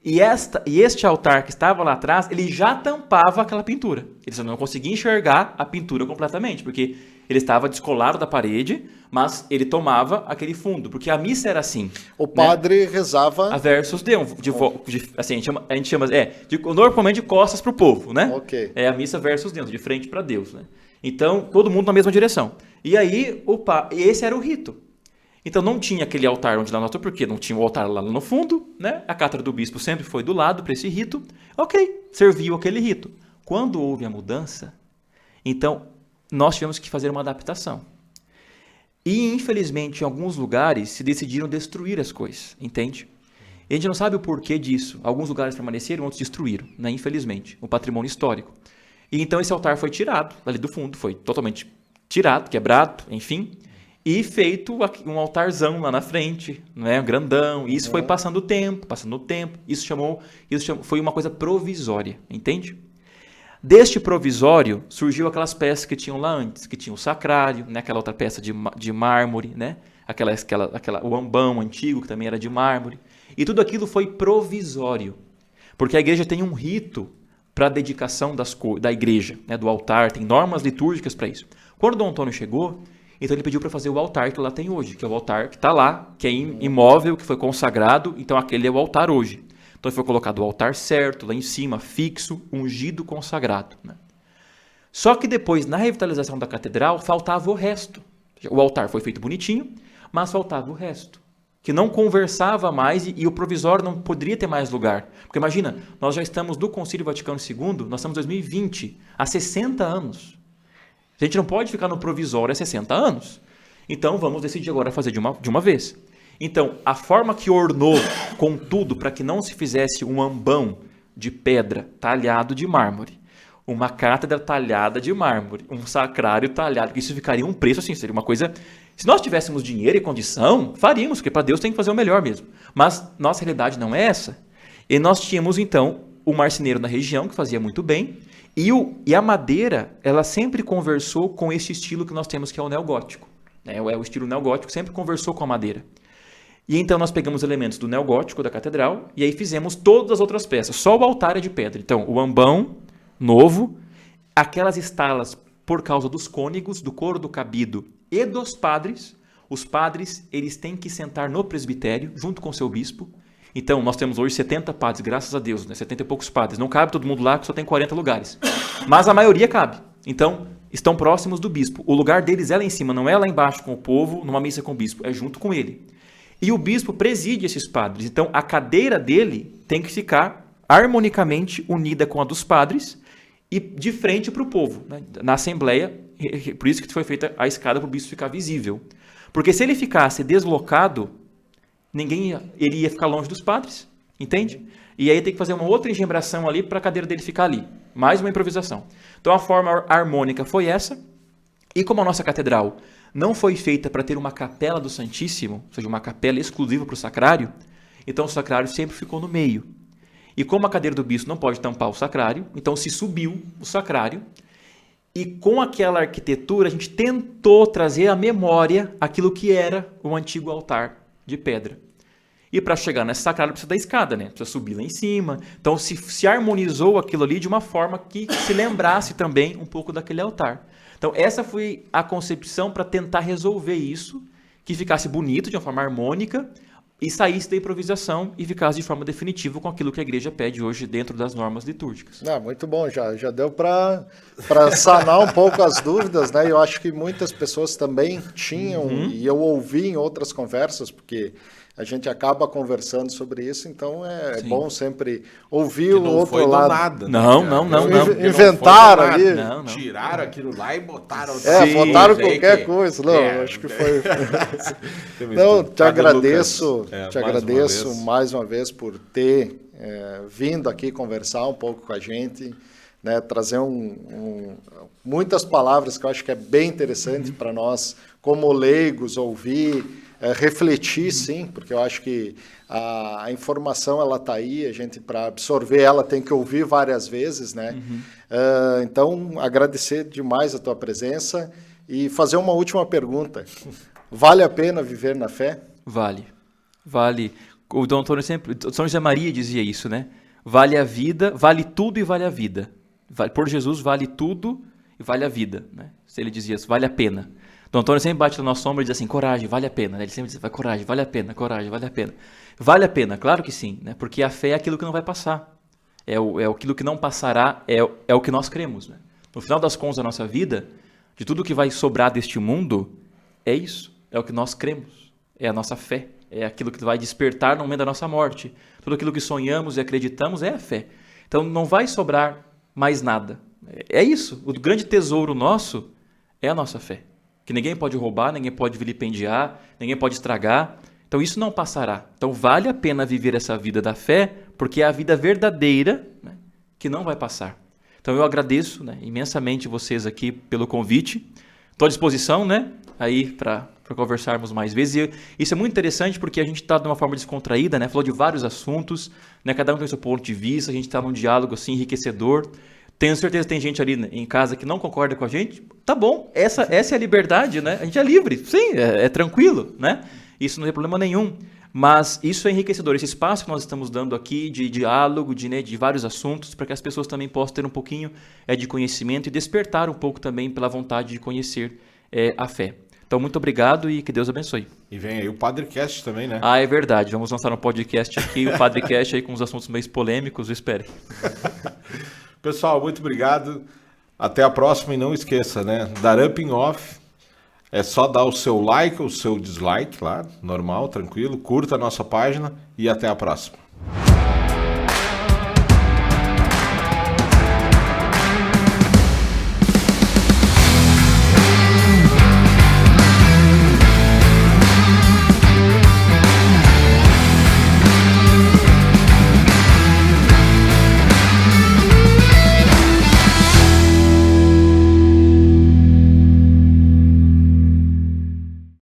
E este altar que estava lá atrás, ele já tampava aquela pintura. Ele só não conseguia enxergar a pintura completamente, porque ele estava descolado da parede, mas ele tomava aquele fundo, porque a missa era assim. O padre rezava... A versus Deus, assim, a gente chama normalmente de costas para o povo, né? Ok. É a missa versus Deus, de frente para Deus, né? Então, todo mundo na mesma direção. E aí, esse era o rito. Então, não tinha aquele altar onde lá nós, porque não tinha o altar lá no fundo, né? A cátedra do bispo sempre foi do lado para esse rito. Ok, serviu aquele rito. Quando houve a mudança, então, nós tivemos que fazer uma adaptação. E, infelizmente, em alguns lugares se decidiram destruir as coisas, entende? E a gente não sabe o porquê disso. Alguns lugares permaneceram, outros destruíram, né? Infelizmente, o patrimônio histórico. E então esse altar foi tirado, ali do fundo, foi totalmente tirado, quebrado, enfim, e feito um altarzão lá na frente, né? Grandão. E isso foi passando o tempo. Isso foi uma coisa provisória, entende? Deste provisório, surgiu aquelas peças que tinham lá antes, que tinha o sacrário, né? Aquela outra peça de mármore, né? O ambão antigo, que também era de mármore. E tudo aquilo foi provisório, porque a igreja tem um rito para a dedicação da igreja, né? Do altar, tem normas litúrgicas para isso. Quando Dom Antônio chegou, então ele pediu para fazer o altar que lá tem hoje, que é o altar que está lá, que é imóvel, que foi consagrado, então aquele é o altar hoje. Então foi colocado o altar certo, lá em cima, fixo, ungido, consagrado. Né? Só que depois, na revitalização da catedral, faltava o resto. O altar foi feito bonitinho, mas faltava o resto. Que não conversava mais e o provisório não poderia ter mais lugar. Porque imagina, nós já estamos do Concílio Vaticano II, nós estamos em 2020, há 60 anos. A gente não pode ficar no provisório há 60 anos. Então vamos decidir agora fazer de uma vez. Então, a forma que ornou com tudo para que não se fizesse um ambão de pedra talhado de mármore, uma cátedra talhada de mármore, um sacrário talhado, que isso ficaria um preço assim, seria uma coisa... Se nós tivéssemos dinheiro e condição, faríamos, porque para Deus tem que fazer o melhor mesmo. Mas nossa realidade não é essa. E nós tínhamos, então, o marceneiro na região, que fazia muito bem, e a madeira, ela sempre conversou com esse estilo que nós temos, que é o neogótico. O estilo neogótico sempre conversou com a madeira. E então nós pegamos elementos do neogótico da catedral e aí fizemos todas as outras peças. Só o altar é de pedra. Então, o ambão novo, aquelas estalas por causa dos cônegos, do coro do cabido e dos padres. Os padres, eles têm que sentar no presbitério junto com o seu bispo. Então, nós temos hoje 70 padres, graças a Deus, né? 70 e poucos padres. Não cabe todo mundo lá, que só tem 40 lugares. Mas a maioria cabe. Então, estão próximos do bispo. O lugar deles é lá em cima, não é lá embaixo com o povo, numa missa com o bispo, é junto com ele. E o bispo preside esses padres. Então, a cadeira dele tem que ficar harmonicamente unida com a dos padres e de frente para o povo, né? Na Assembleia. Por isso que foi feita a escada para o bispo ficar visível. Porque se ele ficasse deslocado, ele ia ficar longe dos padres, entende? E aí tem que fazer uma outra engembração ali para a cadeira dele ficar ali. Mais uma improvisação. Então, a forma harmônica foi essa. E como a nossa catedral não foi feita para ter uma capela do Santíssimo, ou seja, uma capela exclusiva para o sacrário, então o sacrário sempre ficou no meio. E como a cadeira do bispo não pode tampar o sacrário, então se subiu o sacrário, e com aquela arquitetura a gente tentou trazer à memória aquilo que era o antigo altar de pedra. E para chegar nesse sacrário precisa da escada, né? Precisa subir lá em cima. Então se harmonizou aquilo ali de uma forma que se lembrasse também um pouco daquele altar. Então, essa foi a concepção para tentar resolver isso, que ficasse bonito, de uma forma harmônica, e saísse da improvisação e ficasse de forma definitiva com aquilo que a igreja pede hoje dentro das normas litúrgicas. Muito bom, já deu para sanar um pouco as dúvidas, né? Eu acho que muitas pessoas também tinham, e eu ouvi em outras conversas, porque a gente acaba conversando sobre isso, então é bom sempre ouvir o outro lado. Nada, não. Inventaram ali. Não. Tiraram aquilo lá e botaram. Botaram qualquer coisa. Não, acho que foi. Então, te agradeço mais uma vez por ter vindo aqui conversar um pouco com a gente, né, trazer muitas palavras que eu acho que é bem interessante para nós, como leigos, ouvir. refletir, sim, porque eu acho que a informação ela está aí, a gente para absorver ela tem que ouvir várias vezes, né? Então, agradecer demais a tua presença e fazer uma última pergunta. Vale a pena viver na fé? Vale. Vale. O Dom Antônio sempre, São José Maria dizia isso, né? Vale a vida, vale tudo e vale a vida. Por Jesus vale tudo e vale a vida, né? Se ele dizia isso, vale a pena. Dom Antônio sempre bate no nosso ombro e diz assim, coragem, vale a pena. Ele sempre diz, coragem, vale a pena, coragem, vale a pena. Vale a pena, claro que sim, né? Porque a fé é aquilo que não vai passar. É aquilo que não passará, é o que nós cremos, né? No final das contas da nossa vida, de tudo que vai sobrar deste mundo, é isso, é o que nós cremos, é a nossa fé, é aquilo que vai despertar no momento da nossa morte. Tudo aquilo que sonhamos e acreditamos é a fé. Então não vai sobrar mais nada. É isso, o grande tesouro nosso é a nossa fé. Que ninguém pode roubar, ninguém pode vilipendiar, ninguém pode estragar. Então isso não passará. Então vale a pena viver essa vida da fé, porque é a vida verdadeira, né, que não vai passar. Então eu agradeço, né, imensamente vocês aqui pelo convite. Estou à disposição, né, aí para conversarmos mais vezes. E isso é muito interessante porque a gente está de uma forma descontraída, né, falou de vários assuntos, né, cada um tem o seu ponto de vista, a gente está num diálogo assim, enriquecedor. Tenho certeza que tem gente ali em casa que não concorda com a gente. Tá bom, essa é a liberdade, né? A gente é livre, sim, é tranquilo, né? Isso não tem problema nenhum. Mas isso é enriquecedor. Esse espaço que nós estamos dando aqui de diálogo, de vários assuntos, para que as pessoas também possam ter um pouquinho de conhecimento e despertar um pouco também pela vontade de conhecer a fé. Então, muito obrigado e que Deus abençoe. E vem aí o Padrecast também, né? Ah, é verdade. Vamos lançar um podcast aqui, o Padrecast aí com os assuntos meio polêmicos, espere. Pessoal, muito obrigado. Até a próxima e não esqueça, né? Dar Up in Off é só dar o seu like ou o seu dislike, claro, normal, tranquilo. Curta a nossa página e até a próxima.